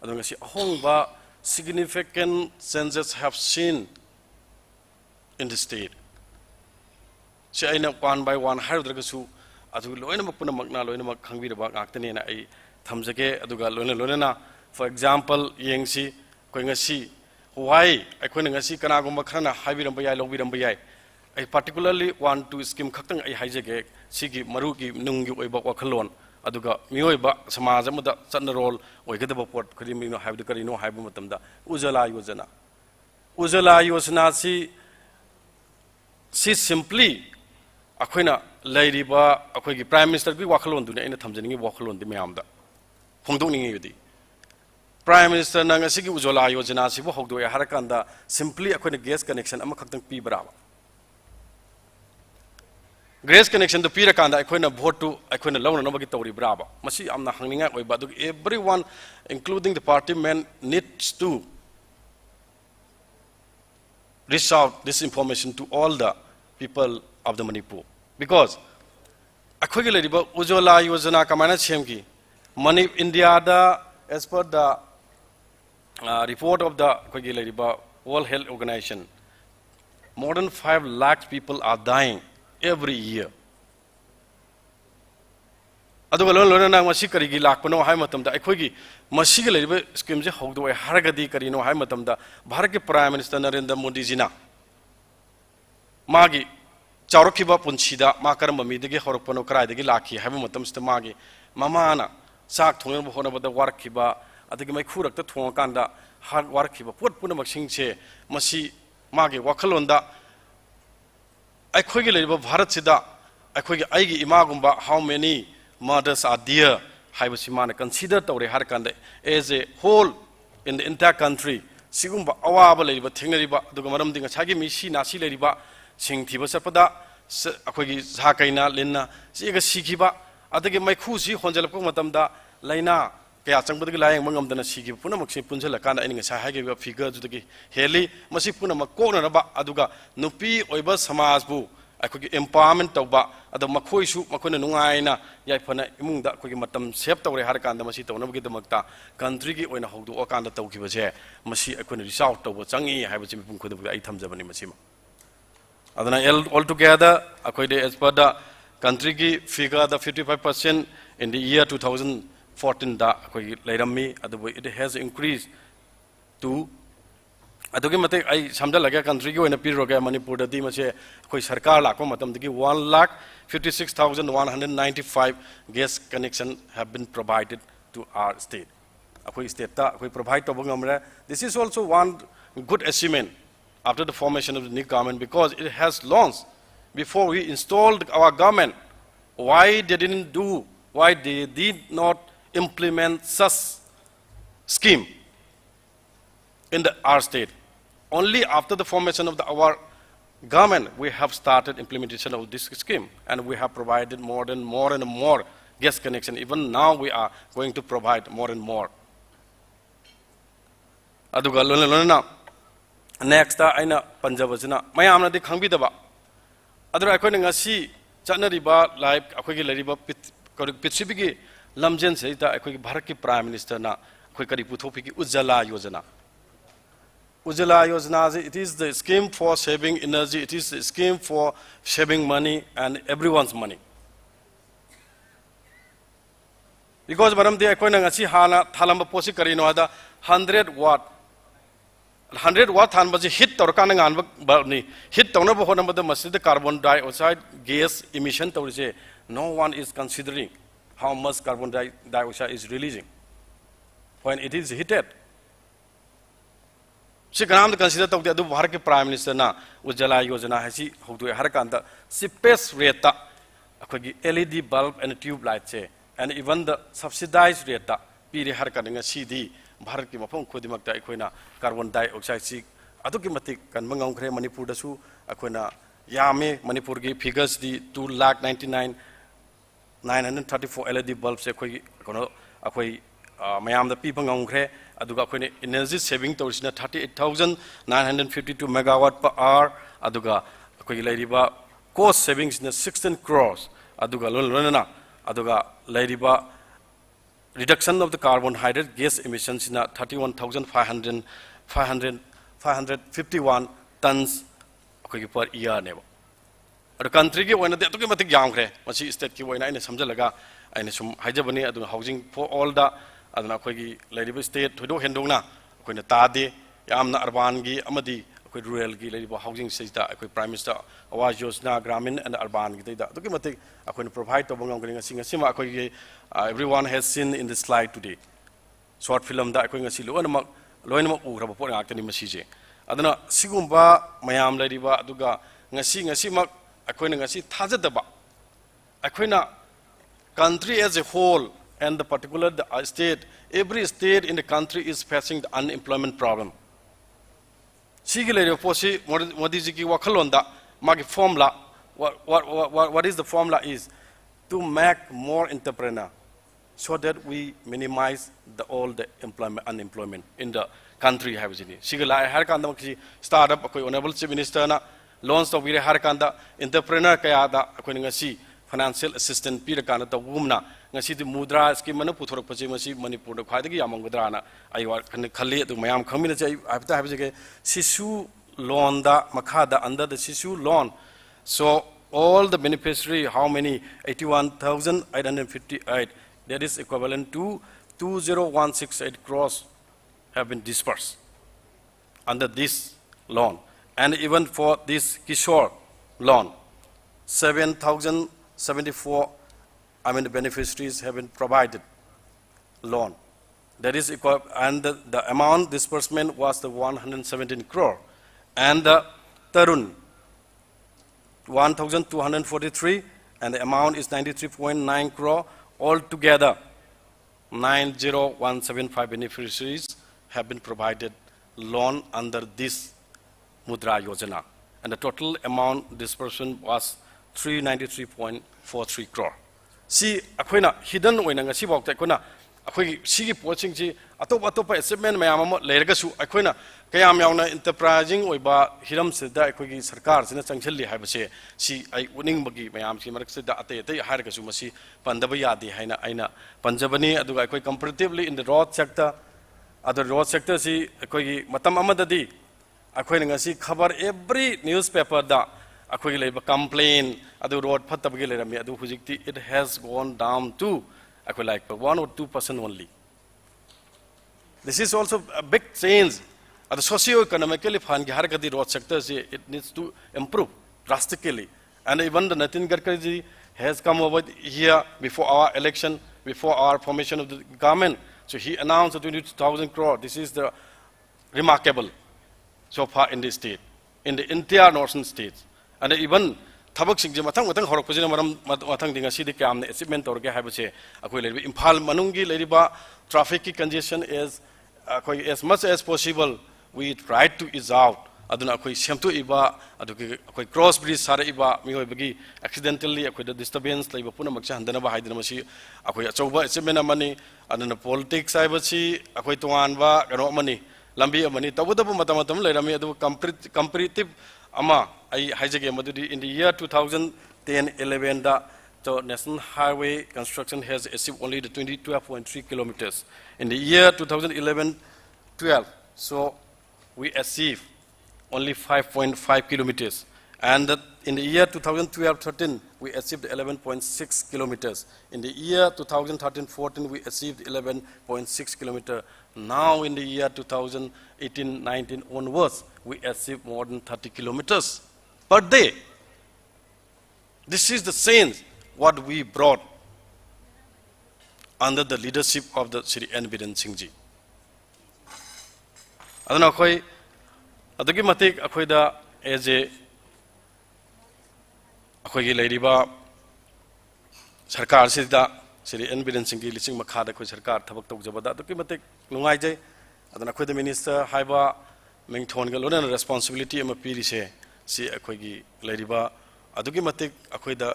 adunga si ahongba significant changes have seen in the state. Si ay na one by one hard dragasu adu loina makpuna magna loina mak khangbi ba ngaktani na ay thamjage aduga loina na for example yengsi koi ngasi why ay koi ngasi kana gumba khana haibiram bayai lobiram bayai I particularly want to scheme khaktang ay haijage sigi maru ki nunggi oiba wakhalon aduga mioiba samaj amada chatna role oigadaba port khari mino haibdu kari no haibu matamda ujala yojana si simply akoina lairiba akoi gi prime minister gi wakhalon dune ina thamjani wakhalon di mayam da phongdok ningi yudi prime minister na ngasi gi ujola yojana si bo hogdo ya harakanda simply akoina gas connection ama khaktang pi braba gas connection to pi rakanda akoina vote to akoina lawna no gi tawri braba masi amna hangninga oi ba everyone including the party men needs to reach out this information to all the people of the Manipur because akhoi le riba ujola yojana kamana chemki mani India da as per the report of the akhoi le riba World Health Organization more than 5 lakh people are dying every year aduga lon na masi kari gi lakpano hai matam da akhoi gi masi gi le riba scheme je hogdo ai haragadi kari no hai matam da Bharat ke prime minister Narendra Modi ji na magi chaurokhiba punchida ma karamba mi dege horokpano krai dege lakhi haiba matam sta magi mamana sak thongen hona bada warkhiba adagi mai khurak ta thong kanda har warkhiba pot puna maksing che masi magi wakhalonda akhoi gi leba Bharat sida akhoi gi aigi imagumba how many murders are there haiba simana consider tawre har kanda as a whole in the entire country sigumba awaba leba thengnariba aduga maram dinga sagi mi si nasi leriba sing thiba sapada akhoi gi zakaina lenna siga sikiba adagi maikhu si honjalapko matamda laina kaya changbadagi layang mangamdana sigi puna maksi punjala kana ani nga sa hage figure judagi heli masi puna makona raba aduga nupi oiba samaj bu akhoi gi empowerment tawba adu makhoi su makhona nungaina yaifana imungda akhoi gi matam save tawre har kanda masi tawnabagi damakta country gi oina hogdu okanda tawkiba je masi akhoi reach out tawba changi haiba chimi pung khodu ai thamjabani masima adana altogether akhoi de as per the country ki figure the 55% in the year 2014 da akhoi leirammi adu it has increased to adugi mate ai samda laga country ki oina piroga Manipur da di mase akhoi sarkar lakko matam digi 1,56,195 gas connection have been provided to our state akhoi state ta akhoi provide to bangamra this is also one good achievement after the formation of the new government because it has launched before we installed our government. Why they didn't do, why they did not implement such scheme in our state. Only after the formation of our government, we have started implementation of this scheme and we have provided more and more gas connection. Even now we are going to provide more and more. Next, aina Punjabasina. Mayamna de Kambidaba. Other according as see Chanariba, like Akwiki Lariba Pitsibiki, Lamjan Seta, Akwiki Bharaki Prime Minister na Kwikari Putopiki Ujala Yojana. Ujala Yojana, it is the scheme for saving energy, it is the scheme for saving money and everyone's money. Because Madam de Akwina Hana Talamba Posi Karino had 100 watt. 100 watt than was hit or canning on Barney, hit on over the carbon dioxide gas emission to say no one is considering how much carbon dioxide is releasing when it is heated. She can consider the Bharaki Prime Minister na Ujala Yojana has he who do a Harakanta, space rate, LED bulb and tube lights, and even the subsidized rate, Piri Harkaning a CD, Bharaki Mapon Kodimakta Equina, carbon dioxide seek, Adukimatic, and Mangongre Manipur the Su, Aquina Yame, Manipurgi figures the 2,99,934 LED bulbs, Mayam the people Ngongre, Aduga energy saving to 38,952 megawatt per hour, Aduga Ladiba cost savings in 16 crores, Aduga Lulana, Aduga Ladiba reduction of the carbon-hydrate gas emissions in 31,551 tons per year. The country when the automatic young, Machi state when I Samjalaga and some Hajabani adu housing for all the Adana Lady State to do Hendona, when the Tadi, Yamna Arbangi, Amadi, rural housing system, Prime Minister Awaz Yojana, Gramin and Arban. The document I can provide to Bongang Sing Sima, everyone has seen in the slide today. Short film that I can see Loinama Uraport Academy Message. Adana Sigumba, Mayam Ladiba, Duga, Nasima, Aquina Tazadaba. Aquina country as a whole and the particular state, every state in the country is facing the unemployment problem. Sigilary Posi, Modiziki Wakalonda, Magi formula, what is the formula is to make more entrepreneur so that we minimize all the unemployment in the country. Sigilai Harkanda startup, Honorable Chief Minister, loans of Vira Harkanda, entrepreneur Kayada, Aquinasi. Financial assistance Pirakana to Wumna, Nasi the Mudra scheme and Putra Pachimasi, Manipur, the Quadigi among Gudrana. I work in the Kali to Mayam community. I have to have a Sisu loan, the Makada under the Sisu loan. So all the beneficiary, how many? 81,858. That is equivalent to 20168 crores have been dispersed under this loan. And even for this Kishore loan, 7,074 the beneficiaries have been provided loan. That is equal, and the amount disbursement was the 117 crore. And the Tarun, 1,243, and the amount is 93.9 crore. Altogether, 90,175 beneficiaries have been provided loan under this Mudra Yojana. And the total amount disbursement was 393.43 crore. See, Aquina hidden when a Sibok Aquina, Sigi watching Atopa achievement Mayama Legasu, Aquina, Kayamana enterprising or Hiram said that Sarkars in a sanctuary have a say, see, I winning Bagi, Mayam, Simarak said that Harkasumasi, Pandabaya, the Haina, Aina, Panjabani, Adu comparatively in the road sector, other road sector, see, Matamamadadi, Aquina, see, cover every newspaper that. Complain, road it has gone down to 1 or 2% only. This is also a big change. The socio-economically, the road sector it needs to improve drastically. And even the Nitin Gadkari has come over here before our election, before our formation of the government. So he announced 22,000 crore. This is the remarkable so far in the state, in the entire northern states. And even Tabak Sing Matang Horpozina Matang Dingasidi Kam, the achievement or Gahabase, Imphal Manungi, Ladiba, traffic congestion is as much as possible. We try to ease out. Aduna Shamtu Iba, cross bridge Sara Iba, Miogi, accidentally, the disturbance, like Punamacha and Danaba Hydramasi, Akoya achievement money, and then the politics I would see, Akoituanva, Garomani, Lambi money, Tabudabu Matamatam, Lerami, comparative. Ama, I hijack in the year 2010-11, the National Highway construction has achieved only the 22.3 kilometers. In the year 2011-12, so we achieved only 5.5 kilometers. And In the year 2012-13, we achieved 11.6 kilometers. In the year 2013-14, we achieved 11.6 kilometers. Now in the year 2018-19 onwards, we achieved more than 30 kilometers per day. This is the sense what we brought under the leadership of the Sri N. Biren Singh Ji. Adana akhoi adugi matik akhoi da as a akhoi gi leiriba sarkar sida Sri N. Biren Singh gi lising makha da akhoi sarkar thabak tawjabada adugi matik nungai jai adana akhoi da minister haiba mengthon ga lona responsibility ama piri se si akhoi gi leiriba adugi matik akhoi da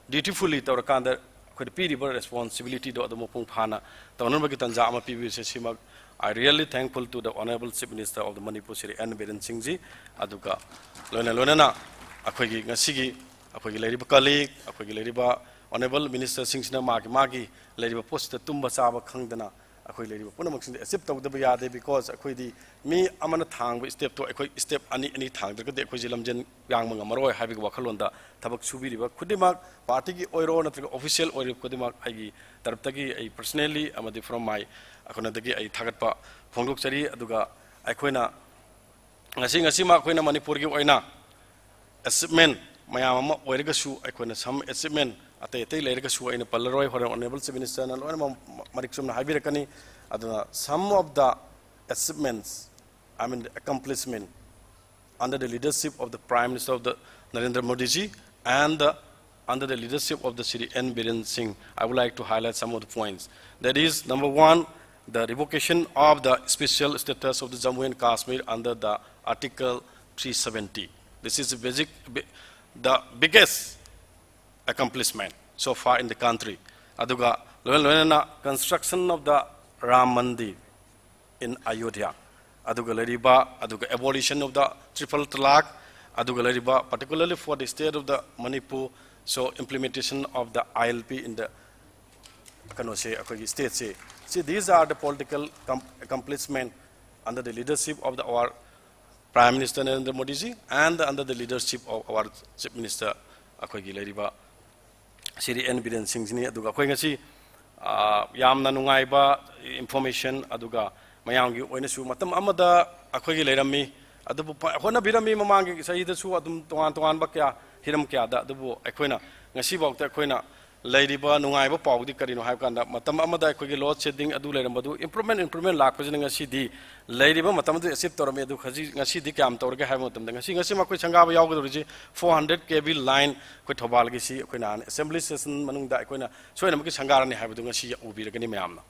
dutifully tawrakanda akhoi da piri ba responsibility do adamo pung phana tawnamba gi tanja ama pibi se simak. I really thankful to the Honorable Chief Minister of the Manipur, Sri N. Biren Singh Ji. Aduga lona na akhoi ngasigi akhoi leiriba colleague akhoi leiriba Honorable Minister Singh Sina magi leiriba post tumba saba khangdana akhoi leiriba punamak sing accept tawdaba yade because akhoi di mi amana thang step to akhoi step ani thang daga de akhoi jilamjen yang manga maroi habi wakhalonda thabak subiriba khudimak party gi oiro natrika official oiro khudimak agi taraptagi ai personally amadi from my akona dagi ai thagatpa phongdok chari aduga aikoina ngasi ma akoina Manipur gi oina achievement mayam ama oiraga su aikoina some achievement ate leiraga su aina pallaroi Honorable Chief Minister na loina mariksum na habirakani aduna some of the achievements the accomplishment under the leadership of the Prime Minister of the Narendra Modi ji and under the leadership of the Sri N. Biren Singh, I would like to highlight some of the points. That is, number one, the revocation of the special status of the Jammu and Kashmir under the Article 370. This is the biggest accomplishment so far in the country. Aduga, construction of the Ram Mandir in Ayodhya. Aduga leriba, aduga abolition of the triple talaq. Aduga leriba, particularly for the state of the Manipur. So implementation of the ILP in the state. See, these are the political accomplishments under the leadership of our Prime Minister Narendra Modi ji and under the leadership of our Chief Minister Sri N. Biren Singh ji. Aduga akhoi ngasi yamna nungaiba information aduga mayamgi oinasu matam amada akhoi gi leirami adubu hona birami mamangi saida su adum toan ba kya hiram kya da adubu akoina ngasi bawta akoina leiriba nungaiba pawdi karino haibkanda matam amada akogi load shedding adu leirambadu improvement lakpajina ngasi di leiriba matam du accept torame adu khaji ngasi di kam torga haib matam ngasi ma koi changaba yawgadori 400 kV line koi thobal gi si akoina assembly session manung da akoina soina maki changarani haibadu ngasi ubiragani mayamna.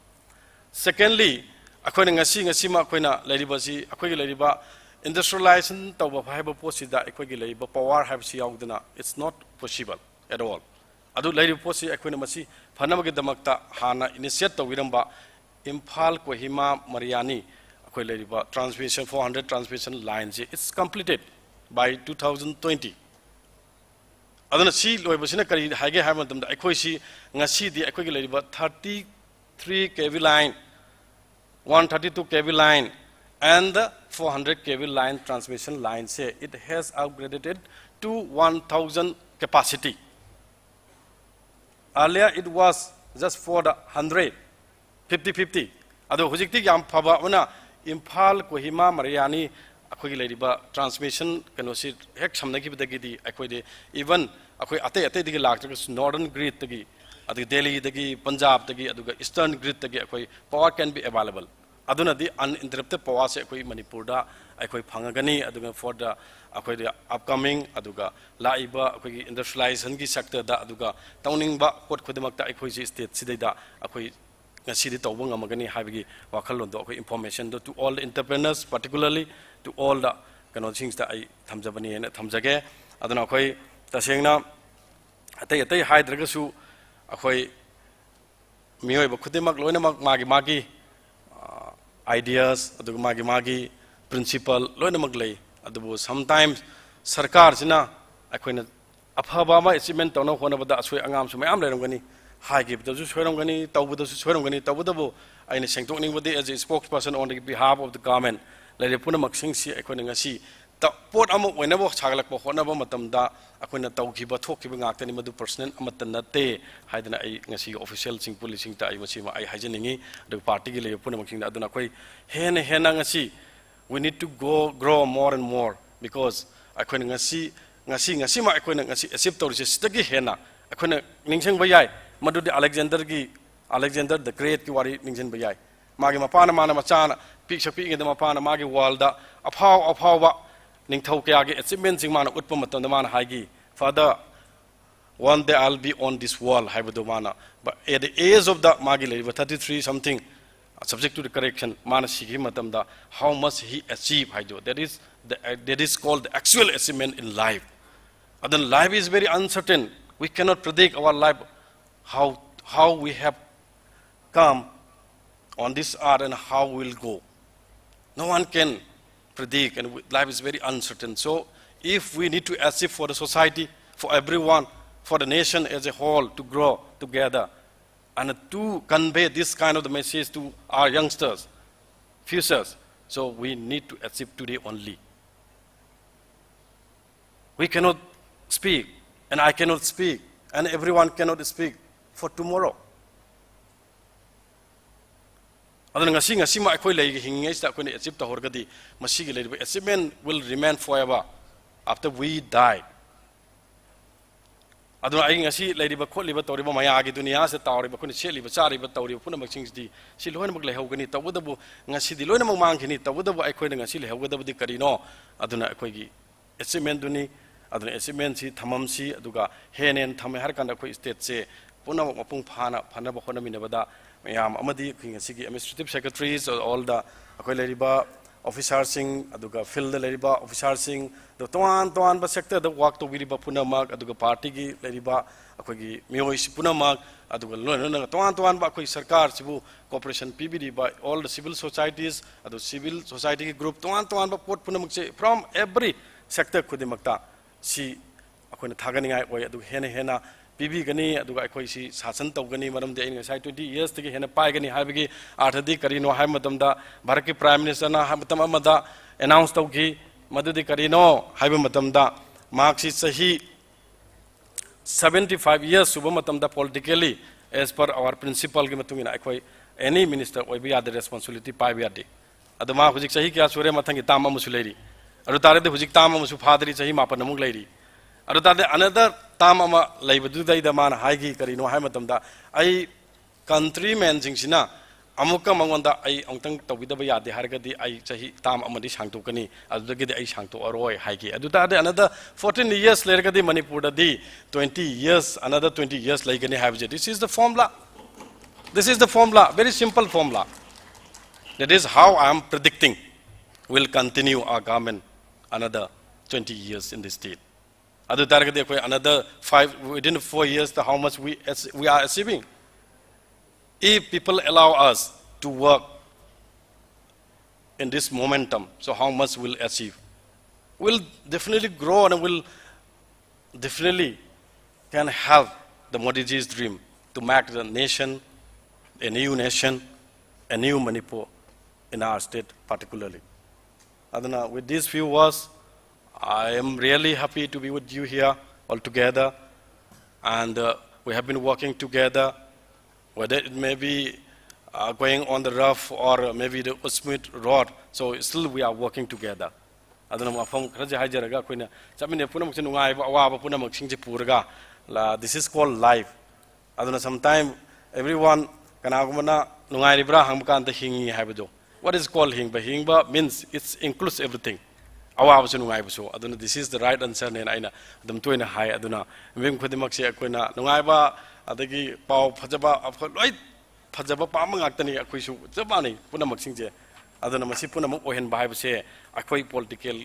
Secondly, akoina ngasi ma akoina leiriba si akogi leiriba industrialization tawba haiba posida akogi leiba power have si yawdana it's not possible at all. Adu leiriba posi akoina masi phanamagi damakta hana initiate tawiramba Imphal Kohima Mariani akoi leiriba transmission 400 transmission lines it's completed by 2020. Aduna si loibasina kari haige hamadam da akoi si ngasi di akogi leiriba 33 kV line 132 kV line and the 400 kV line transmission line say it has upgraded to 1000 capacity. Earlier it was just for the 100 50-50. Ado hujikti yam phaba una Imphal Kohima Mariani akoi leiriba transmission kanosi hek samnagi bidagi di akoi de even akoi ate digi lakta northern grid tagi adu Delhi dagi Punjab tagi adu eastern grid tagi akoi power can be available. Aduna di uninterrupted power se akoi Manipur da akoi phangagani aduga for the akoi the upcoming aduga laiba akoi industrialization gi sector da aduga tawningba kot khodamakta akoi ji state sidai akoi ngasi di tawbang amagani habigi wakhalon do akoi information to all the entrepreneurs particularly to all the things that I thamjabani and thamjage aduna akoi tasengna atai haidragasu akoi miyoi ba khudimak loinamak magi ideas aduga magi principle loina maglei adubu sometimes sarkar sina akoina aphaba ma achievement tawna hona bada asoi angam su mayam leramgani haigi bada su soiramgani tawbuda su soiramgani tawbudabu aina sengtokning bodi as a spokesperson on the behalf of the government lere puna maksing si akoina ngasi pot amu whenever chagalak po hona ba matam da akoina tawkiba thokkiba ngaktani madu personal amata nate haidana ai ngasi official sing police sing ta ai masima ai hajaningi the party gi le puna making da aduna koi hena ngasi we need to grow more and more because akoina ngasi ma akoina ngasi accept tawri stagi hena akoina ningsang bayai madu de Alexander the Great ki wari ningsang bayai magi mapana mana machana picture ngi mapana magi walda aphaw ba Ningthau kaya achievement sing mana utpa matam da mana haigi father one day I'll be on this wall haibadu mana but at the age of the magi level 33 something subject to the correction mana sigi matam da how much he achieve haido that is called the actual achievement in life and then life is very uncertain we cannot predict our life how we have come on this earth and how we'll go no one can predict and life is very uncertain. So if we need to achieve for the society, for everyone, for the nation as a whole to grow together and to convey this kind of the message to our youngsters, futures, so we need to achieve today only. We cannot speak and I cannot speak and everyone cannot speak for tomorrow. Ngasi ma akoi lay hingai sta akoi achieve ta horgadi masigi lay achievement will remain forever after we die aduna ai ngasi lay riba kholi ba tori ba maya gi dunia se tawri ba khuni cheli ba chari ba tawri puna mak singdi si loina mak lay hogani tawudabu ngasi di loina mak mangkhini tawudabu akoi ngasi lay hogadabu di karino aduna akoi gi achievement duni aduna achievement si thamam si aduga henen thame har kan akoi state se puna mapung phana ba khona minabada administrative secretaries all the officers sing aduga field leriba officers sing the toan ba sector the work to biriba punamak aduga party gi leriba akogi mioi punamak aduga lona toan ba akoi sarkar sibu cooperation pbd by all the civil societies adu civil society group toan ba pot punamak se from every sector kudimakta si akoi thaganingai oi adu hena PB gani aduga akoi si sasan tawgani maram de in sai 20 years tagi hena pai gani habigi arthadi karino hai matam da bharat ki prime minister na matam amada announce tawgi madudi karino haiba matam da mark si sahi 75 years suba matam da politically as per our principle gi matung ina akoi any minister oi be the responsibility pai be ade aduma hujik sahi kya sure mathangi tama musuleri adu tare de hujik tama musu phadri sahi mapan namuk leiri another time ama laibu dai da man haigi karino hai matamda ai countrymen jingsina amuka mangonda ai ongtang tawida ba yade hargadi ai chahi tam amadi sangtu kani adugedi ai sangtu aroi haigi another 14 years later gadi Manipur da di 20 years another 20 years laigani have this is the formula very simple formula that is how I am predicting will continue our government another 20 years in this state. Another 5 within 4 years how much we are achieving if people allow us to work in this momentum. So how much we'll achieve? We'll definitely grow and we'll definitely can help the Modiji's dream to make the nation, a new Manipur in our state particularly. Adana, with these few words, I am really happy to be with you here all together, and we have been working together, whether it may be going on the rough or maybe the smooth road, so still we are working together. This is called life. Sometimes everyone what is called hingba means it includes everything. This is the right answer and I them to in a high aduna. Vim Kudimaxi Aquina, Nungaiba, Adagi, Pau, Pajaba, right? Pajaba Pamang Actani, Aquishu, Zabani, Punamaxinja, Adana Masipuna Mohen Bible say, Aquai political,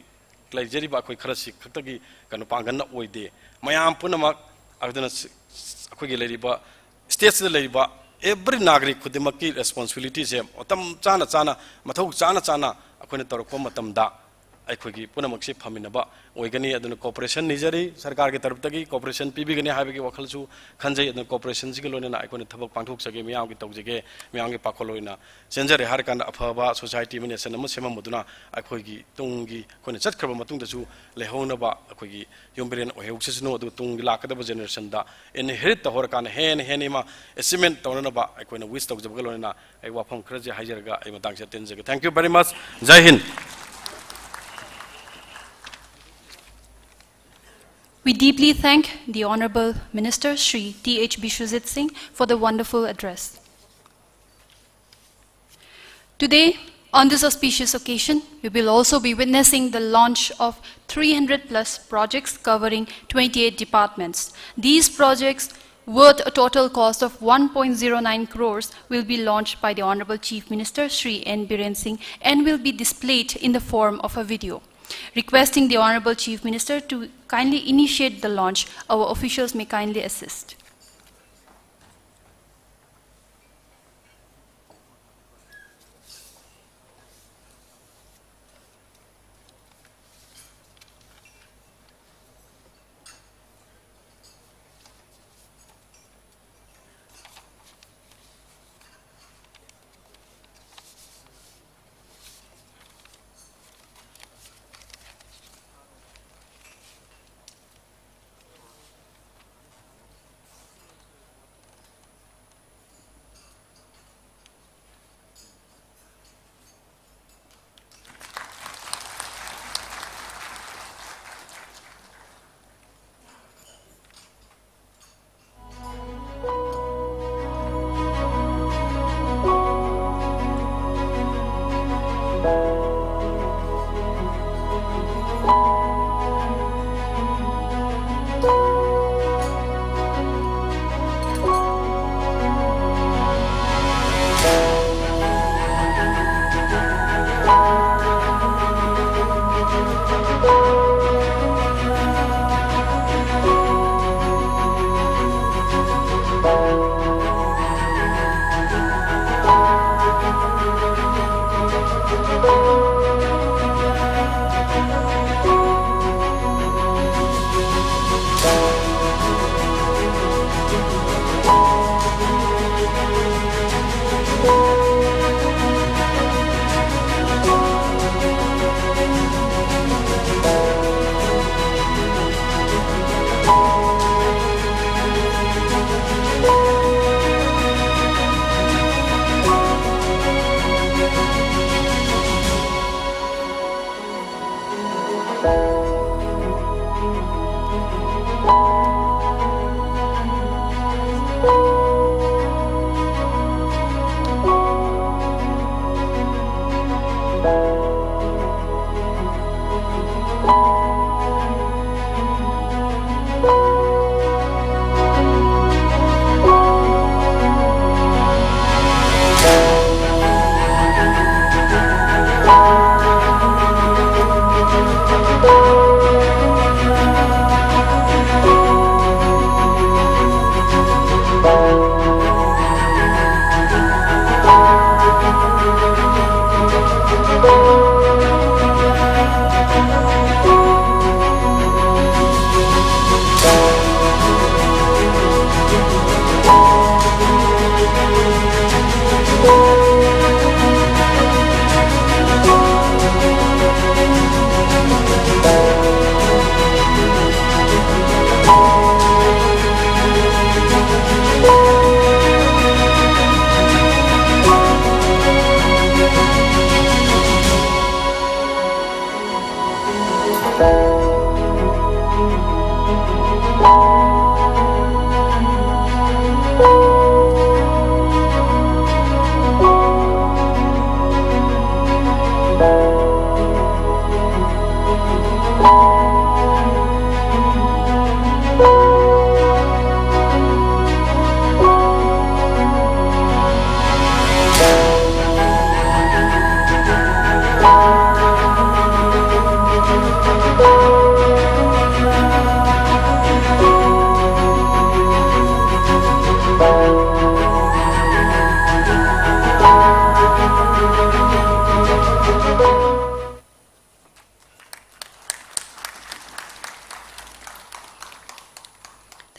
like Jeriba, Krasi, Katagi, Kanupanga, not way day. Mayam Punamak, Adana Aqui Ladiba, states the labor, every Nagri Kudimaki responsibilities, Otam Chana, Matok Chana, Aquina Torokomatam da. ꯑꯩꯈꯣꯏꯒꯤ ꯄꯨꯝꯅꯃꯛꯁꯤ ꯐꯝꯃꯤꯟꯅꯕ ꯑꯣꯏꯒꯅꯤ ꯑꯗꯨꯅ cooperation ꯅꯤꯖꯔꯤ ꯁꯔꯀꯥꯔꯒꯤ ꯇꯔꯐꯇꯒꯤ cooperation ꯄꯤꯕꯤꯒꯅꯤ ꯍꯥꯏꯕꯒꯤ ꯋꯥꯈꯜꯁꯨ ꯈꯟꯖꯩ ꯑꯗꯨꯅ ꯀꯣꯑꯣꯄꯔꯦꯁꯟꯁꯤꯒ ꯂꯣꯏꯅꯅ ꯑꯩꯈꯣꯏꯅ ꯊꯕꯛ ꯄꯥꯡꯊꯣꯛꯆꯒꯦ ꯃꯤꯌꯥꯝꯒꯤ ꯇꯧꯖꯒꯦ ꯃꯤꯌꯥꯝꯒꯤ ꯄꯥꯈꯣꯜ ꯑꯣꯏꯅ ꯆꯦꯟꯖꯔꯦ ꯍꯥꯏꯔꯀꯥꯟꯗ ꯑꯐꯕ ꯁꯣꯁꯥꯏꯇꯤ ꯑꯃ ꯅꯦꯁꯟ ꯑꯃ ꯁꯦꯝꯃꯝꯕꯗꯨꯅ ꯑꯩꯈꯣꯏꯒꯤ ꯇꯨꯡꯒꯤ ꯑꯩꯈꯣꯏꯅ ꯆꯠꯈ꯭ꯔꯕ ꯃꯇꯨꯡꯗꯁꯨ ꯂꯩꯍꯧꯅꯕ ꯑꯩꯈꯣꯏꯒꯤ ꯌꯨꯝꯕꯤꯔꯦꯟ ꯑꯣꯏꯍꯧꯁꯤꯁꯅꯨ ꯑꯗꯨꯒ ꯇꯨꯡꯒꯤ ꯂꯥꯛꯀꯗꯕ ꯖꯦꯅꯦꯔꯦꯁꯟꯗ ꯏꯟꯍꯦꯔꯤꯠ ꯇꯧꯍꯧꯔꯀꯥꯟꯗ ꯍꯦꯟꯅ ꯍꯦꯟꯅ ꯑꯃ ꯑꯦꯆꯤꯞꯃꯦꯟ ꯇꯧꯅꯅꯕ ꯑꯩꯈꯣꯏꯅ ꯋꯤꯁ ꯇꯧꯖꯕꯒ ꯂꯣꯏꯅꯅ ꯑꯩ ꯋꯥꯐꯝ ꯈꯔꯁꯦ ꯍꯥꯏꯖꯔꯒ ꯑꯩ ꯃꯇꯥꯡꯁꯤꯗ ꯇꯦꯟꯖꯒꯦ thank you very much Jai Hind We deeply thank the Honorable Minister Shri T.H. Bishwajit Singh for the wonderful address. Today, on this auspicious occasion, we will also be witnessing the launch of 300 plus projects covering 28 departments. These projects, worth a total cost of 1.09 crores, will be launched by the Honorable Chief Minister Shri N. Biren Singh and will be displayed in the form of a video. Requesting the Honorable Chief Minister to kindly initiate the launch, our officials may kindly assist.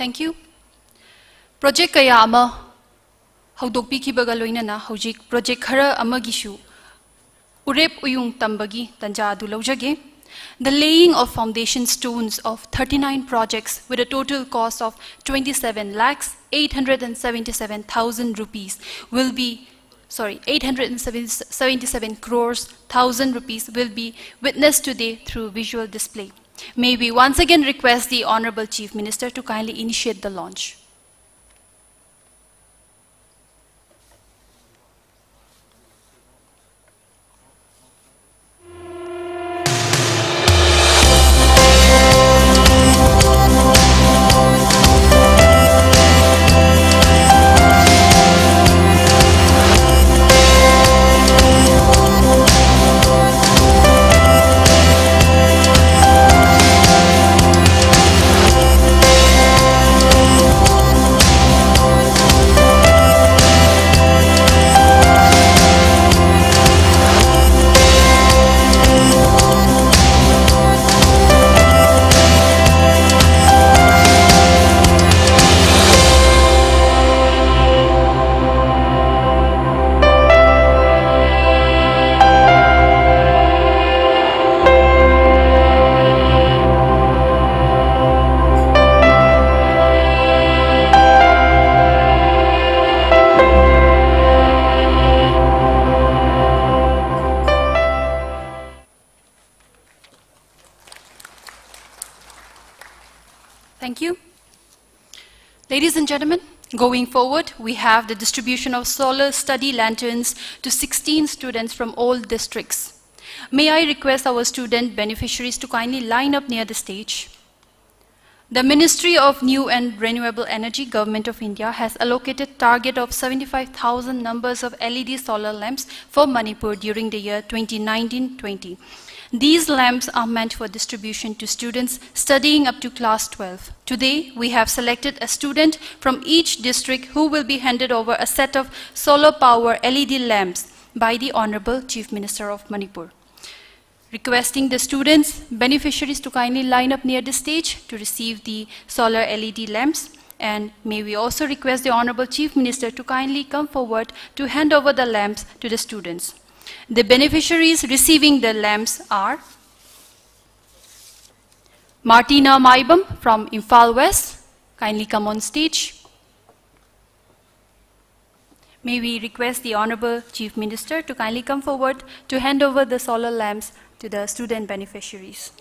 Thank you. Project kaya ama haudokpi kibaga loinana hojik project khara amagishu urep uyung tambagi tanja adu laujage. The laying of foundation stones of 39 projects with a total cost of 27,877,000 rupees will be 877 crores 1,000 rupees will be witnessed today through visual display. May we once again request the Honorable Chief Minister to kindly initiate the launch. Thank you. Ladies and gentlemen, going forward, we have the distribution of solar study lanterns to 16 students from all districts. May I request our student beneficiaries to kindly line up near the stage. The Ministry of New and Renewable Energy, Government of India, has allocated target of 75,000 numbers of LED solar lamps for Manipur during the year 2019-20. These lamps are meant for distribution to students studying up to class 12. Today, we have selected a student from each district who will be handed over a set of solar power LED lamps by the Honorable Chief Minister of Manipur. Requesting the students, beneficiaries to kindly line up near the stage to receive the solar LED lamps. And may we also request the Honorable Chief Minister to kindly come forward to hand over the lamps to the students. The beneficiaries receiving the lamps are Martina Maibam from Imphal West. Kindly come on stage. May we request the Honorable Chief Minister to kindly come forward to hand over the solar lamps to the student beneficiaries.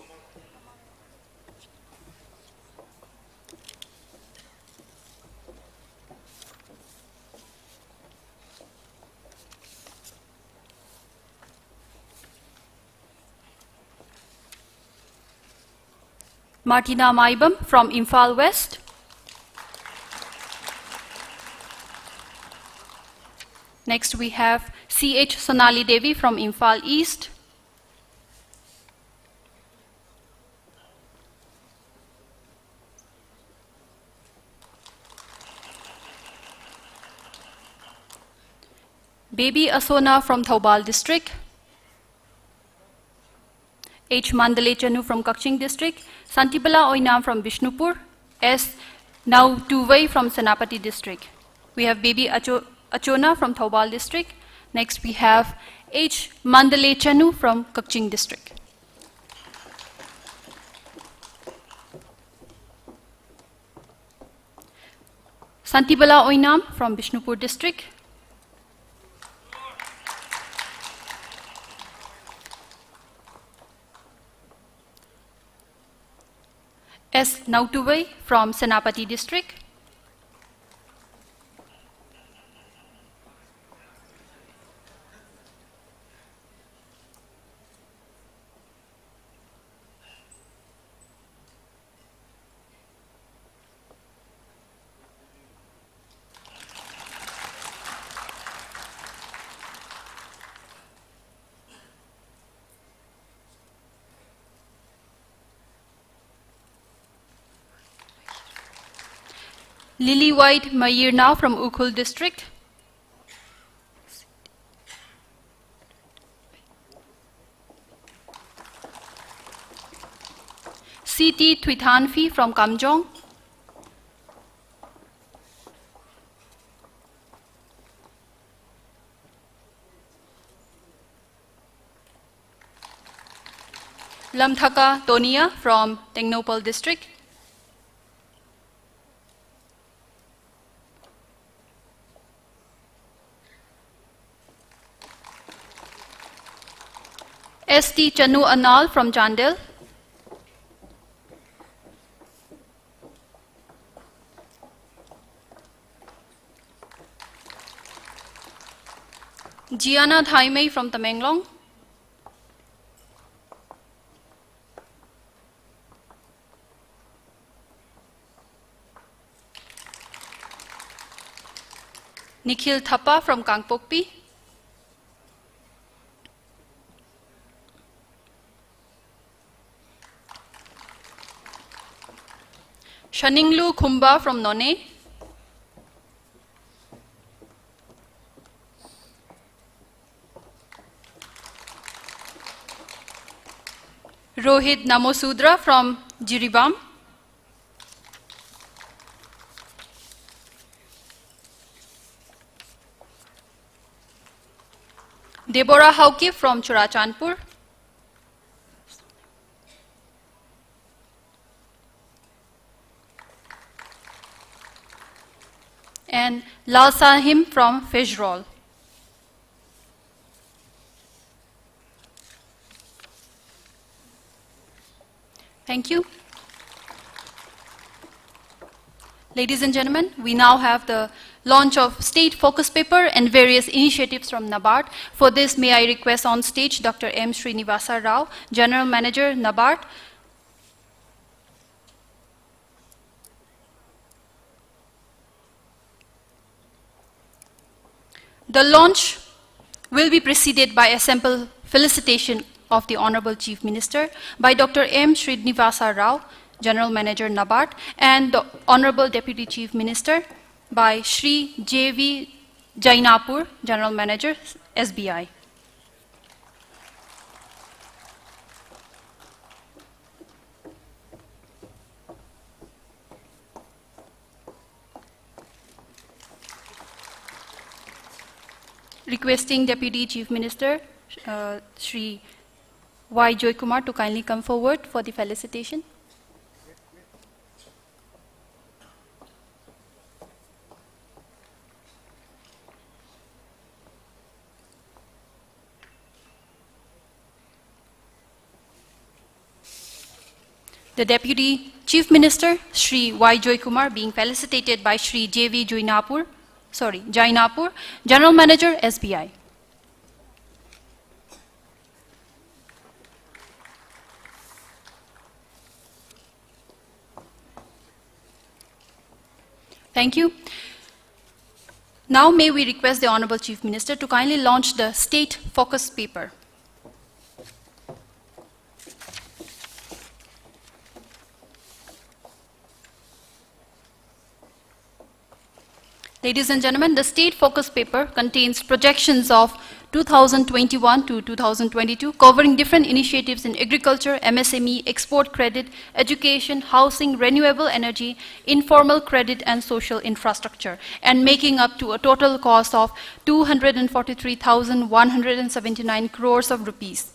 Martina Maibam from Imphal West. Next we have C.H. Sonali Devi from Imphal East. Baby Asona from Thoubal District. H. Mandale Chanu from Kakching District. Santibala Oinam from Bishnupur. S. Now Tuvai from Senapati District. We have Baby Achona from Thoubal District. Next we have H. Mandale Chanu from Kakching District. Santibala Oinam from Bishnupur District. S. Nautuvai from Senapati District. Lily White Mayirna from Ukhul District. C.T. Twithanfi from Kamjong. Lamthaka Tonia from Tecnopal district. ST Chanu Anal from Chandel. Gianna Thaimei from Tamenglong. Nikhil Thapa from Kangpokpi. Shaninglu Khumba from None. Rohit Namosudra from Jiribam. Deborah Hauke from Churachandpur. And Lal Sahim from Fejrol. Thank you. Ladies and gentlemen, we now have the launch of state focus paper and various initiatives from NABARD. For this, may I request on stage Dr. M. Srinivasa Rao, General Manager, NABARD. The launch will be preceded by a sample felicitation of the Honorable Chief Minister by Dr. M. Srinivasa Rao, General Manager, NABARD, and the Honorable Deputy Chief Minister by Shri J.V. Jainapur, General Manager, SBI. Requesting Deputy Chief Minister, Shri Y. Joykumar, to kindly come forward for the felicitation. The Deputy Chief Minister, Shri Y. Joykumar, being felicitated by Shri J.V. Jainapur, General Manager, SBI. Thank you. Now may we request the Honorable Chief Minister to kindly launch the state focus paper. Ladies and gentlemen, the state focus paper contains projections of 2021 to 2022, covering different initiatives in agriculture, MSME, export credit, education, housing, renewable energy, informal credit, and social infrastructure, and making up to a total cost of 243,179 crores of rupees.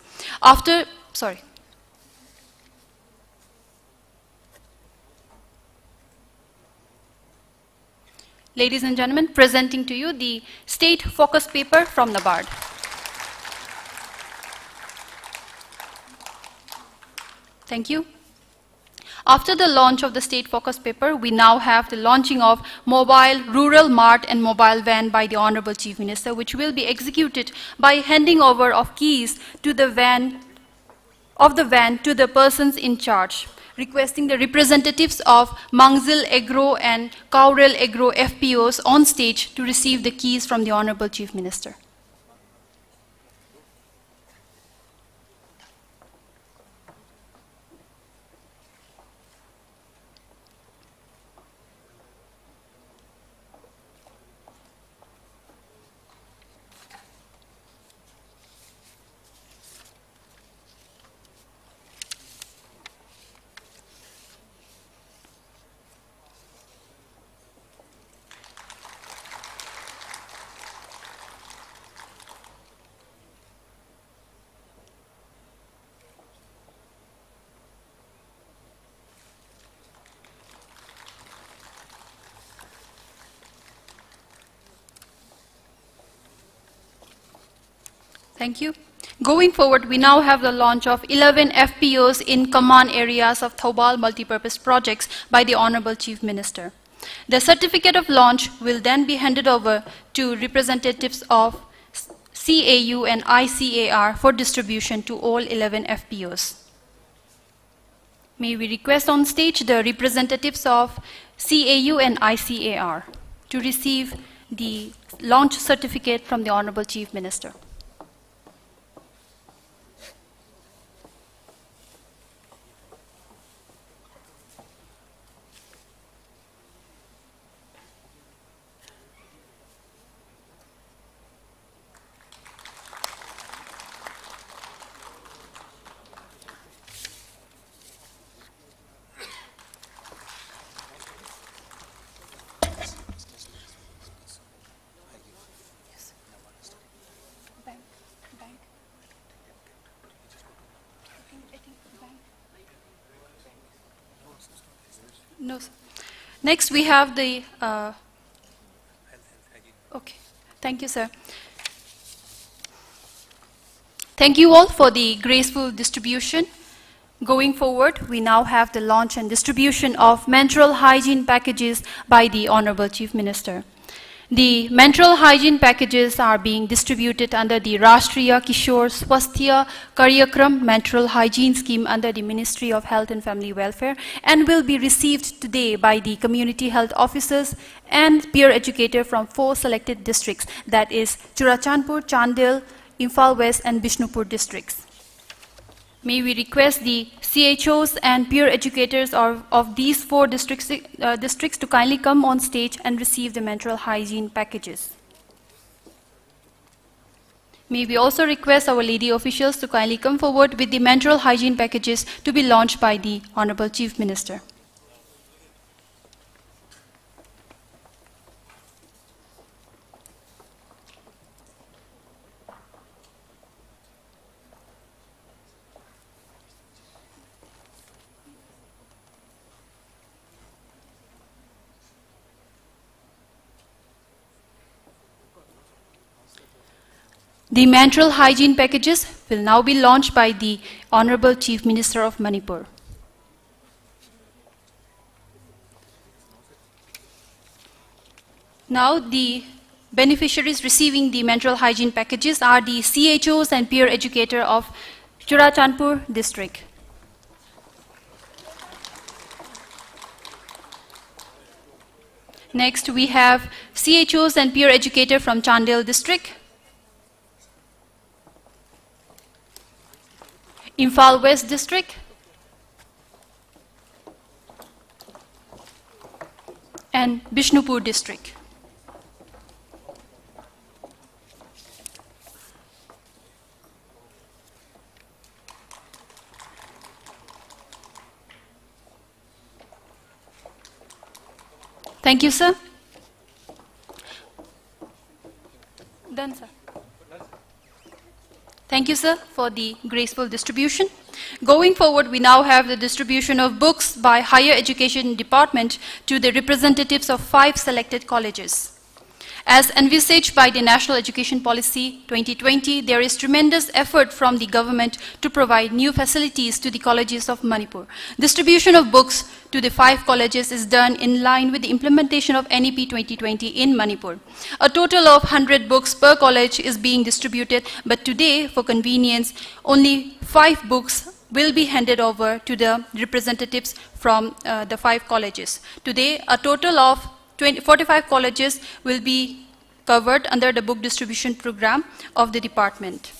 Ladies and gentlemen, presenting to you the state focus paper from NABARD. Thank you. After the launch of the state focus paper, we now have the launching of mobile rural mart and mobile van by the Honorable Chief Minister, which will be executed by handing over of keys to the van to the persons in charge. Requesting the representatives of Mangzil Agro and Kaurel Agro FPOs on stage to receive the keys from the Honorable Chief Minister. Thank you. Going forward, we now have the launch of 11 FPOs in command areas of Thobal multipurpose projects by the Honorable Chief Minister. The certificate of launch will then be handed over to representatives of CAU and ICAR for distribution to all 11 FPOs. May we request on stage the representatives of CAU and ICAR to receive the launch certificate from the Honorable Chief Minister. No. Next, we have the. Okay. Thank you, sir. Thank you all for the graceful distribution. Going forward, we now have the launch and distribution of menstrual hygiene packages by the Honorable Chief Minister. The menstrual hygiene packages are being distributed under the Rashtriya Kishore Swasthya Karyakram Menstrual Hygiene Scheme under the Ministry of Health and Family Welfare and will be received today by the community health officers and peer educator from 4 selected districts, that is Churachandpur, Chandel, Imphal West and Bishnupur districts. May we request the CHOs and peer educators of these 4 districts to kindly come on stage and receive the menstrual hygiene packages. May we also request our lady officials to kindly come forward with the menstrual hygiene packages to be launched by the Honorable Chief Minister. The menstrual hygiene packages will now be launched by the Honorable Chief Minister of Manipur. Now the beneficiaries receiving the menstrual hygiene packages are the CHOs and peer educator of Churachandpur district. Next we have CHOs and peer educator from Chandel district. Imphal West district, and Bishnupur district. Thank you, sir. Done, sir. Thank you, sir, for the graceful distribution. Going forward, we now have the distribution of books by Higher Education Department to the representatives of 5 selected colleges. As envisaged by the National Education Policy 2020, there is tremendous effort from the government to provide new facilities to the colleges of Manipur. Distribution of books to the 5 colleges is done in line with the implementation of NEP 2020 in Manipur. A total of 100 books per college is being distributed, but today, for convenience, only 5 books will be handed over to the representatives from the 5 colleges. Today, a total of 45 colleges will be covered under the book distribution program of the department.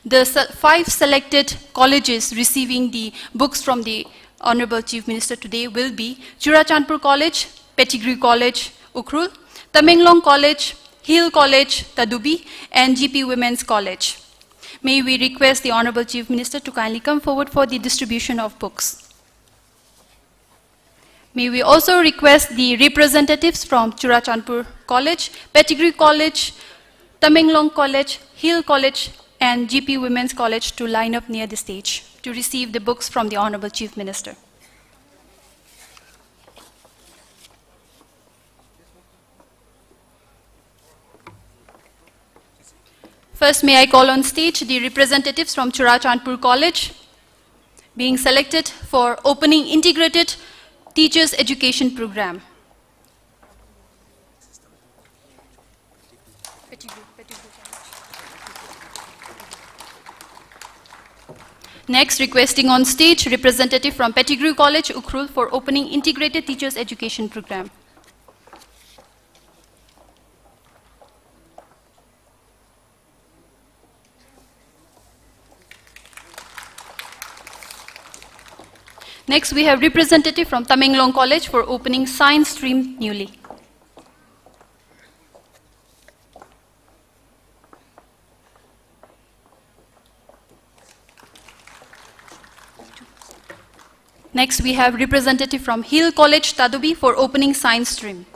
The 5 selected colleges receiving the books from the Honorable Chief Minister today will be Churachandpur College, Pedigree College, Ukhrul, Tamenglong College, Hill College, Tadubi, and GP Women's College. May we request the Honorable Chief Minister to kindly come forward for the distribution of books. May we also request the representatives from Churachandpur College, Pedigree College, Tamenglong College, Hill College, and GP Women's College to line up near the stage to receive the books from the Honorable Chief Minister. First, may I call on stage the representatives from Churachandpur College, being selected for opening integrated teachers education program. Next, requesting on stage representative from Pettigrew College, Ukhrul, for opening integrated teachers education program. Next, we have representative from Tamenglong College for opening science stream newly. Next, we have representative from Hill College, Tadubi, for opening science stream.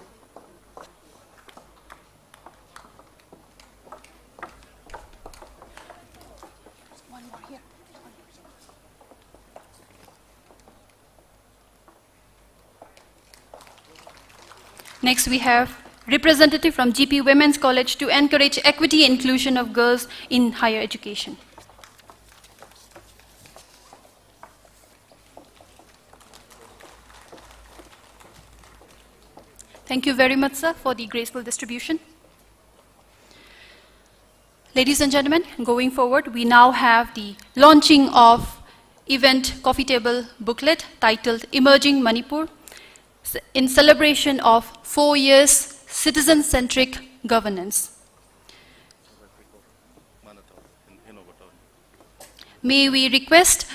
Next, we have representative from GP Women's College to encourage equity and inclusion of girls in higher education. Thank you very much, sir, for the graceful distribution. Ladies and gentlemen, going forward, we now have the launching of event coffee table booklet titled Emerging Manipur, in celebration of 4 years citizen-centric governance. May we request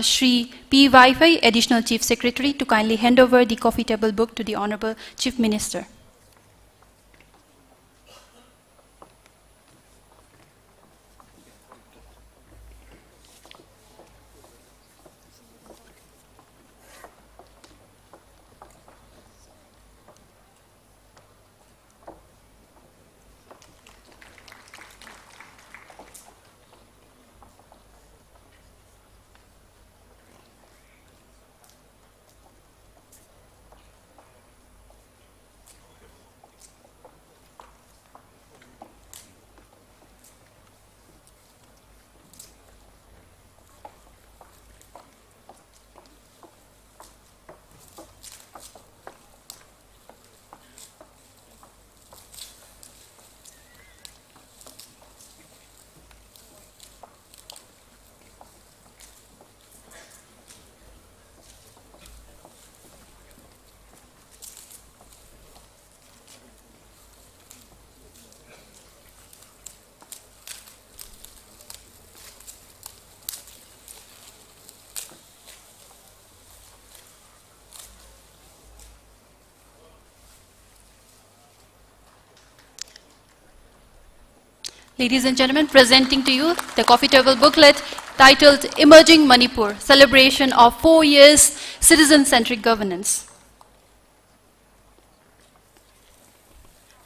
Shri P. Vaifai, Additional Chief Secretary, to kindly hand over the coffee table book to the Honorable Chief Minister. Ladies and gentlemen, presenting to you the coffee table booklet titled Emerging Manipur, celebration of 4 years citizen-centric governance.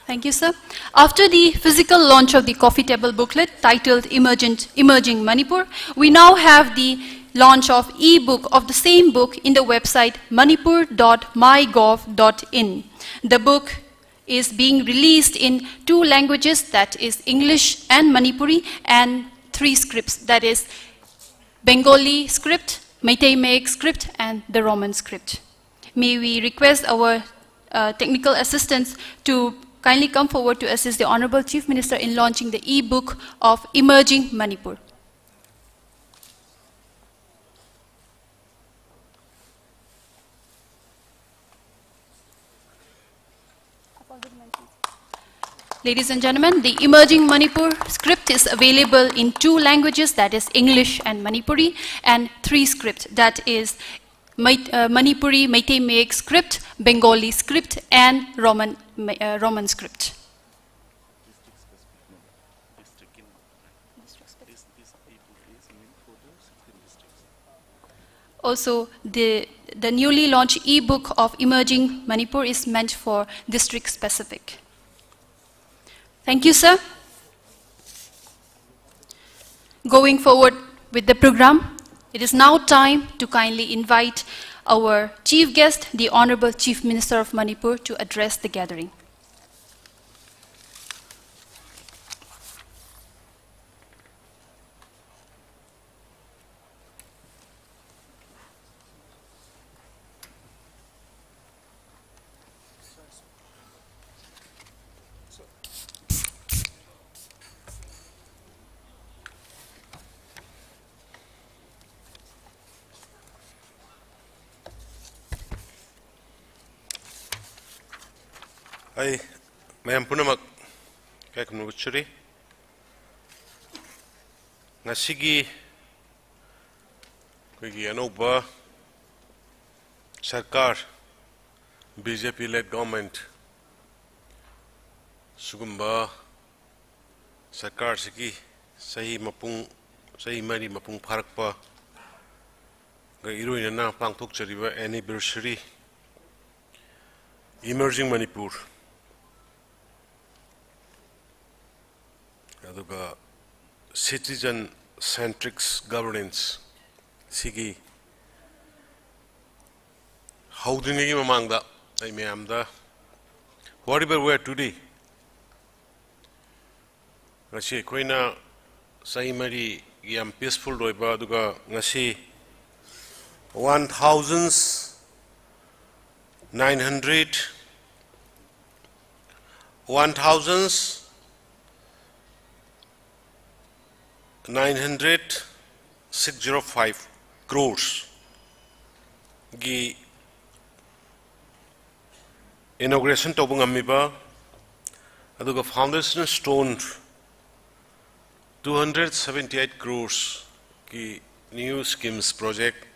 Thank you, sir. After the physical launch of the coffee table booklet titled Emerging Manipur, we now have the launch of e-book of the same book in the website manipur.mygov.in. The book is being released in 2 languages, that is English and Manipuri, and 3 scripts, that is Bengali script, Meitei Mek script, and the Roman script. May we request our technical assistants to kindly come forward to assist the Honorable Chief Minister in launching the e-book of Emerging Manipur. Ladies and gentlemen, the Emerging Manipur script is available in 2 languages, that is English and Manipuri, and 3 scripts, that is Manipuri, Meitei Mek script, Bengali script, and Roman script. Also, the newly launched e-book of Emerging Manipur is meant for district specific. Thank you, sir. Going forward with the program, it is now time to kindly invite our chief guest, the Honorable Chief Minister of Manipur, to address the gathering. I mayam punamak kay kumnuchuri ngasigi koigi anoba sarkar BJP led government sugumba sarkar sigi sahi mari mapung pharakpa ga iroina na pangthok chariba anniversary emerging Manipur aduga citizen centric governance sigi houdingi mamangda ai mayamda whatever we are today ngasi koina sai mari yam peaceful roiba aduga ngasi 1,905 crores gi inauguration to bungamiba aduga foundation stone 278 crores ki new schemes project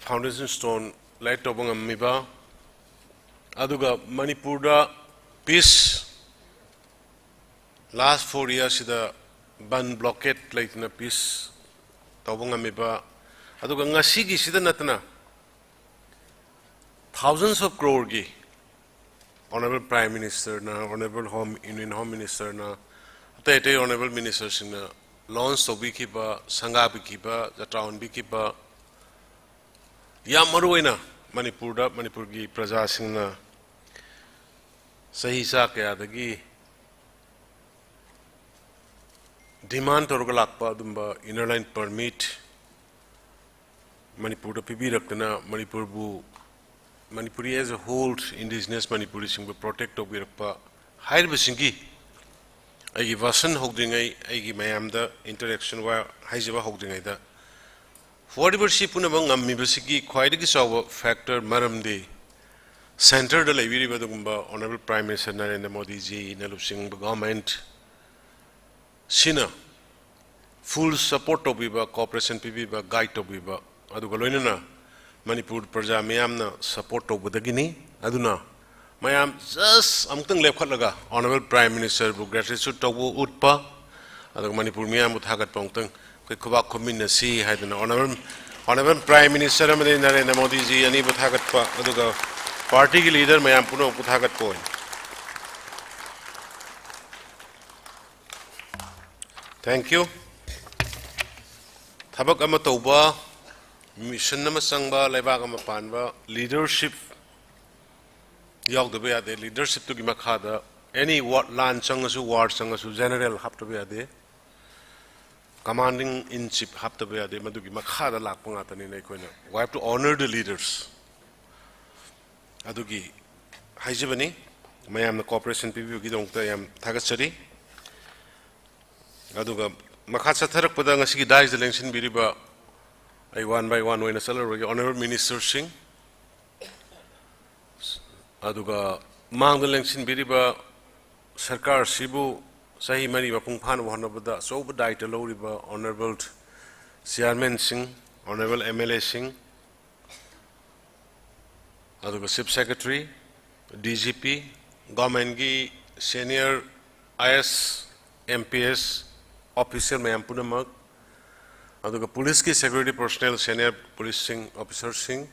foundation stone light to bungamiba aduga Manipur da peace last 4 years the ban blockade like na peace to bungamiba aduga ngasigi sida natna thousands of crore gi honorable prime minister na honorable union home minister na ate honorable minister singna launch to biki ba sanga biki ba jataun biki ba ya maruina Manipur da Manipur gi praja singna sahi sa kya dagi demand to lakpa dumba inner line permit Manipur da pibi rakna Manipur bu Manipuri as a whole indigenous Manipuri sing be protect of Birpa higher bisingi I wasn't holding a mayam the interaction where Haiziva holding either. Whatever ship among Mibasiki quite a factor Maram de center the Levy Badumba, Honorable Prime Minister Narendra Modi ji, Nalusing government Sina full support of Biba, cooperation Pibiba, guide of Biba, Adugaloina. Manipur Praja Mayamna support of Budagini, Aduna. Mayam just Amtang Lepalaga, Honorable Prime Minister, gratitude to Utpa, Adag Manipur Mayam with Hagat Pongtang, Kuba Komina Si, had an Honorable Prime Minister Narendra Modi ji, and with Hagat Aduga, party leader Mayam Puno with Hagat Point. Thank you. Tabak Amatoba. Mission namasangba lebag amapanba leadership yog the be ade leadership to gimakada any what land changasu ward changasu general have to be ade commanding in chief have to be ade madugi makhada lakpanga tani nei koina we have to honor the leaders adugi haijibani mayam na cooperation pbu gi dongta yam thagachari aduga makha chatharak pada ngasi gi dais election biriba I one by one when a salary honorable minister Singh Aduga Mang the Lengsin Biriba Sarkar Sibu Sahi Mani Mapungpan Wanabada so died a low river honorable Chairman Singh honorable MLA Singh Aduga Sip Secretary DGP Government senior IS MPS officer Mayampunamak Aduga police ki security personnel senior policing officer Singh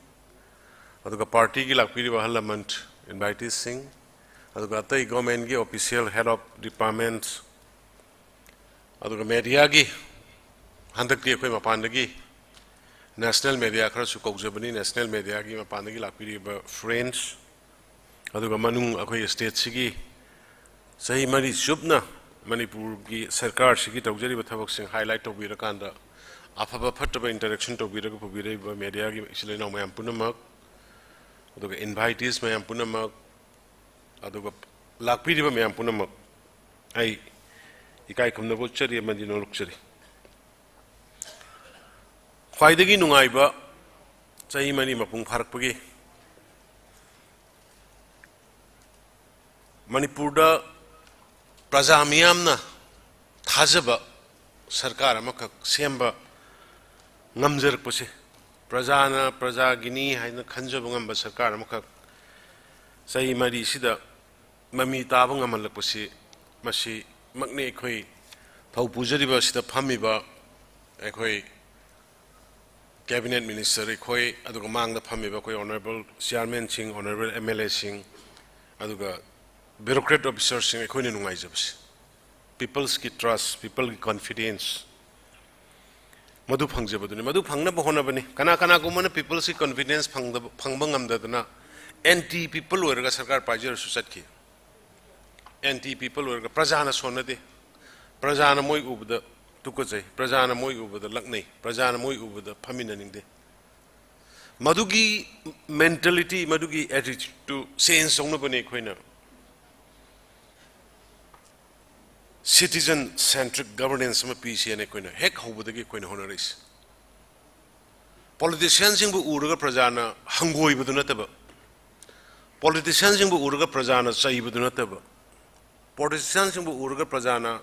Aduga party ki lakpiri bahalamant invitees Singh Aduga tai government ki official head of departments Aduga media ki handak ki koi mapandagi national media khara su kaujabani national media ki mapandagi lakpiri ba friends Aduga manung akoi state sigi sahi mari subna Manipur ki sarkar sigi taujari ba thabak sing highlight to birakanda Afaba Pataba interaction to Biraga Pubira media Isilino Mayampunamak, Aduga invitees Mayampunamak, Aduga Lakpiriba Mayampunamak. I Ikai come the butchery and Madino luxury. Quaidagi Nungaiba, Saimani Mapung Parkpagi, Manipur Praja miyamna thajaba sarkar amakak semba ngamjar puse Prajana Praja gini haina khanjaba ngamba sarkar amakak sahi mari sida mami taba ngamalak puse masi makne khoi thau pujariba sida phamiba ekhoi cabinet minister khoi aduga mangda phamiba khoi honorable chairman sing honorable MLA sing aduga bureaucrat officers sing ekhoi ne nungai jabse people's ki trust people ki confidence madu phangje baduni madu phangna bahona bani kana kana gumana people's ki confidence phangba ngamda dana anti people orga sarkar pajer susat ki anti people orga prajana sonade prajana moi ubda tukajai prajana moi ubda laknai prajana moi ubda phamina ningde madugi mentality madugi attitude to sense songna bane khoina citizen centric governance ma pc ne koina hek hobudagi koina honoris politicians sing bu uraga prajana hangoi budu nataba politicians sing bu uraga prajana chai budu nataba politicians sing bu uraga prajana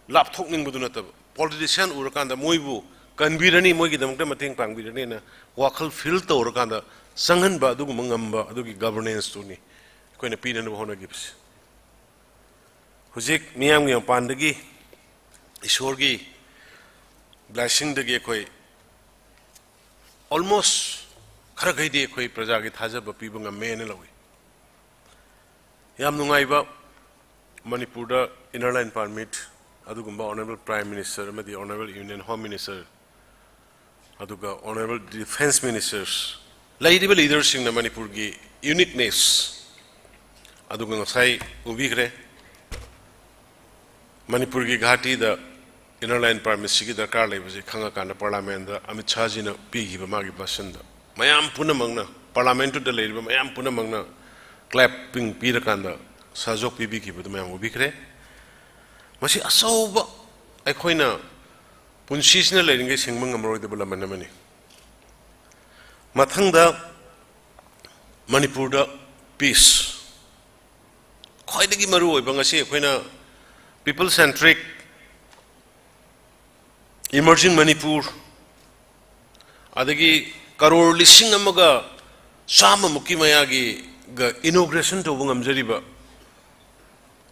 lapthok ning budu nataba politician urakanda moibu kanbirani moigi damta mateng pangbirani na wakhal fil to urakanda sanghan ba du mangamba adugi governance tu ni koina pina no hona gips Hujik miyam yang pandagi isorgi blessing dagi koi almost khara gai de koi praja gi thaja ba pi banga me ne lawi yam nungai ba Manipur da inner line permit adugumba honorable prime minister amadi honorable union home minister aduga honorable defense ministers lady leaders in Manipur gi uniqueness aduga ngai ubigre Manipur ki ghati da inner line permit sigi darkar lei base khanga kana parliament da Amit Shah ji na pi gi ba magi basan da mayam puna mangna parliament da lei ba mayam puna mangna clapping pi da kanda sajok pi bi ki ba mayam ubi kre masi aso ba ai khoina punsis na lei nge singmang amroi da bala manamani mathang da Manipur da peace khoidagi maru oi ba ngasi khoina people centric emerging Manipur adagi karor lising amaga sama muki mayagi ga inauguration to bungam jariba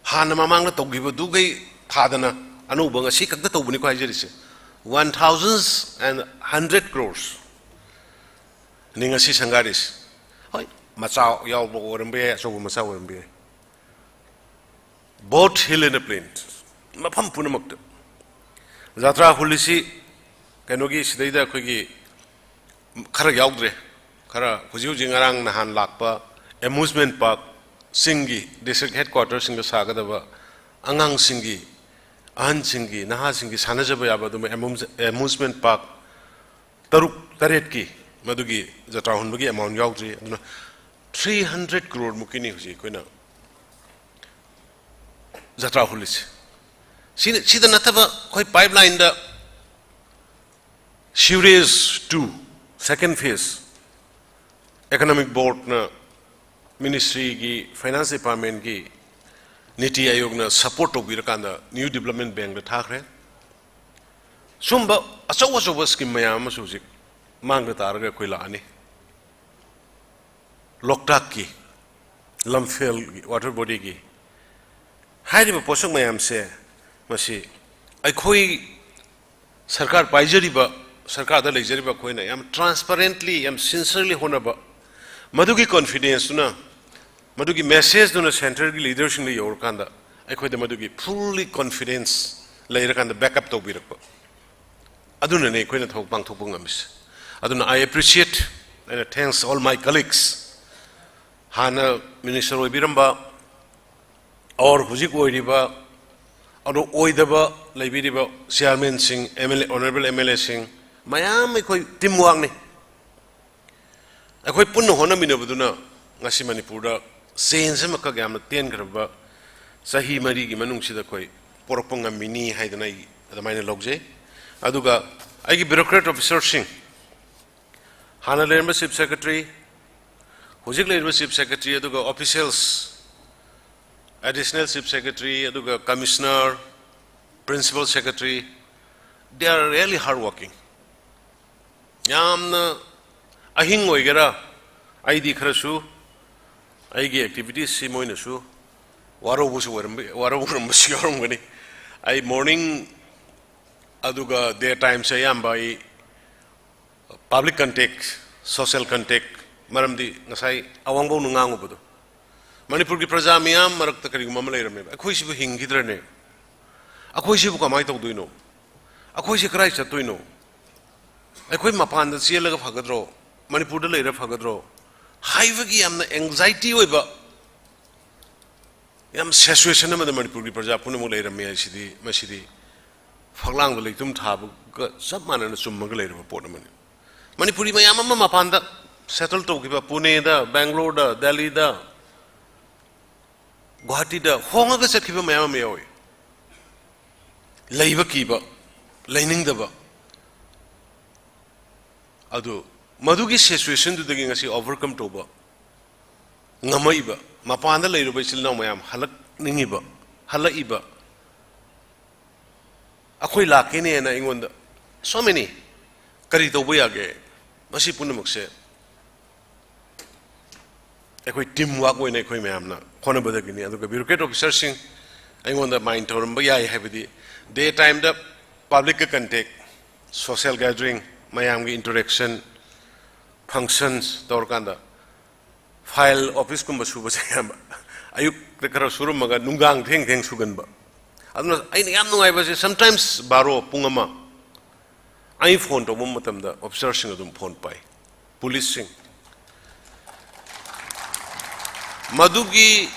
hana mamang to giba dugai thadana anu banga sikak da to buni ko hajarise 1,100 crores ninga si sangaris hoi machao yaw bo orambe so macha orambe boat hill in a plain mafam punamak jatra hulisi kanogi sidaida khogi khara yaudre khara hujiu jingarang nahan lakpa amusement park singi district headquarters singa sagadaba angang singi ahan singi naha singi sanajaba yaba dum amusement park taruk taret ki madugi jatra hunbugi amount yaudre aduna 300 crore mukini huji koina Jatra Hulis. See the Natava quite pipeline the Shivres 2, second phase. Economic Board na Ministry ki Finance Department ki Niti Ayog na support of Virakanda New Development Bank the Thakre. Sumba asawa scheme mayama suzik mang the Targa Kuilani. Loktak ki Lumfell water body ki. Hairiba posok mayam se masi aikhoi sarkar paijariba sarkar da leijariba khoina yam transparently yam sincerely honaba madugi confidence na madugi message na center gi leadership le yor kanda aikhoi da madugi fully confidence leira kanda backup to birakpa aduna ne khoina thok pang thok bungamis aduna I appreciate and thanks all my colleagues hana minister obiramba और हुजिक ओइरिबा और ओइदबा लाइबिरिबा chairman सिंह MLA honourable MLA सिंह मयाम एखोय टीम वर्क ने एखोय पुन्न होनमिनबदुना ngasi Manipur da sense makka gamna ten graba sahi mari gi manungsi da koi poropanga mini haidana adamaina logje aduga ai gi bureaucrat officer sing hana lerma chief secretary hujik lerma chief secretary aduga officials additional chief secretary, aduga commissioner, principal secretary, they are really hardworking. Yamna ahing oigera, ID kharasu, aigi activities si moina su, waro busu waram busiyorum gani. I morning aduga daytime sayam by public contact, social contact, maramdi ngasai awangbo nungangu budu. Manipur ki praja miyam marakta kari mamala irame. Akhoi sibu hingidra ne. Akhoi sibu kamai tau duino. Akhoi si krai chatuino. Akhoi mapan da siya laga phagadro. Manipur da laira phagadro. Haivagi amna anxiety oiba. Yam situation na Manipur ki praja puna mo laira miya sidi masidi. Phaglang da leitum thabu ka sab mana na summa ga laira po na mani. Manipuri mayam amma mapan da settle to kiba Pune da, Bangalore da, Delhi da, Guwahati da, honga ka set kiba mayam mayawi. Laiba kiba, laining da ba. Ado, madugi situation du dagi ngasi overcome to ba. Ngamai ba, mapan da lairo ba isil na mayam halak ningi ba, halak iba. Ako'y laki niya na ingon da, so many, karito ba yage, masi puna magse. Ako'y teamwork way na ako'y mayam na, kona ba dagi niya. Aduga bureaucrat officer sing, ingon da mind tauram ba yaya habidi. Daytime da public contact, social gathering, mayam ki interaction, functions, taurkanda. File office kumba suba sayam ba. Ayuk kara surum maga nunggang theng sugan ba. Aduna ay niyam nungay ba siya, sometimes baro pungama. Ay phone to mumatam da, officer sing adum phone pay. Police sing. Madugi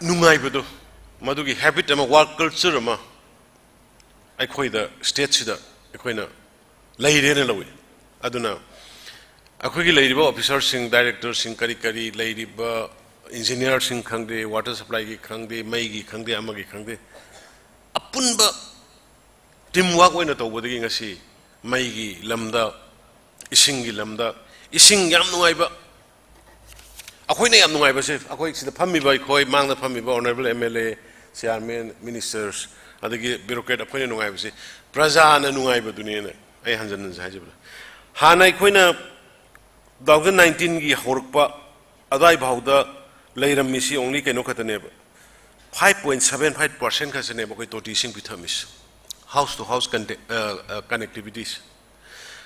nungay ba do. Madugi habit ama work culture ama. Ako'y da state sida, ako'y na laire na lawi. Aduna, ako'y ki lairi ba officer sing, director sing, kari lairi ba engineer sing khangde, water supply ki khangde, mai ki khangde, ama ki khangde. Apun ba teamwork way na to ba dagi ngasi mai ki lamda, ising ki lamda, ising yam nungay ba. Ako'y na yam nungay ba sif, ako'y sida pami ba, ako'y mang na pami ba, honorable MLA, chairman, ministers, adagi bureaucrat ako'y na nungay ba si, praja na nungay ba duniya na, ay hanjan na sa hajib. Hanay ako'y na 2019 ki horok pa, aday bhawda layram misi only kaino katane ba. 5.75% kasi ne ba ako'y toti sing pithamis. House to house connectivities.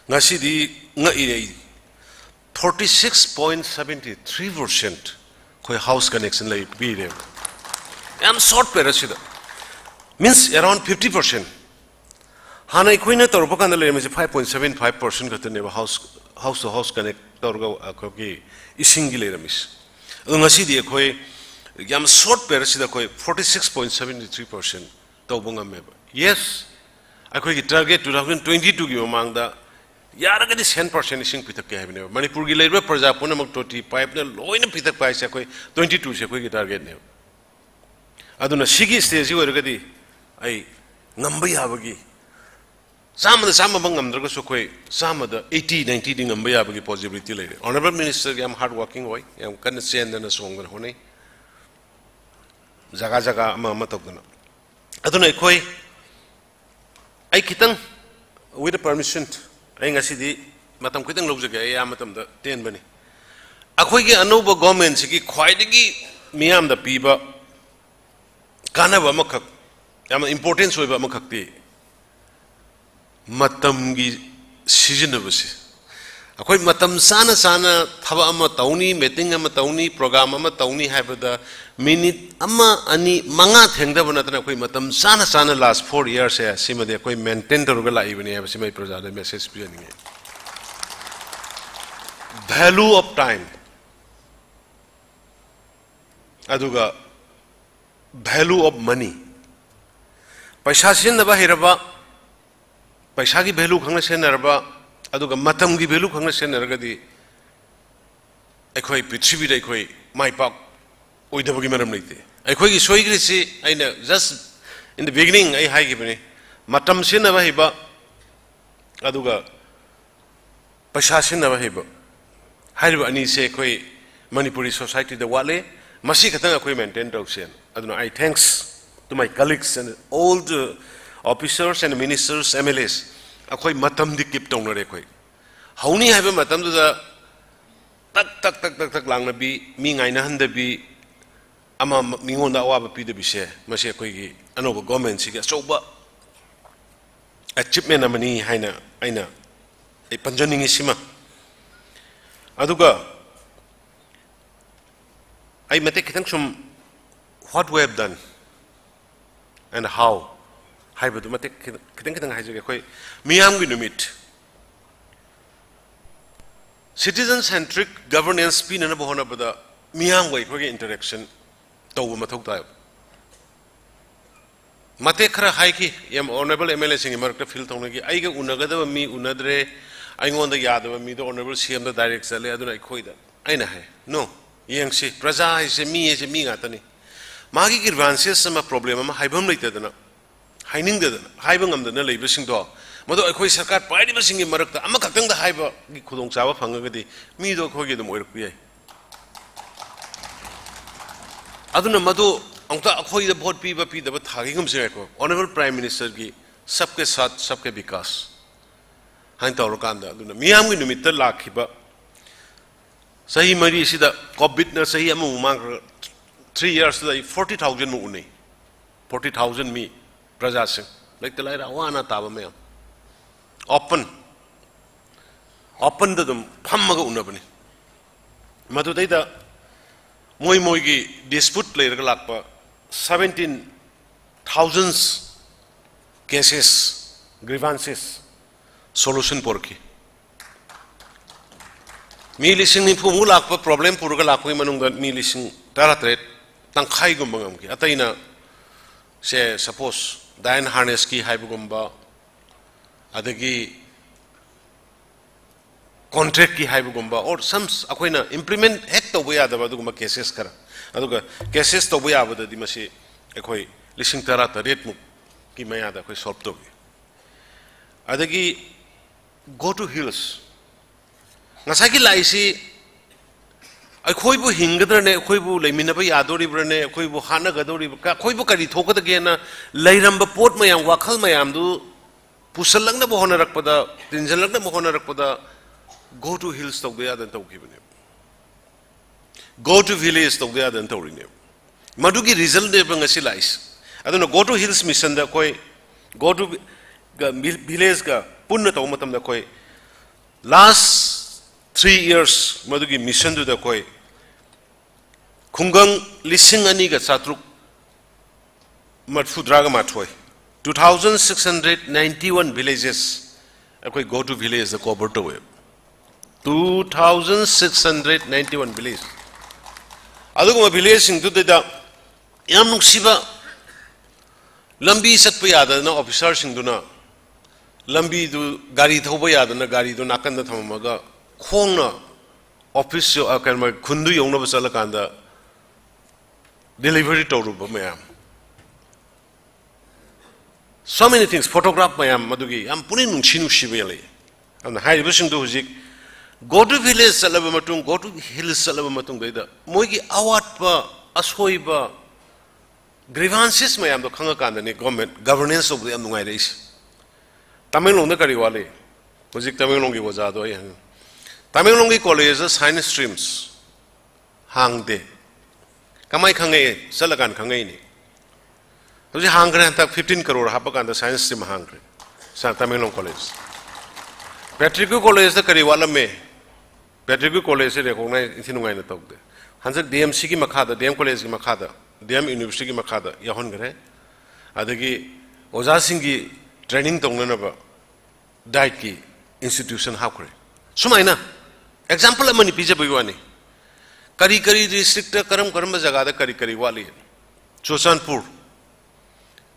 Ngasi di nga iray 36.73% ako'y house connection lay bire. Am short perasida. Means around 50%. Hanay ako'y na tawag pa kanda layram misi 5.75% katane ba house to house connect tawag ako'y ising layram misi. Ngasi di ako'y yam short perasida ako'y 46.73% tawag nga meba. Yes, ako'y ki target 2022 ki mamang da yara ka di 10% ising pitak kaya habi neba. Manipur ki layra praja po na magtoti pipe na loy na pitak pa siya ako'y 22 siya ako'y ki target neba. Aduna sigi stage wala ka di ay ngambay habagi. Sama bang ngamdra ko so ako'y sama da 80-90 di ngambay habagi possibility layra. Honorable Minister yam hardworking way, yam kan send na song na honay. Jaga ama tawag na. Aduna ako'y ay kitang with the permission ay ngasi di matam kitang logjaga ay matam da 10 bani. Ako'y ki ano ba government sige khwaidagi miyam da piba kana ba makak yam importance hoy ba makakti matam gi season ba si. Ako'y matam sana thaba ama tauni meeting ama tauni program ama tauni haibada minute ama ani manga thengda bana tana ako'y matam sana last 4 years ya sima de ako'y maintain to rugala ibani ya sima project da message pi ani value of time aduga value of money paisa sin na ba hiraba paisa gi value khangna sen narba aduga matam gi value khangna sen nargadi ako'y prithvi da ako'y mai pak oidabagi maram leite ako'y gi soigri si aina just in the beginning ai hai gi bani matam sin na ba hiba aduga paisa sin na ba hiba hariba ani se ako'y Manipuri society da wale masi khatang akoi maintain tawsen aduna I thanks to my colleagues and all the officers and ministers MLAs akoi matam di keep tong re koi hauni haiba matam da tak lang na bi mi ngai na han da bi ama mingon da awa pi da bi se masi akoi gi anoba government si ga soba achievement amani haina aina ai panjoning isima aduga I mate kitang sum what we have done and how haibadu mate kitang haije koi miyam gi numit citizen centric governance pin na bohona bada miyam goi koi interaction taw mathok ta mate khara hai ki yam honorable MLA sing mark feel tong gi ai ga unagada mi unadre ai ngonda yadaba mi do honorable CM da direct sale aduna khoi da aina hai no yangsi praja is mi ngatani magi grievances sama problem ama haibam leitadana haining da haibangam da na leibasing do mado akhoi sarkar party basing gi marakta ama khaktang da haiba gi khudong chawa phangagadi mi do khogi dum oirku yai aduna mado angta akhoi da vote pi da thagi gum se ko honorable prime minister gi sabke sath sabke vikas hain tawro kanda aduna miyam gi numit ta lakhiba sahi mari sida covid na sahi amu mang 3 years da 40,000 mu unai 40,000 mi praja sing like the laira wana taba me open da dum phamma ga unabani madu dai da moi gi dispute le ga lakpa 17,000 cases grievances solution porki mi lising ni phumu lakpa problem purga lakoi manung da mi lising taratret tangkhai gum bangam ki ataina se suppose dain harness ki haibu gumba adagi contract ki haibu gumba or some akoina implement hek to boya da baduguma cases kara aduga cases to boya bada di masi ekoi lising taratret mu ki maya da koi solve to adagi go to hills ngasagi laisi akhoi bu hingadrne akhoi bu leimina ba yadori brane akhoi bu hana gadori ka akhoi bu kari thokada gena leiramba pot mayam wakhal mayam du pusalangna bo hona rakpada tinjalangna bo hona rakpada go to hills to gaya dan tawkibne go to village to gaya dan tawrine madugi result de ngasi lais aduna go to hills mission da koi go to village ka punna taw matam da koi last 3 years madugi mission du da koi khungang lising ani ga chatruk matfudraga mathoi 2691 villages akoi go to village the cover to 2691 villages adugo village sing du da yam nuksiba lambi satpa yada na officer sing du na lambi du gari thoba yada na gari du nakan da thamaga khongna office yo akan khundu yongna basala kanda delivery to ru mayam so many things photograph mayam madugi am puni nungchinu shibele am hai bising do hujik go to village salaba matung go to hills salaba matung da moigi awat pa asoi ba grievances mayam do khanga kanda ni governance of the am ngai reis Tamilong da kari wale hujik Tamilong gi waja do ai Tamilong college science streams hangde kamai khangai salakan khangai ni hoji hangre ta 15 crore hapakan da science stream hangre sa Tamilong college Patrick college da kari wala me Patrick college recognize ithinungai na tawde hanjak DMC gi makhada DM college gi makhada DM university gi makhada yahon gare adagi oja singi training tongna ba diet ki institution hakre sumaina example amani pije baiwani kari district karam jaga da kari wali Chosanpur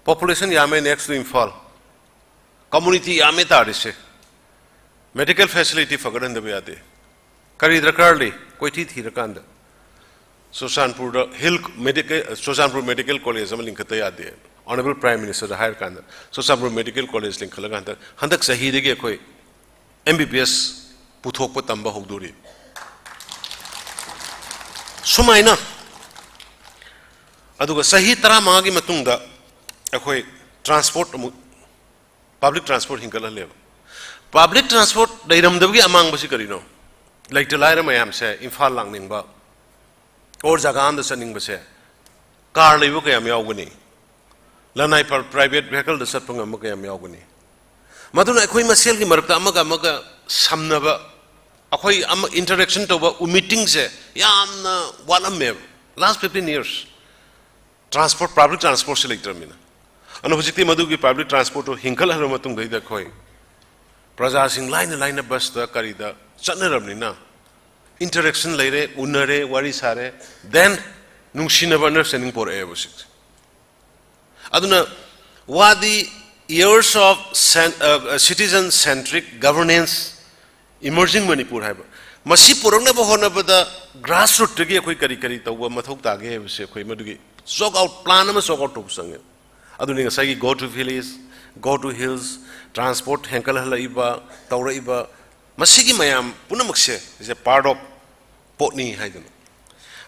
population yame next to Imphal community yame tarise medical facility fagaran da yade kari drakarli koi thi rakanda Chosanpur da hill medical Chosanpur medical college am linkata yade honorable prime minister da hire kanda Chosanpur medical college link khala handak sahi de ge koi MBBS puthok pa tamba hogduri sumaina aduga sahi tara magi matungda akhoi transport public transport hinkala le public transport dairam dabgi amang basi karino like to laira mayam se Imphal langning ba or jaga am da saning ba se car leibu kayam yawgani lanai par private vehicle da satpang am kayam yawgani maduna akhoi masel gi marakta amaga samnaba akhoi am interaction to ba meeting se yamna walamme last 15 years transport public transport se lecture mina anu hujikti madu ki public transport hinkal har matung dai da khoi praja sing line bus da karida chatnaramni na interaction leire unare wari sare then nungsinaba understanding por ebusik aduna wadi years of citizen centric governance emerging Manipur haiba masi purangna ba hona bada grassroots tagi khoi kari tawba mathok tage hebse khoi madugi sort out plan ama sort out to sange aduni ngasai go to hills transport henkal halaiba tawraiba masigi mayam punamakse is a part of potni haidana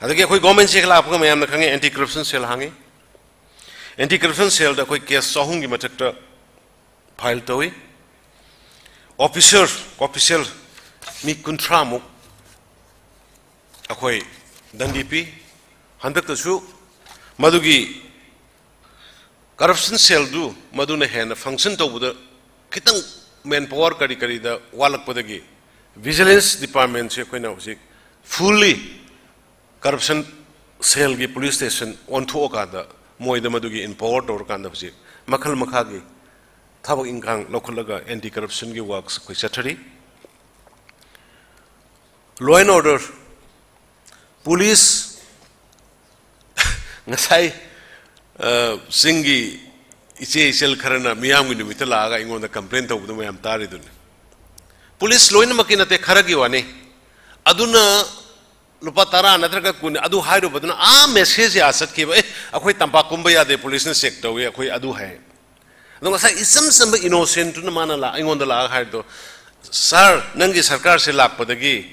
adagi khoi government se khala apga mayam na khange anti corruption cell hange anti corruption cell da khoi case sahung gi mathakta file tawi official mi kuntra muk akhoi dandipi handak tasu madugi corruption cell du maduna hena function tawbuda kitang manpower kari da walak padagi vigilance department se koina hosik fully corruption cell gi police station on to okada moida madugi empower tor kanda hosik makhal makhagi thabak ingkang lokhulaga anti corruption gi works koi chathari law and order police ngasai singi iche sel kharana miyam gi numita laga ingonda complain tawdu mayam tari dun police loina makina te kharagi wani aduna lupa tara natraga kun adu hairu baduna a message ya sat ke ba akhoi tampa kumba ya de police na check tawi akhoi adu hai no ngasai isam samba innocent na mana la ingonda la hai do sir nangi sarkar se lak padagi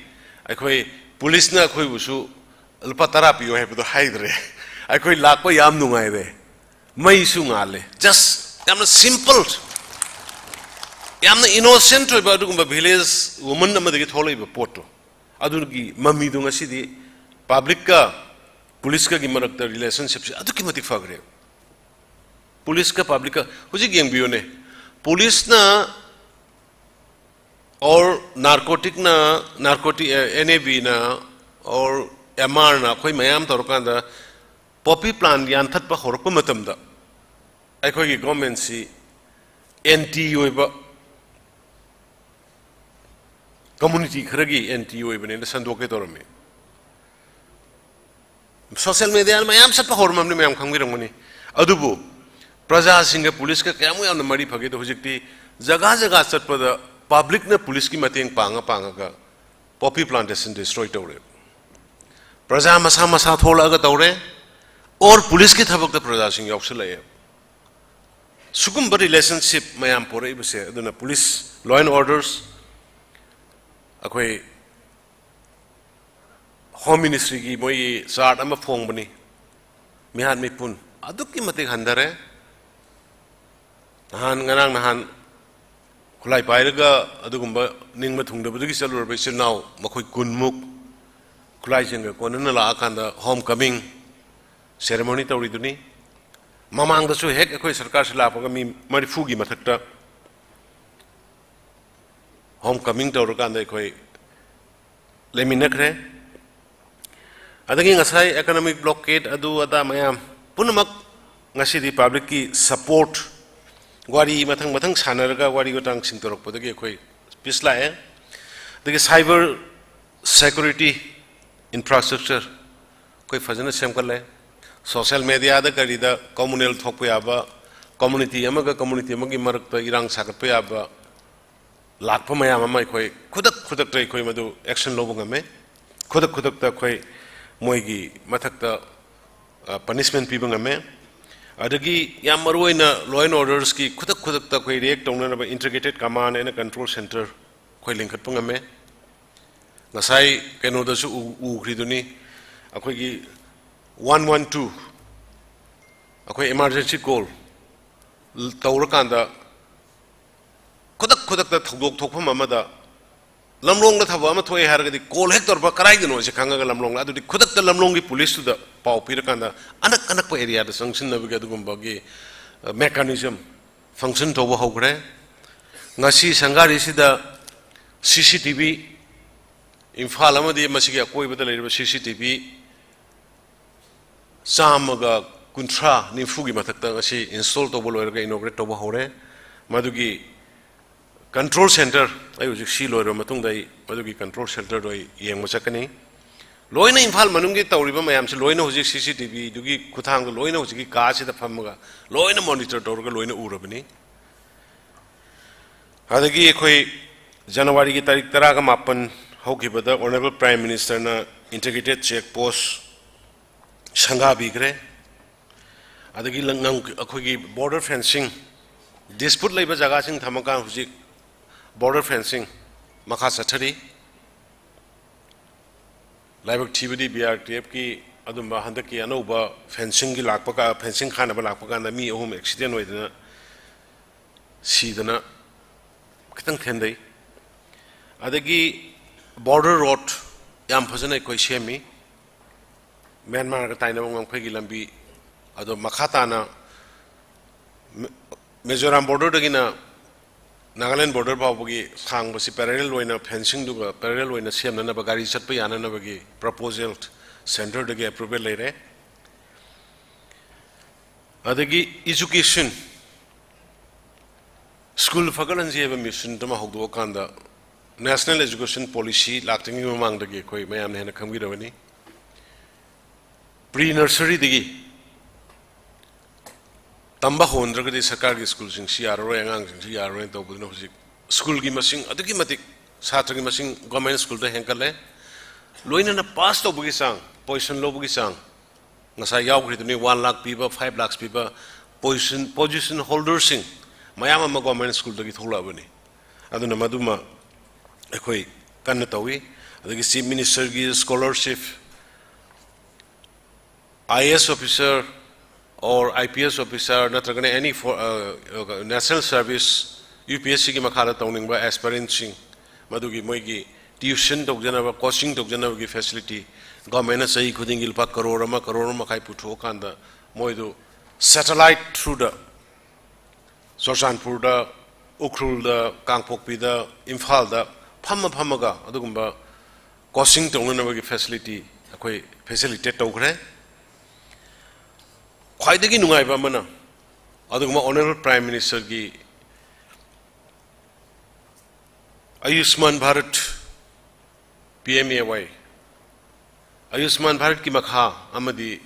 akhoi police na akhoi busu lupa tara piyo hai do haidre akhoi lak pa yam nungai re mai su ngale just yamna simple yamna innocent oi ba dugumba village woman na madagi tholoi ba poto adugi mami du ngasi di public ka police ka gi marakta relationship adu ki matik fagre police ka public ka huji geng biyo ne police na or narcotic NAB na or MR na khoi mayam torkanda poppy plant yan that pa horok matam da ai khoi gi government si NTU ba community kharagi NTU ibane na sandoke torame social media mayam sat pa hormam ni mayam khangirang mani adubu praja singa police ka kyamu yam na mari phage to hujikti jaga sat pa da public na police ki mateng panga ga poppy plantation destroy tawre praja masa thola ga tawre और police की थबक प्रजा सिंह यौसले सुकुम relationship मैम पोरे बसे अदुना पुलिस लॉ एंड ऑर्डर्स अखोई होम मिनिस्ट्री की मोई चार्ट अमा फोंगबनी मिहान मिपुन अदुकी मते हंदरे नहान खुलाई पाइरगा अदुगुंबा निंगमा थुंगदबदुगी चलुरबे सिनाव मखोई कुनमुक खुलाई सिंग कोनना ला आकांदा home coming ceremony tawri duni mamang da su hek akhoi sarkar se lapaga mi marifu gi mathakta homecoming tawr kan dai khoi leminakre adagi ngasai economic blockade adu ada mayam punamak ngasi di public ki support wari mathang sanaraga wari gotang singtorok podagi khoi pisla e dagi cyber security infrastructure koi fajana semkale social media da kari da communal thokpa yaba community amagi marakta irang sakatpa yaba lakpa mayam amai khoi khudak tai khoi madu action lobunga me khudak ta khoi moigi mathakta punishment pibanga me adagi yam maruina law and orders ki khudak ta khoi react tawna ba integrated command and control center khoi link panga me ngasai keno da su u khriduni akhoi gi 112 अखोई emergency call तौरकांदा खुदक थौदोक थोकफम अमदा लमलोंग दा थबा अमा थोय हारगदि call हेक तौरबा कराइदनो से खांगा लमलोंग अदुदि खुदक लमलोंग की police दा पाव पिरकांदा अनक area दा suction नबगे अदुगुंबगी mechanism function तौबा होग्रे ngasi sangari sida CCTV Imphal amadi masigi akoibada leiriba CCTV samaga kuntra nifugi mathakta ngasi install tauba loiraga inaugurate tauba hore madugi control center ai hojik si loira matungda madugi control center doi yengma chakani loina Imphal manungi tauriba mayam se loina hojik CCTV dugi kuthang loina hojik ka sida phamaga loina monitor tawraga loina urabani adagi ekhoi January ki tarik 10 होगिबदा honourable prime minister ना integrated check post संगा बिग्रे अदगी लंगनम अखोगी border fencing dispute लेबा जगह सिंग थमका हुजिक border fencing मखा सथरी लाइबक थिबदी बीआरटीएफ की अदुंबा हंदकी अनौबा फेंसिंग की लाकपका fencing खानबा लाकपका me अहुम accident होइदना सीदना खतंग थेंदै अदगी border road yam phajana koi semi Myanmar ka taina ngam khoi gi lambi ado makhata na Mizoram border dagina Nagaland border ba bogi sang basi parallel loina fencing duga parallel loina sem na ba gari chat pa yana na bagi proposal center dagi approval leire adagi education school fagalan jeba mission tama hogdo kanda National Education Policy lacting in among the Gay Mayam and a Kamiravani pre nursery digi Tamba Hondra Sakari schools in CRO and CRO and Tobunosi school gimasing, Adagimatic, Saturday machine, government school to Henkale Loin and a past of Bugisang, Poison Lobugisang Nasayao to me 1 lakh people, 5 lakhs people, position holders sing Mayama government school to get Hulabani Aduna Maduma. Ekoi kanna tawi adagi chief minister gi scholarship IAS officer or IPS officer natragane any for national service UPSC gi makhala tawning ba aspirants madugi moigi tuition tokjana ba coaching tokjana gi facility government sahi khuding ilpa crore ma kai putho kanda moidu satellite through the Sorsanpur da Ukhrul da Kangpokpi da Imphal da Pamaga, Adugumba, causing to one facility, a facilitate over. Quite the Ginungai Bamana, Aduguma Honorable Prime Minister Gi Ayushman Bharat PMAY Ayushman Bharat Ki Makha Amadi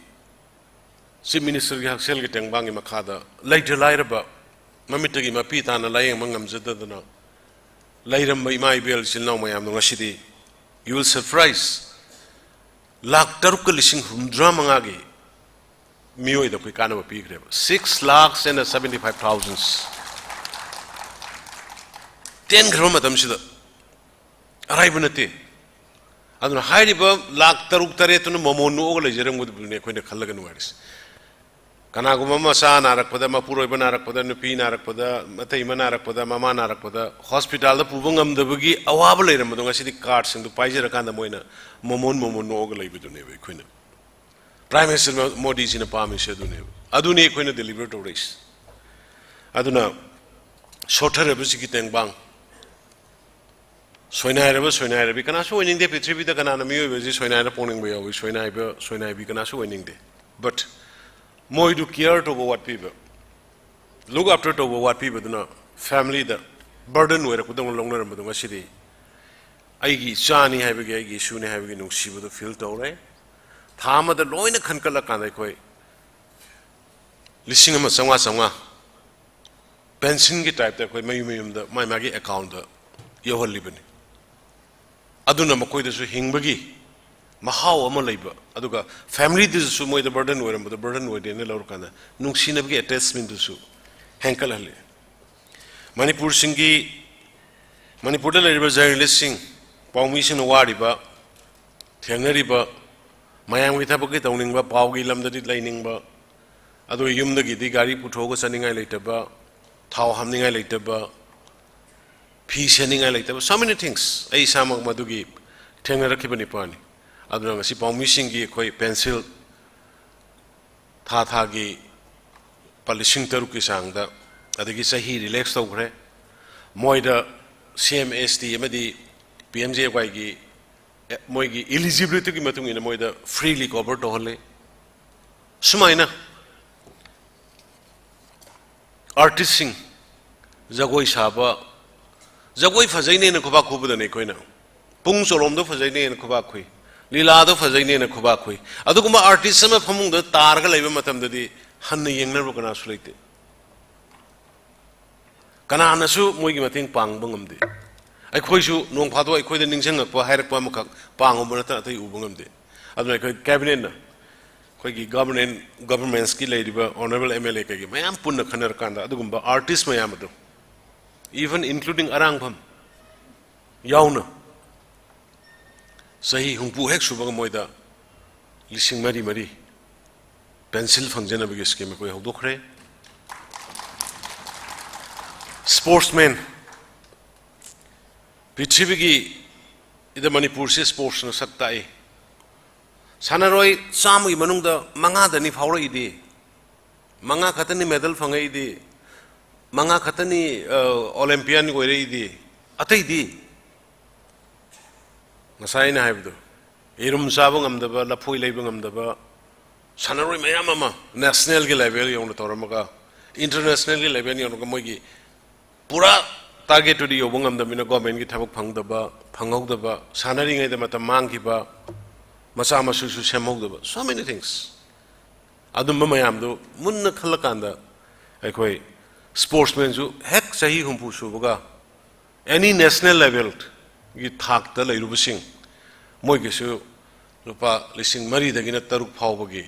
Chief Minister Haksel Getang Bangi Makada, later Lyraba, Mamitagi Mapita and a lying Mangam Zedana. Lairam by my bill, Silno Mayam Rashidi. You will surprise. Lak Tarukalising from Dramangagi. Mio the Picano Pig. 6,75,000. 10 Gromatam Shida. Arrivanati. I don't know, high above Lak Taruk Taretun Momono, Lejerum with the Kalagan words. Kanaguma San Arakpada, Mapuro Banarakpada, Nupina Arakpada, Mataiman Arakpada, Mama Arakpada, Hospital, the Puvungam, the Bugi, Awabale, Madonga City cards in the Pajarakanda Moina, Momon Ogale Bidune, Queen. Prime Minister Modi in a palm is Adune Queen delivered to race. Aduna shorter Busiki Bang. Soinaira, we can also winning the Petri the Kanami, which is Soinaira Poning Way, which Soina, we can also winning the. But Moi do care to what people look after to what people do not family the burden where put them longer but the city. Aigi Shani have a gay, Shuni have a no she with the field away. Tama the loina kankala kanakoi. Listening of Sama pension get type that my Maggie account the Yoho Liban. Aduna Makoi the Hingbagi. Mahao Amalaba, Aduga, family this is so the burden where the burden would in a lorcana, no shinabgi attachment to su. Hankalale Manipur Singi Manipur River Listing, Paumission Wadiba, Tianariba, Mayam with Tabaki owning ba, Paugilam the lining ba, adu yumdagi di gari puthoga saningai leitaba thau hamningai leitaba phi seningai leitaba so many things ai samak madugi thengna rakhibani pani aduna ngasi pawmi singi khoi pencil tha gi palising taru ki sangda adagi sahi relax tawgre moida CMST amadi PMJY gi moigi eligibility ki matung ina moida freely cover to hole sumaina artist sing jagoi saba jagoi fajaine na khuba khubda ne koina pung solom do fajaine na khuba khui lila do fajaine na khuba khui aduguma artist sama phamung do tar ga leiba matam dadi hanna yengna ro kana suleite kana nasu moigi mating pang bangam de ai khoi su nong phado ai khoi da ningsang pa hairak pa makak pang om na ta tai u bangam de aduna khoi cabinet na khoi gi governments ki leiba honorable MLA ka gi mayam punna khanar kanda adugumba artist mayam do even including arang pham yauna sahi hungpu hek subaga moida lising mari pencil function abagi scheme ko hodokre sportsmen Prithivigi ida Manipur se sports na sakta e sanaroi samui manungda manga dani phawra idi manga khatani medal phangai idi manga khatani olympian goire idi atai di ngasai na haibdo irum sabung amdaba lapoi leibung amdaba sanaroi mayam ama national ge level yong toramaga international ge level yong moigi pura target to the Yobungam the Mina government get Tabuk Pangdaba, Pangogdaba, Sanaring the Matamankiba, Masama Susu Shamogdaba, so many things. Adumamayamdo, Munna Kalakanda, Equi, sportsmen who heck Sahi Humpu Subuga, any national level, you talk the Lubusing, Moigisu, Lupa, listening Marie the Gina Taruk Pawbagi,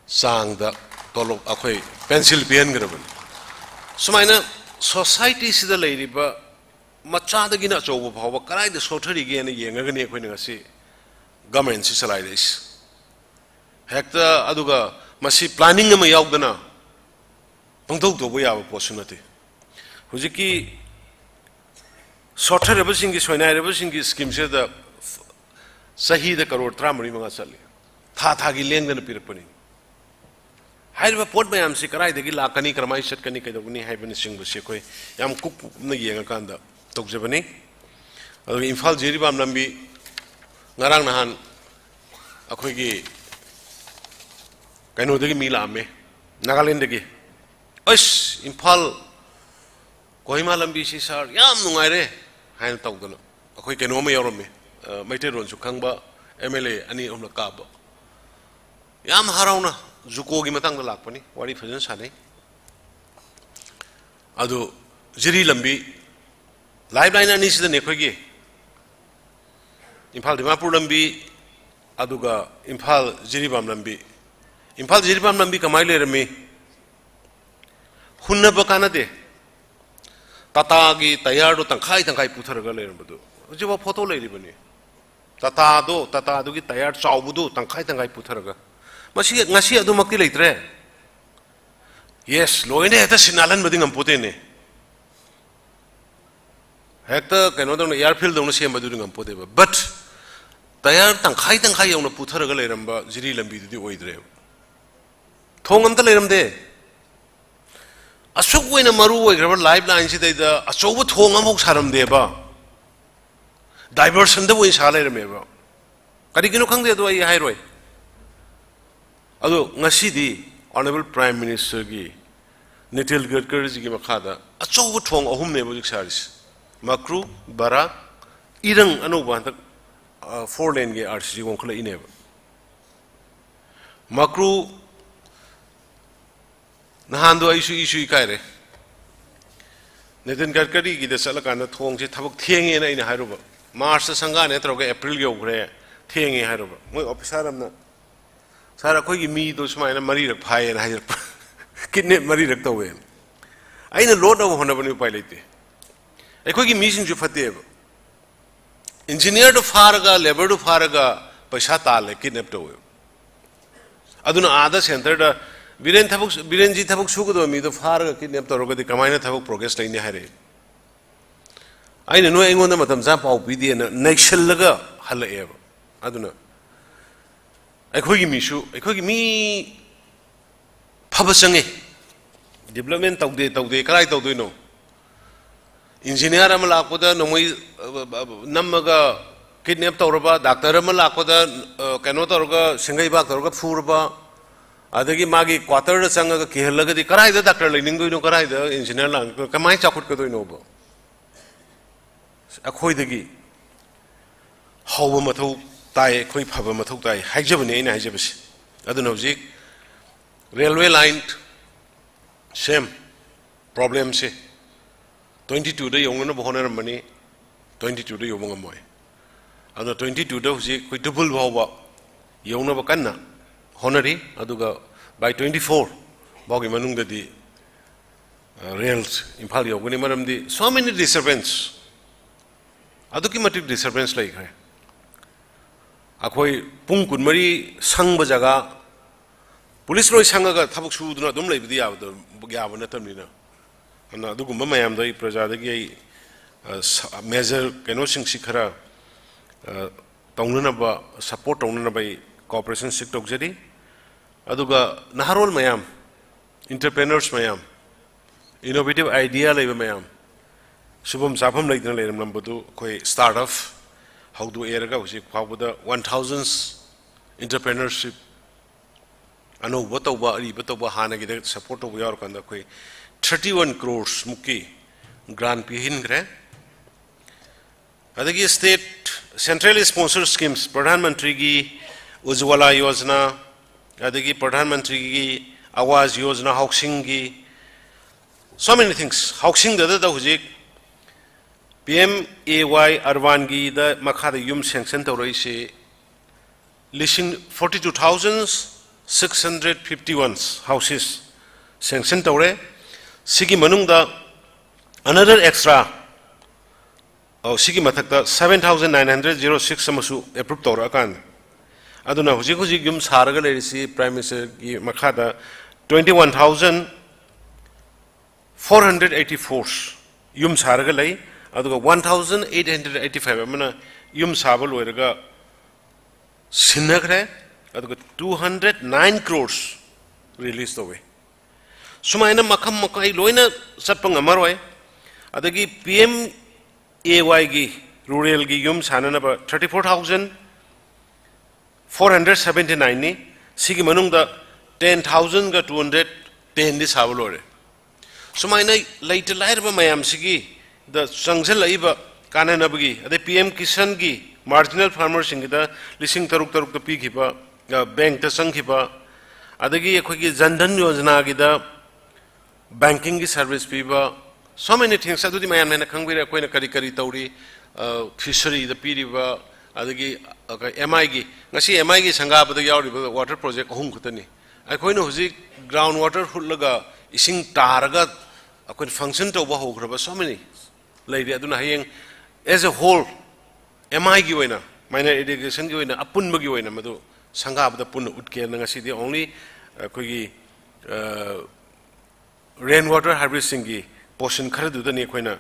sang the Tolo Akwe, pencil pen graven. So, minor. Society is the lady, but Machada Gina Chobo Power, Karai the Sotari again, a younger Nasi government is like this. Hector Aduga must see planning a Mayogana. Pungto, we have opportunity. Hujiki Sotter everything is when everything is Kim said the Sahi the Karor Tramari Mangasali. Tatagi Lang than a Pirapuni. I have a port by Amsikarai, the Gilakani, Kramai, Shatkanika, the Winnie Haven Sing with Shekoi, Yam Cook Nagakanda, Tokjabani, Imphal Jiribam Nambi, Naranahan, Akwigi, Kanodigi Milame, Nagalindegi, Osh, Imphal, Kohima Lambi, Sar, Yam Nungare, Han Togano, Akwikanomi Yorome, Maiteron Sukanga, MLA, Ani on the Cabo. Yam Harona. Zukogi matang the lakpani, what if it's sunny? Ado Jiri Lambi, Liveline and is the Nekogi. Imphal Dimapur Lambi, Aduga, Imphal Jiribam Lambi. Imphal Jiribam Lambi Kamaile Remi Hunna Bakanade Tatagi, Tayardo, Tankai, Tankai Putaraga Lermadu. Jiva photo lady bunny. Tatado, Tatadugi, Tayar, Saubudu, Tankai, Tankai Putaraga. Ngasi adu makti leitre. Yes, loine eta sinalan bading ampotene. Hekta kanodong airfield dong siam bading ampoteba. But tayar tangkai yung naputharaga leiramba jiri lambi di oidre. Thongam ta leiramde. Asuk wena maru oigraba live line si da asobu thongam hok saramde ba. Diversion da woi salairameba. Karigino khangde do ai hairoi. Ado ngasidi Honorable Prime Minister gi Nikhil Gadkari ji gi makhada achobu thong ahum ne bojik saris makru bara irang anoba tak 4 lane ge RCG gon khla ine makru nahando isu ikaire Nikhil Gadkari gi de sala kana thong se thabak thenge na ina hairuba March sanga ne troge April ge ogre thenge hairuba moi officer amna Sara koi mi to smaina mari rak phai na hajar kitne mari rak to we aina load of hona bani pai lete ai koi mi sin ju phate engineer to faraga labor to faraga paisa ta le kidnap to we aduna ada center da Biren ji thabuk su ko mi do far ga kidnap tor ga di kamaina thabuk progress lai ni hare aina no engon da matam za pau pi di na nation laga hal e ba aduna akhoi gi mi su akhoi gi mi phaba sange development taude karai taude no engineer am la ko da no moi namaga kidnap tor ba doctor am la ko da kano tor ga singai ba tor ga fur ba adagi magi quarter da sanga ga kehla ga di karai da doctor lening do no karai da engineer la kamai chakut ko do no ba akhoi dagi hawa mathau tai khoi phaba mathau tai haijabani ina haijabasi aduna hojik railway line same problem se 22 da yongna bohonar mani 22 da yobanga moy aduna 22 da hojik khoi double bawa yongna ba kanna honori aduga by 24 bagi manung da di rails Imphal yogani maram di so many disturbance aduki matik disturbance lai khai akhoi pung kun mari sang ba jaga police loi sanga ga thabuk su duna dum lai bidi yab do gyab na tamni na ana adugu mayam dai praja da gi major keno sing sikhara tawnuna ba support tawnuna bai cooperation sik tok jadi aduga naharol mayam entrepreneurs mayam innovative idea lai mayam subam safam lai dana lai ram badu koi startup how do era ga husik phawda 1000s entrepreneurship ano batoba ari batoba hana gi support of yor kanda koi 31 crores muki grant pi hin gre adagi state centrally sponsored schemes pradhan mantri gi ujwala yojana adagi pradhan mantri gi awaz yojana housing gi so many things housing da hujik PMAY Arvan gi da makha da yum sanction tawrai se listing 42,651 houses sanction tawre sigi manung da another extra sigi mathak da 7,906 amasu approve tawra kan aduna hujik yum saraga lerisi prime minister gi makha da 21,484 yum saraga lai aduga 1,885 amana yum sabal oiraga sinagre aduga 209 crores release away sumaina makam makai loina satpang amaroi adagi PMAY gi rural gi yum sanana ba 34,479 ni sigi manung da 10,000 ga 210 di sabal ore sumaina later lair ba mayam sigi the Sangzel Iba Kananabagi, the PM Kisangi, marginal farmers in the Lissing Taruk the Pikipa, Bank the Sankipa, Adagi Equiki Zandan Yosanagida, banking service people, so many things. I do the man and a Kangwira Quena Karikari Tauri, fishery, the Piriva, Adagi MIG, Nasi MIG Sangaba, the Yauri, the water project, Hunkutani. I coin Huzik, groundwater Hulaga, Ising Taraga, I could function to Waho, so many. Lady aduna hayeng as a whole MI gi oina minor irrigation gi oina apun ma gi oina madu sanga abda pun utke na ngasi di only koi rainwater harvesting gi portion khar du da ne koina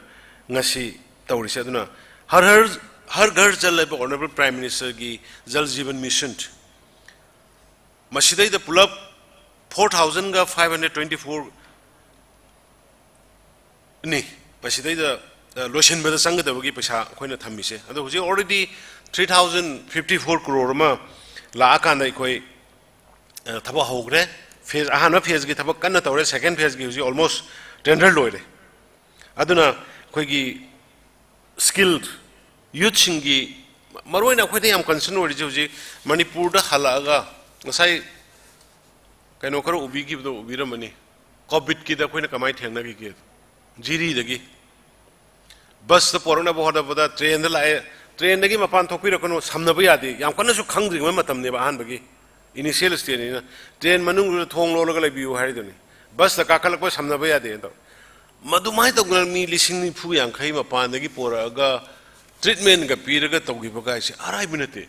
ngasi tawri se aduna har ghar jal leba honorable prime minister gi jal jeevan mission masidai da pulap 4,524 ni masidai da Loshin Beda Sanga the Wagi Pasha, Quina Tamise. And there was already 3,054 crore La Akan Koi Tabahogre, phase Ahana phase get Tabakana Tore, second phase gives you almost 10 lord. Aduna Kogi skilled youth Shingi Marwina Quati am concerned with Joji, Manipur Halaga, Nasai Kanokara Ubi give the Ubira money. Kobit Kida Quina Kamai Tenagi, Jiri the Gi. Bus the Porona Boda Boda, train the lie, train the game upon Topiracano, Samnabayadi, Yankanasu Kangri, Matam Neva Hanbagi, initial state, train Manu Tong Lola View Haridoni. Bus the Kakalako Samnabayadi. Madumai the Granny listening to Yang came upon the Giporaga, treatment Gapiraga Togipogai, Arabinate.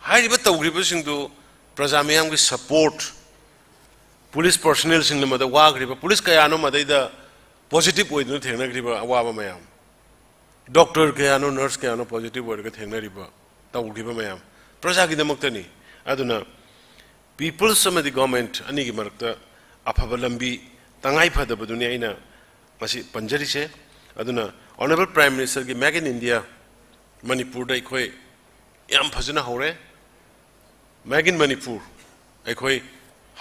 High but the gripping to Prazamiam with support police personnel sing the mother wag river police kayano mother positive way no thing river awaba mayam doctor kayano nurse kayano positive word thing river taw river mayam projagi the muktani aduna people some of the government ani gi marakta afaba lambi tangai phada baduni aina masi panjari se aduna honorable prime minister gi make in india manipur dai khoi yam phajuna hore make in manipur ai khoi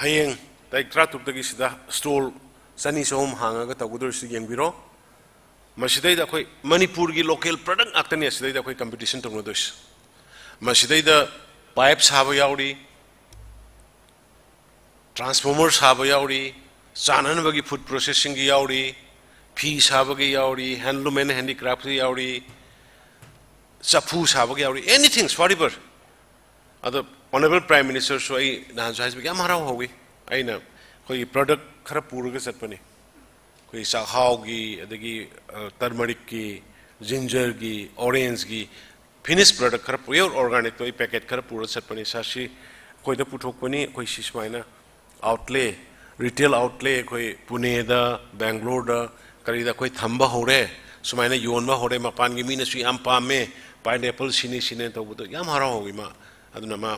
hayeng dai tratuk dagi sida stall sani som hanga ga tagudur si yengbiro masidai da khoi manipur gi local product aktani asidai da khoi competition tong dos masidai da pipe saba yauri transformer saba yauri chanan bagi food processing gi yauri phi saba gi yauri handloom and handicraft gi yauri chapu saba gi yauri anything whatever other honorable prime minister so I nan so has become hara hogi aina koi product khara puraga satpani koi sakhau gi adagi turmeric gi ginger gi orange gi finished product khara pure organic to packet khara pura satpani sashi koi da puthok pani koi sismaina outlay retail outlay koi Pune da Bangalore da kari da koi thamba hore sumaina yonba hore mapan gi mina su yam pame pineapple sini sini to buto yam hara hogi ma aduna ma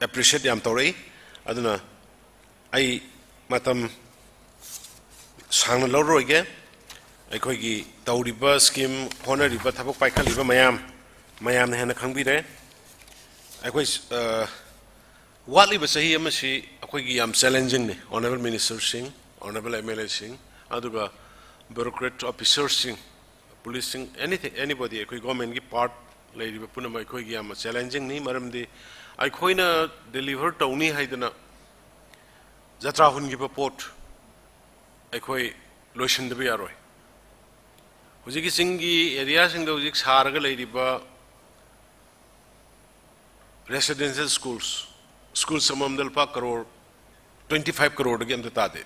appreciate yam tore aduna ai matam sangna loro ge ai khoi gi tawriba scheme honoriba thabok paikhaliba mayam hena khangbi re ai khoi watli ba sahi amasi akhoi gi yam challenging ne honorable minister singh honorable MLA singh aduga bureaucrat officer singh police singh anything anybody akhoi government gi part leiriba punama akhoi gi yam challenging ni maramdi ai khoina deliver tawni haidana jatra hun gi pot ai khoi lotion de yaroi hoji gi singi area sing do jik sarga leiriba residential schools samam dal pa crore 25 crore gi amta tade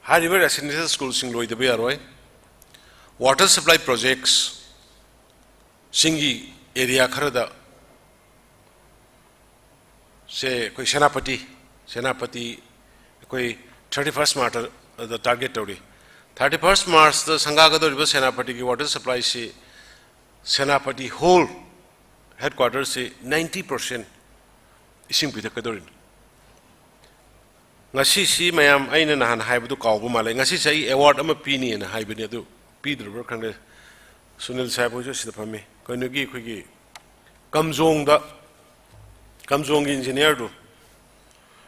high river residential schools sing loi de yaroi water supply projects singi area kharada se koi senapati koi 31st March the target tori 31st March the sangaga do senapati ki water supply se senapati whole headquarters se 90% ising pita kadorin ngasi si mayam aina nahan haibu kawbu male ngasi sai award ama pini na haibani adu pidrubur khangde Sunil Sahib jo sida phami koino gi khogi kamjong engineer do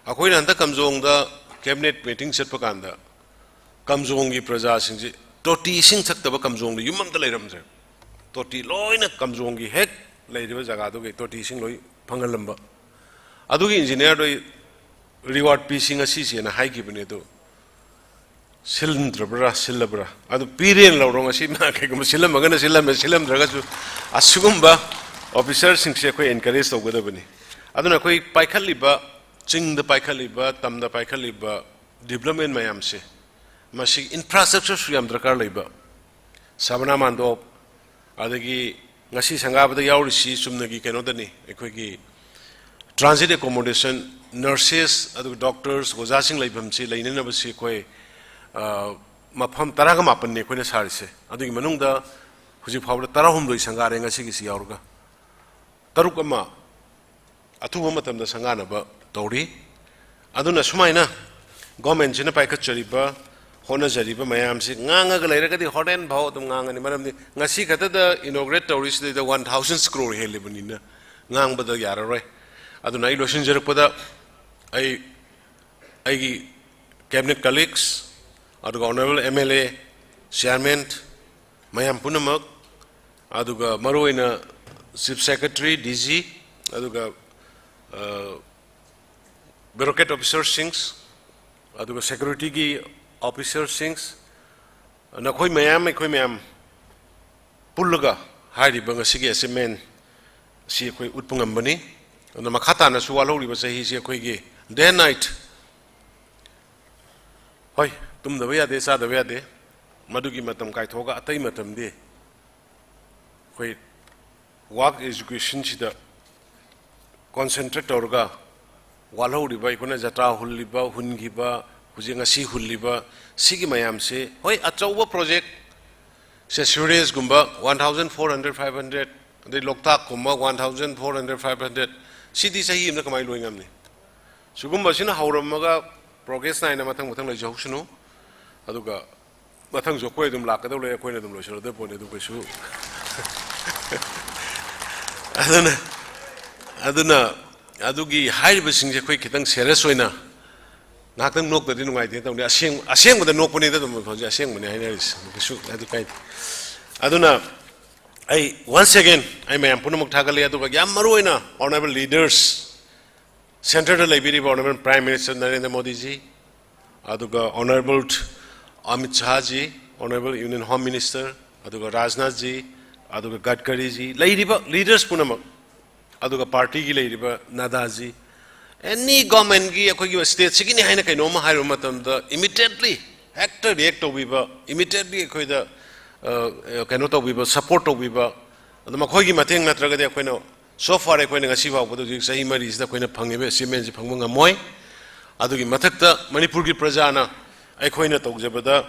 akoi nan ta kamjong da cabinet meeting set pakanda kamjong gi praja sing ji toti sing thakta ba kamjong du yumam da leiram je toti loina kamjong gi hek leiriba jaga do gi toti sing loi phangalamba adu gi engineer do reward pising asi se na hai gi bane do silindra silabra adu piren lawrong asi ma ke gum silam magana silam draga su asugumba officer sing se ko encourage to goda bani aduna koi paikhaliba ching da paikhaliba tam da paikhaliba development mayam se masi infrastructure su yam drakar leiba sabana mando adagi ngasi sangaba da yauri si sumnagi keno da ni ekoi gi transit accommodation nurses adu doctors gozasing leibam si leinena ba si koi mafam taraga mapan ne koina sarise adugi manungda huji phawda tarahumdoi sangare ngasi gi si yaurga taruk ama athuba matamda sangana ba tori aduna sumaina government jina paikhat chariba hona jariba mayam si nganga ga leira gadi hoden bhaw dum nganga ni maramdi ngasi khata da inaugurate tori si da 1000 crore helibani na ngang ba da yararoi aduna I lotion jarpada ai gi cabinet colleagues aduga honorable MLA chairman mayam punamak aduga maroina chief secretary DG aduga bureaucrat officer sings aduga security gi officer sings nakhoi mayam pullaga hari banga sigi assignment si khoi utpungam bani na makhata na suwalo ri ba sahi si khoi gi day and night hoi tum da ya de sa da ya de madugi matam kai thoga atai matam de khoi work education sida concentrate orga walhoriba ikuna jatra hulliba hungiba hujinga si hulliba sigi mayam se hoi achauba project se series gumba 1400 500 de loktak gumba 1400 500 sidi sahi imna kamai loingam ni sugumba sina hauramaga progress na ina matang matang lai jauksunu aduga matang jo koi dum lakadaw le koi na dum lo shiro de pone du kesu aduna adugi haiba singje koi kitang serious oina ngakang nok da dinungai de tawni aseng da nok pone da dum khoje aseng mane hairis kesu adu kai aduna I once again I may am punamuk thagale aduga yam maroina honorable leaders Central Library Honorable Prime Minister Narendra Modi ji aduga honorable Amit Shah ji honorable Union Home Minister aduga Rajnath ji aduga Gadkari ji lairiba leaders punamak aduga party gi lairiba Nada ji any government gi akoi gi state sigini haina kai noma hairu matam da immediately actor react obiba immediately akoi da kaino to biba support to biba aduma khoi gi mateng natraga de akoi no so far akoi nga siwa bodu ji sahi mari is da koi na phangebe cement ji phangba ngamoi adugi mathakta Manipur gi prajana akoi na tawjabada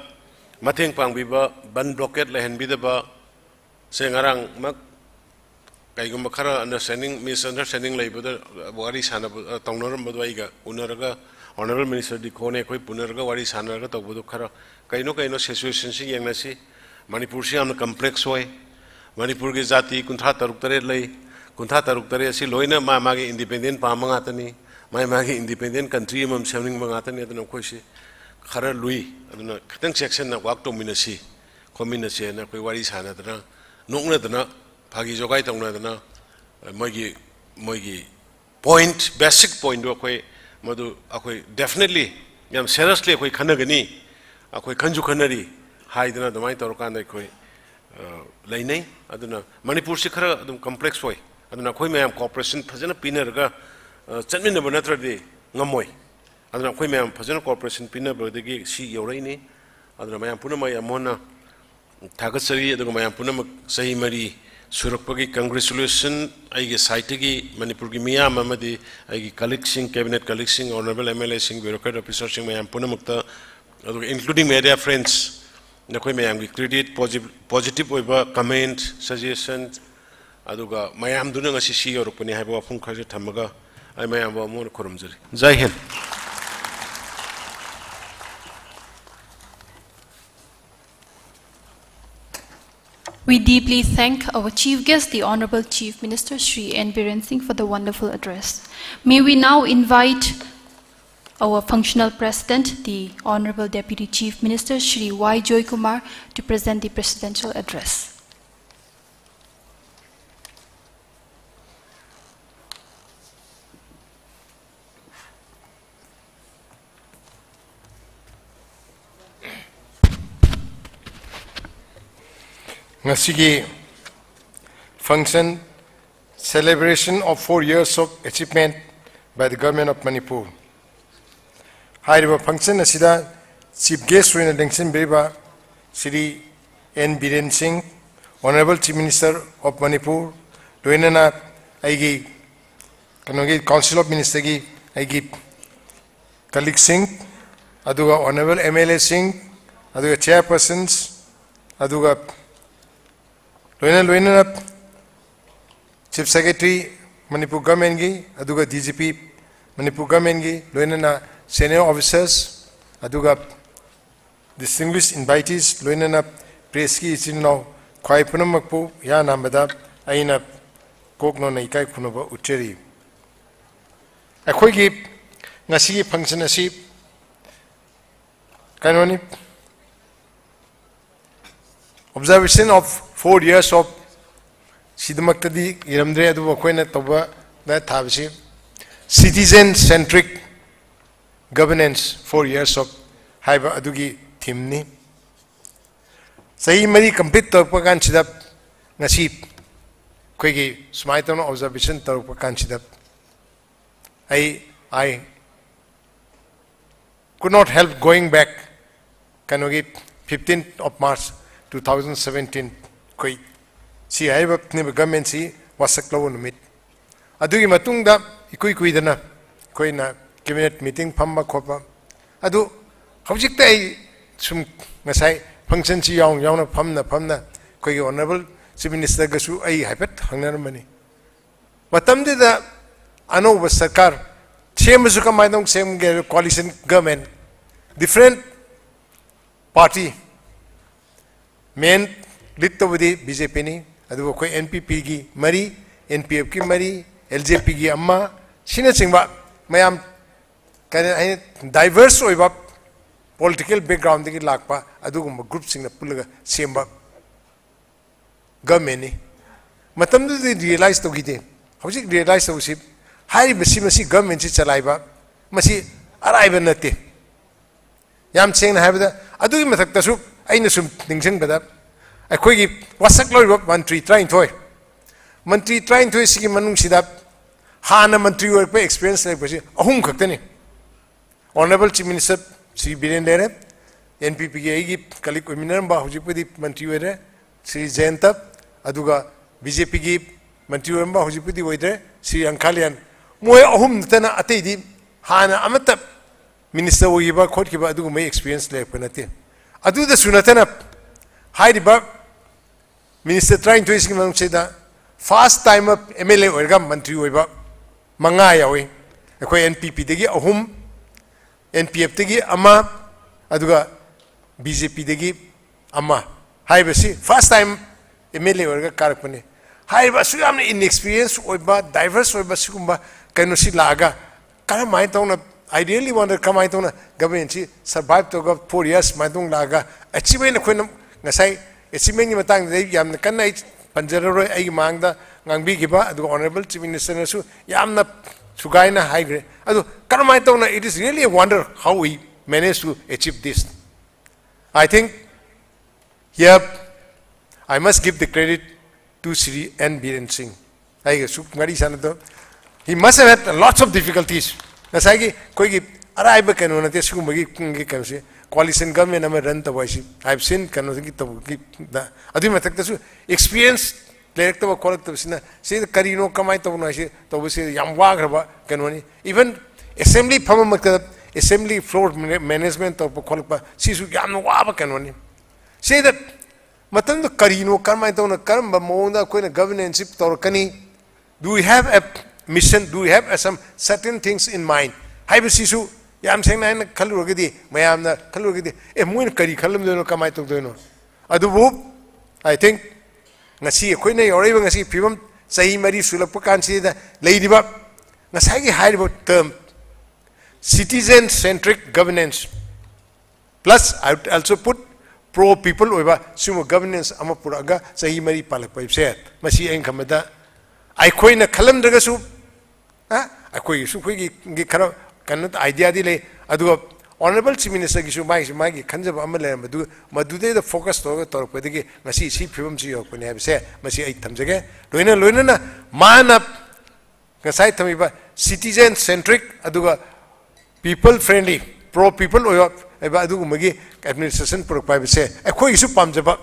mateng pangbiba ban blockade lehen bidaba se ngarang mak kaigum khara understanding misunderstanding laibada wari sana tongnoram bodu aiga unaraga honorable minister di khone koi punaraga wari sana ga tawbodu khara kaino situation si yengna si Manipur si amna complex hoy Manipur gi jati kuntha taruk tare lei kuntha taruk tare si loina ma gi independent pa manga tani ma gi independent country mam semning manga tani aduna khoi si khara lui aduna khatang section na wak to minasi khominasi na koi wari sana dana nokna dana phagi jogai tongna dana moigi point basic point do koi madu akoi definitely yam seriously koi khanagani akoi khanju khanari haidana damai torkan koi lainai aduna Manipur si khara adum complex hoy aduna khoi mayam cooperation phajana pinarga chatmin na banatra de ngamoi aduna khoi mayam phajana cooperation pinarga de si yorai ni aduna mayam punamai amona thagasari aduna mayam punam sahi mari surakpagi congratulation aige site gi Manipur gi miyam amadi aige collection cabinet collection honorable MLA sing bureaucrat officer sing mayam punamukta including media friends nakoi mayam gi credit positive oiba comment suggestion aduga mayam duna ngasi si yorupani haiba wafung khaje thamaga ai mayam ba mon khurumjari jai hind. We deeply thank our chief guest, the Honorable Chief Minister Shri N. Biren Singh, for the wonderful address. May we now invite our functional president, the Honorable Deputy Chief Minister Shri Y. Joy Kumar, to present the presidential address. Ngasigi function celebration of 4 years of achievement by the government of Manipur. High function asida chief guest in Dengsin Beba Sri N. Biren Singh, Honorable Chief Minister of Manipur, Doinana Aigi Kanogi Council of Minister gi Aigi Kalik Singh, Aduga Honorable MLA Singh, Aduga chairpersons, Aduga Loina Chief Secretary Manipur Government gi aduga DGP Manipur Government gi loina senior officers aduga distinguished invitees loina press gi isinno khwai punamakpu ya namada aina kokno nei kai khunoba ucheri akhoi gi ngasi function asi kanoni observation of 4 years of Sidamakadi Iramdre Adu Koina Toba that Tabsi citizen centric governance 4 years of Haiba Adugi Timni. Say Mary complete Turpakan Chidap Nasib Quigi Smaiton observation Turpakan Chidap. I could not help going back Kanogi 15th of March 2017 koi si haiba ni government si wasak law numit adugi matungda ikui dana koina cabinet meeting phamma khopa adu hojik tai sum ngasai function chi yaung yauna phamna koi honorable chief minister gasu ai haipet hangnar mani matam de da ano sarkar same su ka maidong same coalition government different party main lead to the BJP ni adu ko NPP gi mari NPF ki mari LJP gi amma sina singba mayam kan diverse oiba political background gi lakpa adu gum group sing na pulaga semba government ni matam du realize to gi de hojik realize to sip hai masi government si chalaiba masi araiba nate yam cheng na haibada adu gi mathak ta su aina sum ningsang bada akhoi gi wasak loi mantri train thoi sigi manung sida hana mantri work pe experience like basi ahum khaktani honorable chief minister Sri Biren Lere NPP gi ai gi kalik minar ba hujipudi mantri were Sri Jayantap aduga BJP gi mantri were ba hujipudi woidre Sri Ankhalian moy ahum tana atei di hana amata minister wogi ba khot ki ba aduga mai experience le panate adu da sunatana hai riba minister trying to ising mang seda first time up MLA orga mantri oiba manga yawi akhoi NPP degi ahum NPF degi ama aduga BJP degi ama hai basi first time MLA orga karakpane hai ba su amne inexperience oiba diverse oiba sigumba kaino si laga kara mai tawna I really wonder kamai tawna government si survive to go 4 years mai tong laga achievement khoi ngasai achievement ni matang dei yamna kanna panjaroi ai mangda ngangbi giba adu honorable chief minister na su yamna sugaina haigre adu karamai tawna it is really a wonder how we managed to achieve this. I think here I must give the credit to Sri N. Biren Singh. He must have had lots of difficulties. Nasagi koigi araiba kanu na te sugumagi kungi kanse coalition government am run the voice. I've seen kanu ki da adu matak tasu experience direct to collective sina say the karino kamai to na se to se yamwa graba kanu ni even assembly phama assembly floor management of kolpa sisu yamwa ba kanu ni say that matam the karino kamai to na karamba monda ko na governance to kani do we have a mission, do we have some certain things in mind? Hai sisu yam saying na kalurogidi mayam na kalurogidi e moin kari kalam dono kamai to dono adubu I think ngasi koi na yore ngasi phibam sahi mari sulap kan si da leidiba ngasai gi high term citizen centric governance plus I would also put pro people oiba sumo governance ama puraga sahi mari palak pai se masi en kamada I koi na kalam daga su I koi su koi gi kara kanut idea di le adu honorable chief minister gi su mai gi khanjab amale madu de the focus to pedi gi ngasi si phibam si yok ne se masi ai thamjage loina na mana ngasai thamiba citizen centric aduga people friendly pro people oyo eba adu magi administration pro pai se koi su pamjaba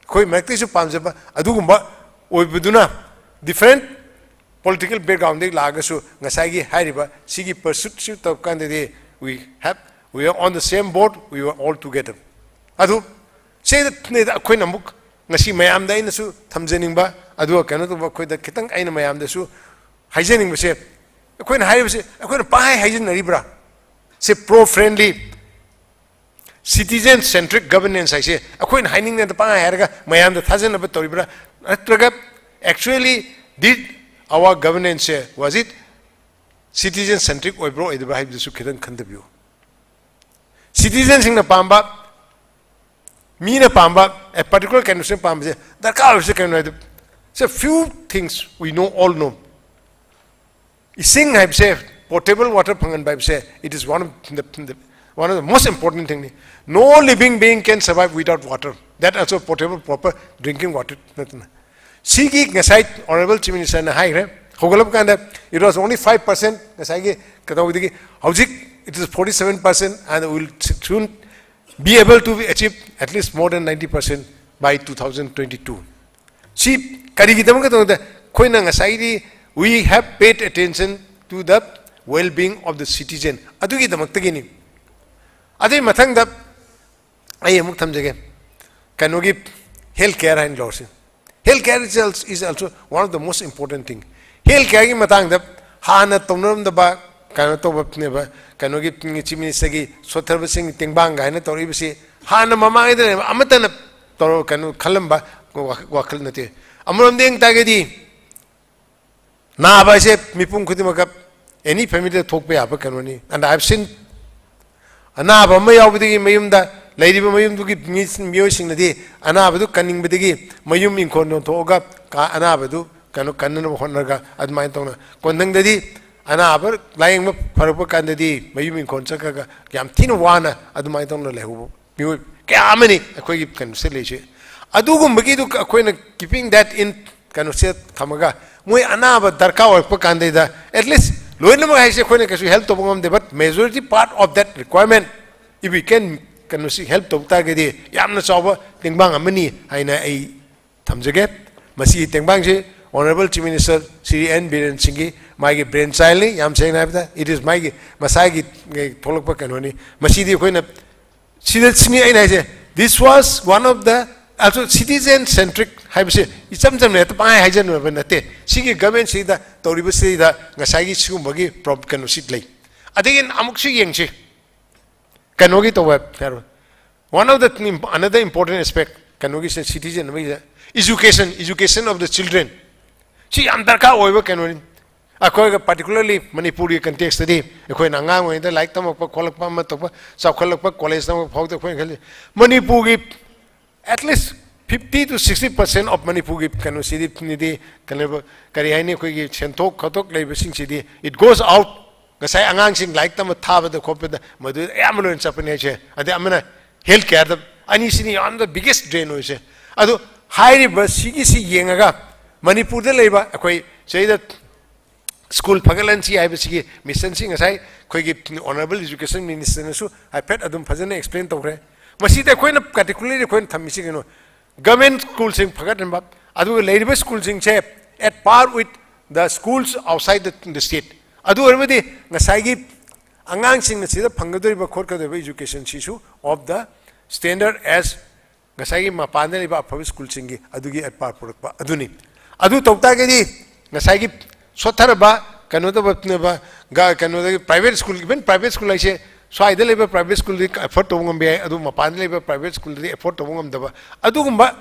koi makti su pamjaba adu gumba oibuduna different political background de lagasu ngasai gi hairiba sigi pursuit of candidate we are on the same boat, we were all together adu say that ne da koi namuk ngasi mayam da inasu thamjening ba adu kanu to koi da kitang aina mayam da su haijening ba se koi na hairiba se koi na pai haijen ribra se pro friendly citizen centric governance I say koi na haining da pai hairga mayam da thajen ba toribra atraga actually did our governance was it citizen centric or bro either by the Sukiran Kandabu citizens in the Pamba Mina Pamba a particular kind of Pamba that car is a few things we know all know. Sing I say potable water pangan by say it is one of the most important thing. No living being can survive without water. That also potable proper drinking water. Sigi ngasai honorable chief minister na high hogalap kanda it was only 5% ngasai katawidi howjik it is 47% and will soon be able to achieve at least more than 90% by 2022. See kari gidam ka to koina ngasai we have paid attention to the well-being of the citizen. Adugi damakta Adi mathang da ay amuk thamjage kanogi healthcare and laws. Healthcare is also one of the most important thing. Healthcare gi matang da hana tonam da ba kano to bapne ba kanogi chief minister gi Sotharba Singh Tingbang ga na tori bisi hana mama ida amata na to kano khalamba wakal nate amram deng tagedi na ba se mipum khudimaka any family thok pe apa kanoni, and I have seen anaba may awdigi mayumda lady mayum dugi musing the day anabadu cunning bedigi mayum in kono toga anabadu cano canon honaga at my tona condang the day anaber lying parapa candidi mayum in consaka yam tino wana at my tona lehu kamani a quick cancellation adugum begidu a keeping that in canoset kamaga muy anaba darka or pacandida at least Loinama has a help to but majority part of that requirement, if we can see help to Tagadi, Yamna Sober, Tingbang Amani, Haina A Tamzaget, Masi Tingbangji, Honorable Chief Minister, Siri N. Biren Singi, my brain silently, Yam saying after, it is my Masagi Polopa Canoni, Masidi Quina. This was one of the also citizen centric haibse isam net pai haijan benate sigi government si da toribasi da ngasai gi sumagi prob kanu sit lei adegin amuk si yengchi kanogi to one of the another important aspect kanogi citizen education of the children si andar ka oiba kanoni akoi particularly Manipuri context di akoi nangang oi da like tam pa kholak pa ma to pa sa kholak pa college tam phau ta khoi khali Manipuri at least 50 to 60% of Manipuri can see the Kariani Sentok Kotok Labasing City. It goes out. Gasai Angangsing like them a tava the copy the Madu Amano and Sapanache. At the Amana healthcare, and you see on the biggest drain. Ado high river CGC Yangaga Manipur the labor, say that school Pagalansi I was mission sing aside, honorable education minister. I pet Adam Pazana explained to her. Masida Queen particularly Queen Tamisino. Government schools in Pagatanba, Adu labor schools in Chep at par with the schools outside the state. Adu everybody Nasagi Angang sing the Sida Pangaduri Bakorka the education issue of the standard as Nasagi Mapana public school singi Adugi at par Aduni. Adu Totagadi Nasagi Sotaraba Kanoda Kanoda private school, even private school I say. So I deliver private school effort to Adu Mapan labor private school effort to Dava. Adugumba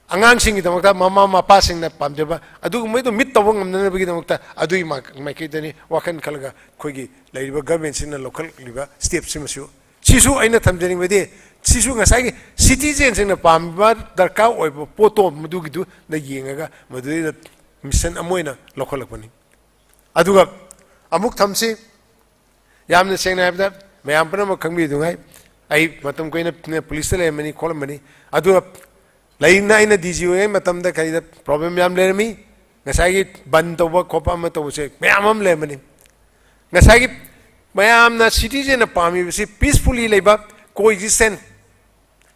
Angang sing it Mama passing the Pamjaba. Adugum to meet the Wongam Nabigamata, Adu Makitani, Wakan Kalaga, Kogi, labor governments in the local liver, Step Simasu. Chisu Aina Tamjani with it. Chisu Nasagi, citizens in the Pamba, Darka or Poto Mudugidu, the Yingaga, Madrid, Mission Amoina, local company. Aduga Amuk Tamsi Yam the same after. मैं आप ना मखंग भी दूँगा आई मतम कोई ना police ले money column money अदु लाइन ना इन दीजिए हुए मतम द कहीं द प्रॉब्लम याम ले रही नसाई बंद तो वो कोपा में तो उसे मैं आम ले मनी नसाई मैं आम ना सिटीजन ना पामी उसे पीसफुली लेबा कोएग्जिस्टेंस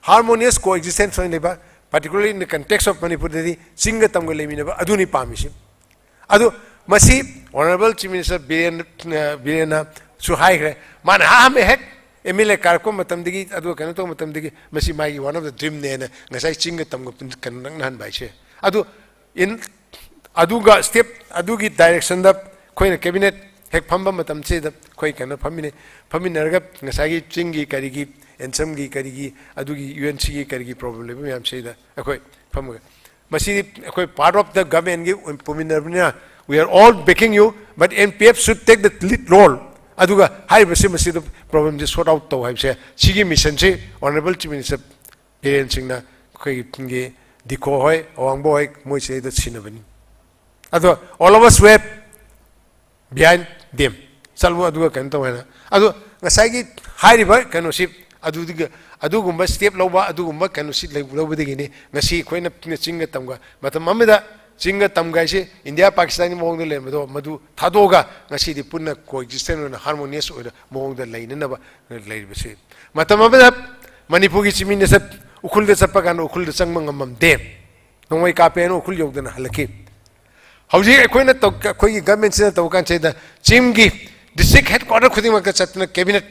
हार्मोनियस कोएग्जिस्टेंस होने लेबा particularly in the context of Manipur दी सिंग तम को ले मिने बा अदु नहीं पामी से अदु मसी honorable chief minister बिरेना Suhai, man, I have Emile Karko Matamdigi, Adu Kanato Matamdigi, Messi Mai, one of the dream name, Nasai Chingatam Kanang by She. Adu in Aduga step, Adugi direction the Queen cabinet, Hekpamba Matam say that Quakan Paminarga, Nasagi, Chingi, Karigi, and Samgi Karigi, Adugi, UNC Karigi, probably, I'm saying that. Okay, Pamaga. Masi, part of the government, Puminarvina, we are all backing you, but NPF should take the lead role. Aduga high masi the problem just sort out to have say Sigi mission say honorable chief minister parents na koi diko hoy awang boy moi say that sinabani. Adu all of us were behind them. Salvo aduga kanto na. Adu ngasagi high river kanu sip adu gumba step loba adu gumba kanu sit like loba digini ngasi koi na chinga tamga matam mamida Chinga Tamgashi, India Pakistan Mong the Lemado, Madu, Tadoga, Nasi the Puna coexistent and harmonious or Mong the Lane never laid with it. Matamabada, Manipugi Minister, Ukul the Sapagan, Ukul the Sangmangam Dam. No way Capen, Ukulio than Halaki. How do you acquaint the government said Tokan say that Chimgi, district headquarter khuding mak chatna cabinet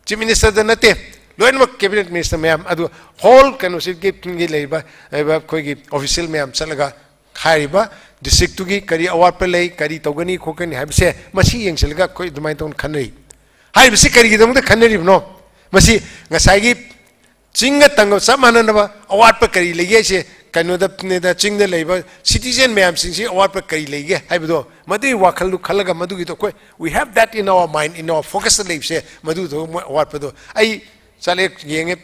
chief minister da nate loin mak cabinet minister mayam adu whole kanu sit gi pingi leiba ba khoi gi official mayam chalaga khaiba district tu gi kari award pe lei kari togani khokani habse masi yengselga khoi dumai ton khanei hai bisi kari gi dong da khaneri no masi ngasai gi chinga tango samana na ba award pe kari lei se kanu da ne da ching da leiba citizen mayam sing si award pe kari lei ge hai do madu wakhal lu khalaga madu gi to koi we have that in our mind in our focus leib se madu do award pe do ai chale yenge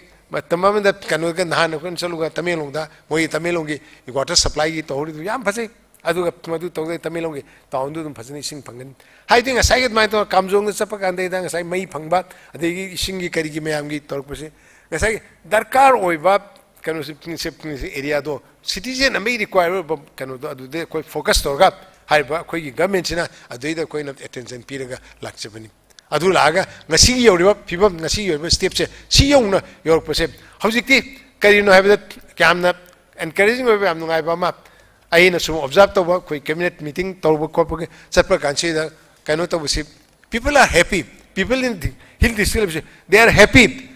tamam da kanu ga nahan kon chaluga tamelong da moi tamelong gi water supply gi to ri yam phase adu ga madu to tamelong gi taun du dum phasani sing phangan hai ding sai ga mai to kamjong da chapa kan da sai mai phangba adegi sing gi kari gi mayam gi tor pase sai darkar oiba kanu area do citizen amei require kanu do adu de koi focus to ga hai ba koi gi government sina adu da koi na attention piraga lakchabani adu laga ngasi gi yoriba phibam ngasi yoriba step se si yongna yor pose hojikti kari no habda kamna encouraging oiba am ngai ba ma aina sum observe to ba koi cabinet meeting to ba ko pa chapa kanchi da kanu to busi people are happy people in the hill district they are happy.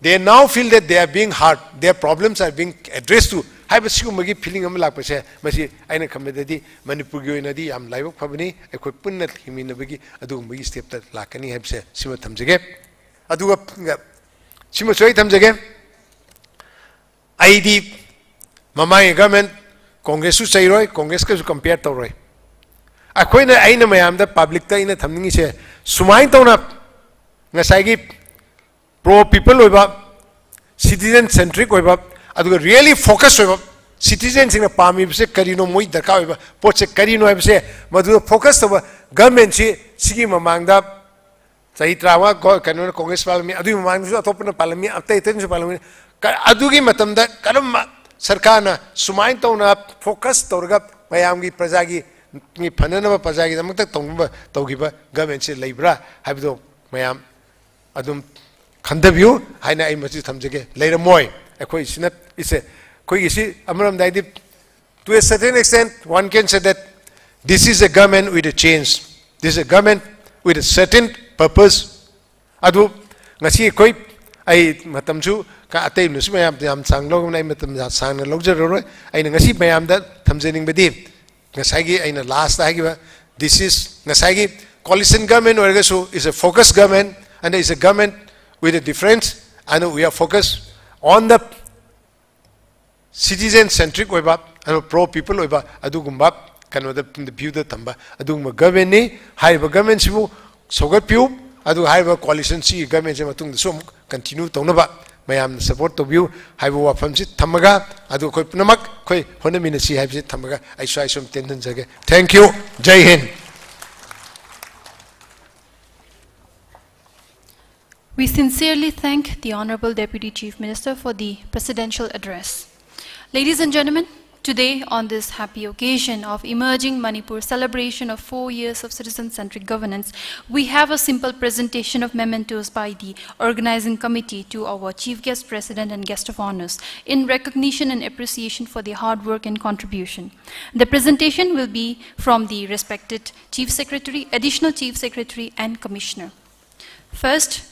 They now feel that they are being heard, their problems are being addressed to. I have a feeling of like Masi, I know comedy, Manipur, I'm live of Pabani, a quick punnet him in the biggie, I do we step that Lakani have said, Simatams again. I do up Simatams again. ID Mamai government, Congress to say Roy, Congress to compare to Roy. I quite I know I am the public in a thumbing is a Sumain town up Nasagi. Pro people oiba citizen centric oiba adu really focus oiba citizens in a pami se karino moi darka oiba pot se karino oiba se madu focus oiba government si sigi mamangda sahi trawa kanu congress parliament adu mamang su atopna parliament atai ten su parliament adu gi matamda karam sarkana sumain tawna focus torga mayam gi praja gi ni phanana praja gi damak tongba tawgiba government se leibra habdo mayam adum Kandaview, I know I must tamjage later more. A question is a quick Amaram Didi. To a certain extent, one can say that this is a government with a change. This is a government with a certain purpose. Adu Nasi Koi, I Matamju, Kate Nusmayam Sang Logam, I Matam Sang Logger, I Nasi Mayam that Tamzening Bedi. Nasagi in the last Agiva. This is Nasagi coalition government or is a focused government and there is a government with a difference, and we are focused on the citizen-centric oiba and pro-people oiba adugumba kano the view the tamba adugma government high government simu sogat piu adu high coalition si government se matung so continue tonaba mayam support to view high wafam si tamaga adu koi namak koi honamina si high si tamaga I saw some tendency again. Thank you. Jai Hind. We sincerely thank the Honorable Deputy Chief Minister for the presidential address. Ladies and gentlemen, today on this happy occasion of emerging Manipur celebration of 4 years of citizen-centric governance, we have a simple presentation of mementos by the organizing committee to our Chief Guest President and Guest of Honors in recognition and appreciation for their hard work and contribution. The presentation will be from the respected Chief Secretary, Additional Chief Secretary and Commissioner. First,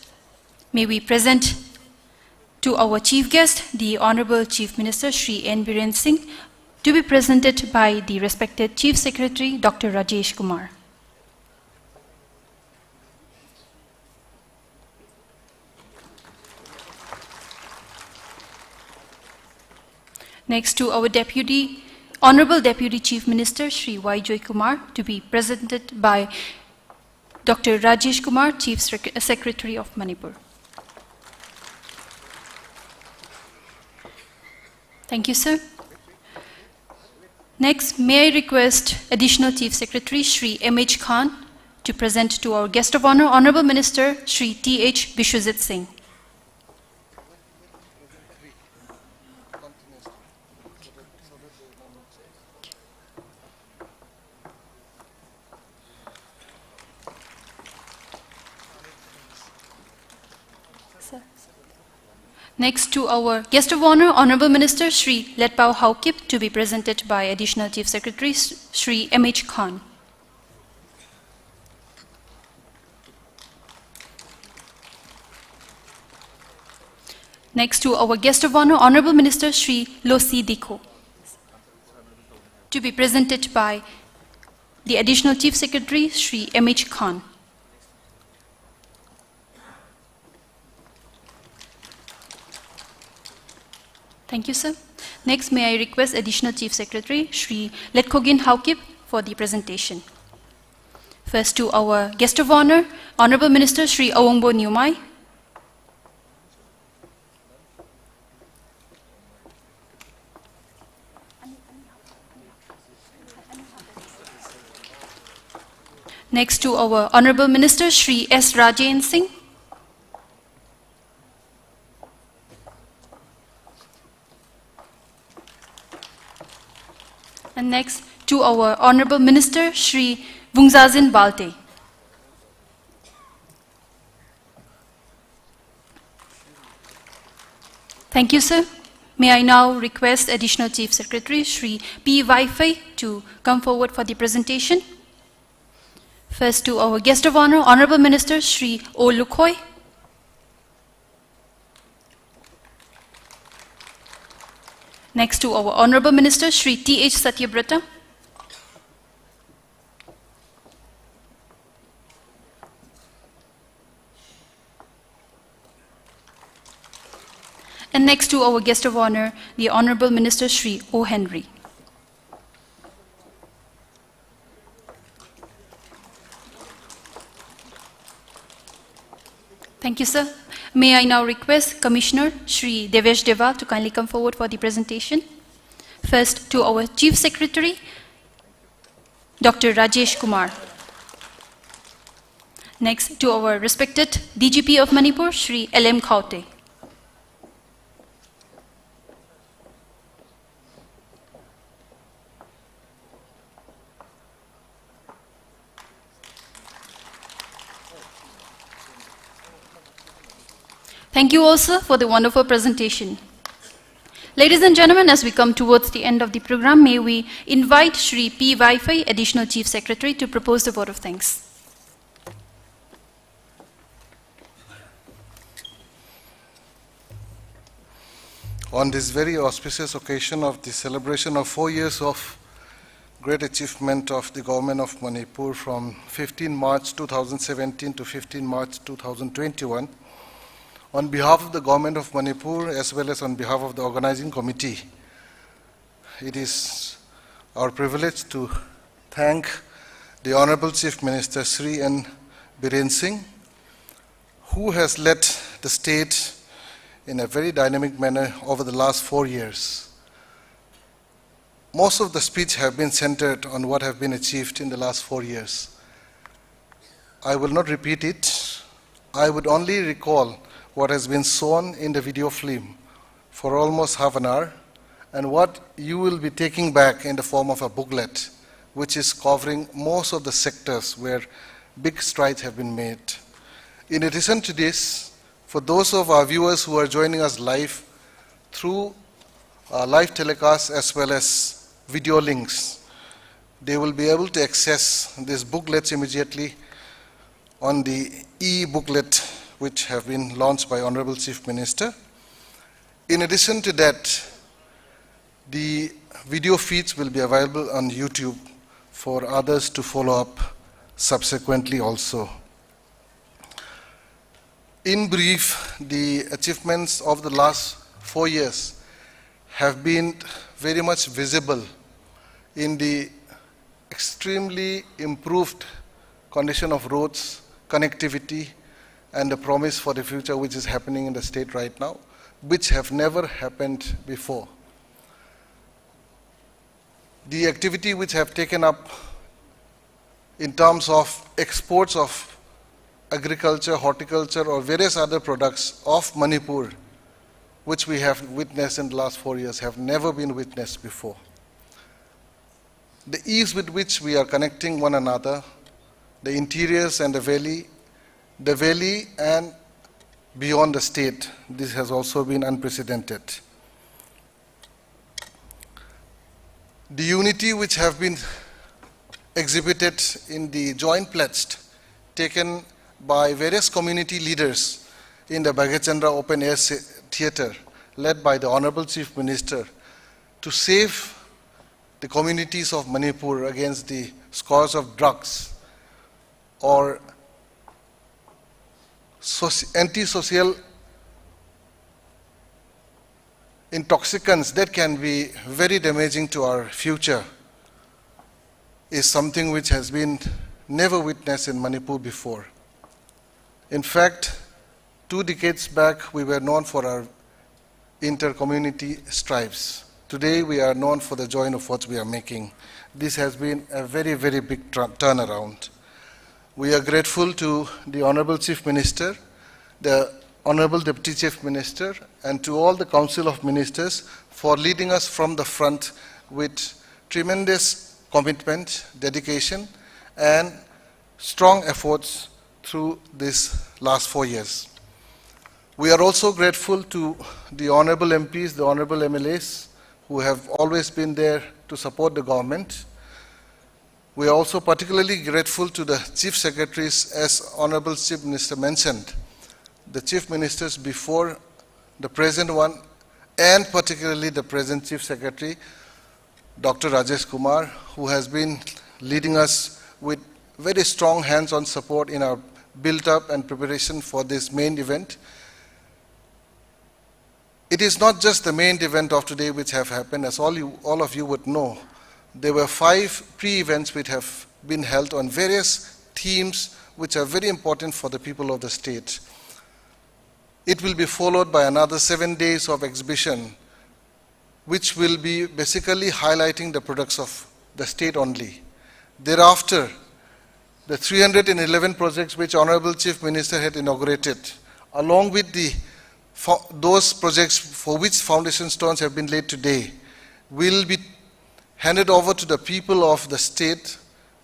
may we present to our chief guest, the Honorable Chief Minister, Shri N. Biren Singh, to be presented by the respected Chief Secretary, Dr. Rajesh Kumar. Next to our Deputy, Honorable Deputy Chief Minister, Shri Y. Joy Kumar, to be presented by Dr. Rajesh Kumar, Chief Secretary of Manipur. Thank you, sir. Next, may I request Additional Chief Secretary Shri M.H. Khan to present to our guest of honor, Honorable Minister Shri T.H. Bishwajit Singh. Next to our guest of honor, Honorable Minister Shri Letpao Haukip, to be presented by Additional Chief Secretary Shri M.H. Khan. Next to our guest of honor, Honorable Minister Shri Losi Dikho, to be presented by the Additional Chief Secretary Shri M.H. Khan. Thank you, sir. Next, may I request Additional Chief Secretary Shri Letkogin Haukip for the presentation. First to our guest of honor, Honorable Minister Shri Awongbo Nyumai. Next to our Honorable Minister Shri S. Rajen Singh. And next to our Honorable Minister Shri Vungzazin Balte. Thank you, sir. May I now request Additional Chief Secretary Shri P. Waifai to come forward for the presentation. First to our guest of honor, Honorable Minister Shri O. Lukhoi. Next to our Honorable Minister Shri T.H. Satyabrata. And next to our guest of honor, the Honorable Minister Shri O. Henry. Thank you, sir. May I now request Commissioner Shri Devesh Deva to kindly come forward for the presentation. First to our Chief Secretary, Dr. Rajesh Kumar. Next to our respected DGP of Manipur, Shri L.M. Khaute. Thank you also for the wonderful presentation. Ladies and gentlemen, as we come towards the end of the program, may we invite Shri P. Waifai, Additional Chief Secretary, to propose the vote of thanks. On this very auspicious occasion of the celebration of 4 years of great achievement of the government of Manipur from 15 March 2017 to 15 March 2021, on behalf of the government of Manipur as well as on behalf of the organizing committee, it is our privilege to thank the Honorable Chief Minister Sri N. Biren Singh, who has led the state in a very dynamic manner over the last 4 years. Most of the speech have been centered on what have been achieved in the last 4 years. I will not repeat it. I would only recall what has been shown in the video film for almost half an hour and what you will be taking back in the form of a booklet, which is covering most of the sectors where big strides have been made. In addition to this, for those of our viewers who are joining us live through live telecast as well as video links, they will be able to access these booklets immediately on the e-booklet which have been launched by Honorable Chief Minister. In addition to that, the video feeds will be available on YouTube for others to follow up subsequently also. In brief, the achievements of the last 4 years have been very much visible in the extremely improved condition of roads, connectivity, and the promise for the future which is happening in the state right now, which have never happened before. The activity which have taken up in terms of exports of agriculture, horticulture, or various other products of Manipur, which we have witnessed in the last 4 years, have never been witnessed before. The ease with which we are connecting one another, the interiors and the valley and beyond the state, this has also been unprecedented. The unity which have been exhibited in the joint pledge taken by various community leaders in the Bagachandra open air theatre led by the Honorable Chief Minister to save the communities of Manipur against the scourge of drugs or anti-social intoxicants that can be very damaging to our future is something which has been never witnessed in Manipur before. In fact, 2 decades back, we were known for our inter-community stripes. Today, we are known for the joint efforts we are making. This has been a very, very big turnaround. We are grateful to the Honorable Chief Minister, the Honorable Deputy Chief Minister, and to all the Council of Ministers for leading us from the front with tremendous commitment, dedication, and strong efforts through these last 4 years. We are also grateful to the Honorable MPs, the Honorable MLAs, who have always been there to support the government. We are also particularly grateful to the Chief Secretaries, as Honorable Chief Minister mentioned, the Chief Ministers before the present one, and particularly the present Chief Secretary, Dr. Rajesh Kumar, who has been leading us with very strong hands-on support in our build-up and preparation for this main event. It is not just the main event of today which have happened, as all of you would know. There were 5 pre-events which have been held on various themes which are very important for the people of the state. It will be followed by another 7 days of exhibition, which will be basically highlighting the products of the state only. Thereafter, the 311 projects which Honorable Chief Minister had inaugurated, along with those projects for which foundation stones have been laid today, will be handed over to the people of the state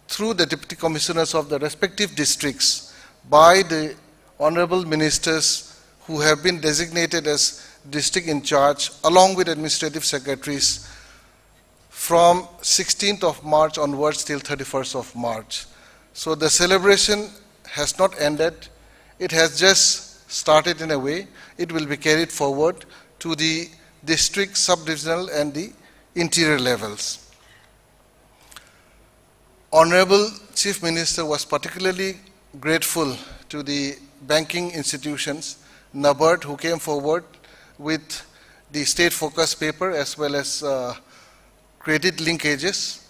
through the Deputy Commissioners of the respective districts by the Honorable Ministers who have been designated as district in charge, along with administrative secretaries, from 16th of March onwards till 31st of March. So the celebration has not ended. It has just started in a way. It will be carried forward to the district, sub-divisional, and the interior levels. Honorable Chief Minister was particularly grateful to the banking institutions, NABARD, who came forward with the state focus paper as well as credit linkages,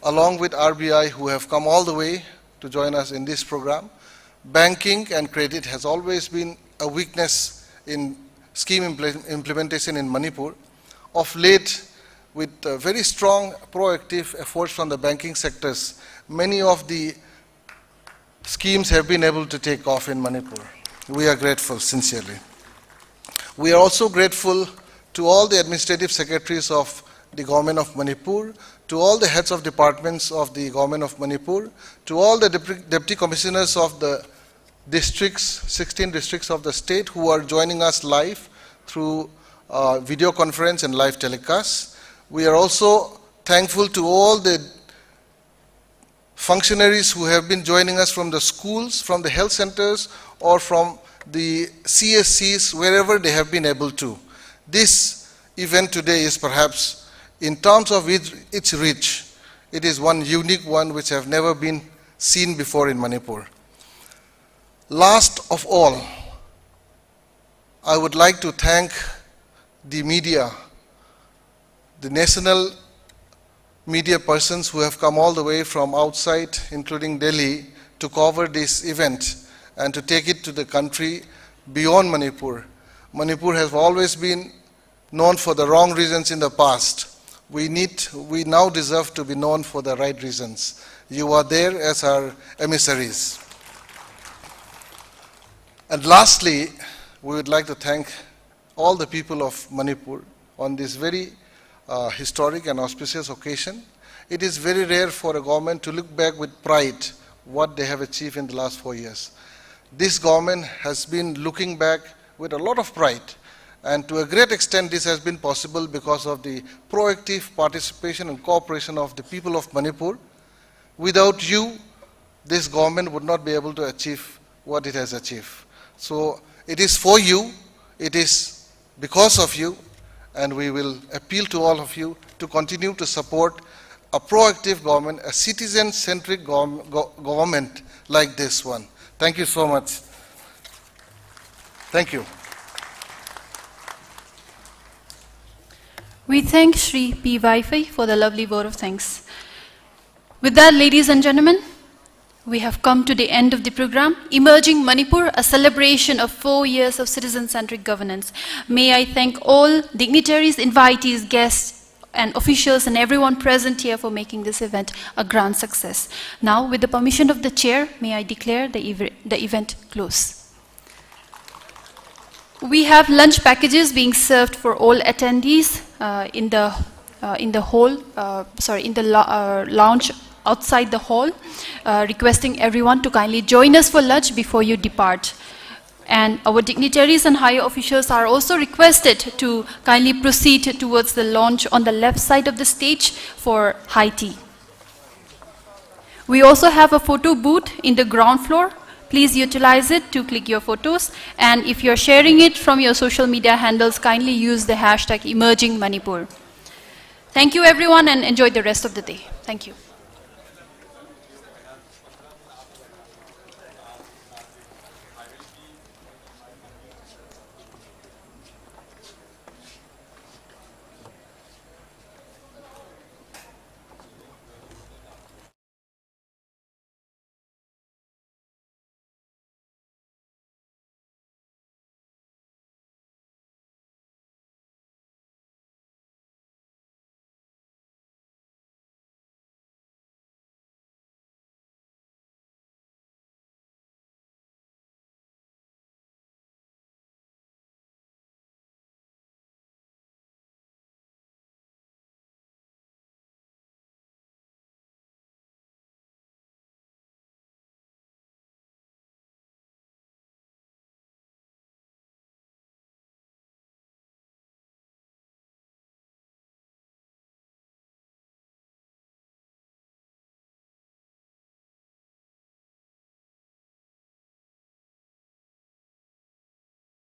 along with RBI, who have come all the way to join us in this program. Banking and credit has always been a weakness in scheme implementation in Manipur. Of late, with very strong proactive efforts from the banking sectors, many of the schemes have been able to take off in Manipur. We are grateful, sincerely. We are also grateful to all the administrative secretaries of the government of Manipur, to all the heads of departments of the government of Manipur, to all the deputy commissioners of the districts, 16 districts of the state, who are joining us live through video conference and live telecast. We are also thankful to all the functionaries who have been joining us from the schools, from the health centers, or from the CSCs, wherever they have been able to. This event today is perhaps, in terms of its reach, it is one unique one which have never been seen before in Manipur. Last of all, I would like to thank the media, the national media persons who have come all the way from outside, including Delhi, to cover this event and to take it to the country beyond Manipur. Manipur has always been known for the wrong reasons in the past. We now deserve to be known for the right reasons. You are there as our emissaries. And lastly, we would like to thank all the people of Manipur on this very historic and auspicious occasion. It is very rare for a government to look back with pride what they have achieved in the last 4 years. This government has been looking back with a lot of pride, and to a great extent this has been possible because of the proactive participation and cooperation of the people of Manipur. Without you, this government would not be able to achieve what it has achieved. So it is for you, it is because of you, and we will appeal to all of you to continue to support a proactive government, a citizen-centric government like this one. Thank you so much. Thank you. We thank Shri P. Vaifai for the lovely vote of thanks. With that, ladies and gentlemen, we have come to the end of the program, Emerging Manipur, a celebration of 4 years of citizen-centric governance. May I thank all dignitaries, invitees, guests, and officials and everyone present here for making this event a grand success. Now, with the permission of the chair, may I declare the event closed. We have lunch packages being served for all attendees in the lounge outside the hall, requesting everyone to kindly join us for lunch before you depart. And our dignitaries and higher officials are also requested to kindly proceed towards the lounge on the left side of the stage for high tea. We also have a photo booth in the ground floor. Please utilize it to click your photos. And if you're sharing it from your social media handles, kindly use the hashtag Emerging Manipur. Thank you everyone and enjoy the rest of the day. Thank you.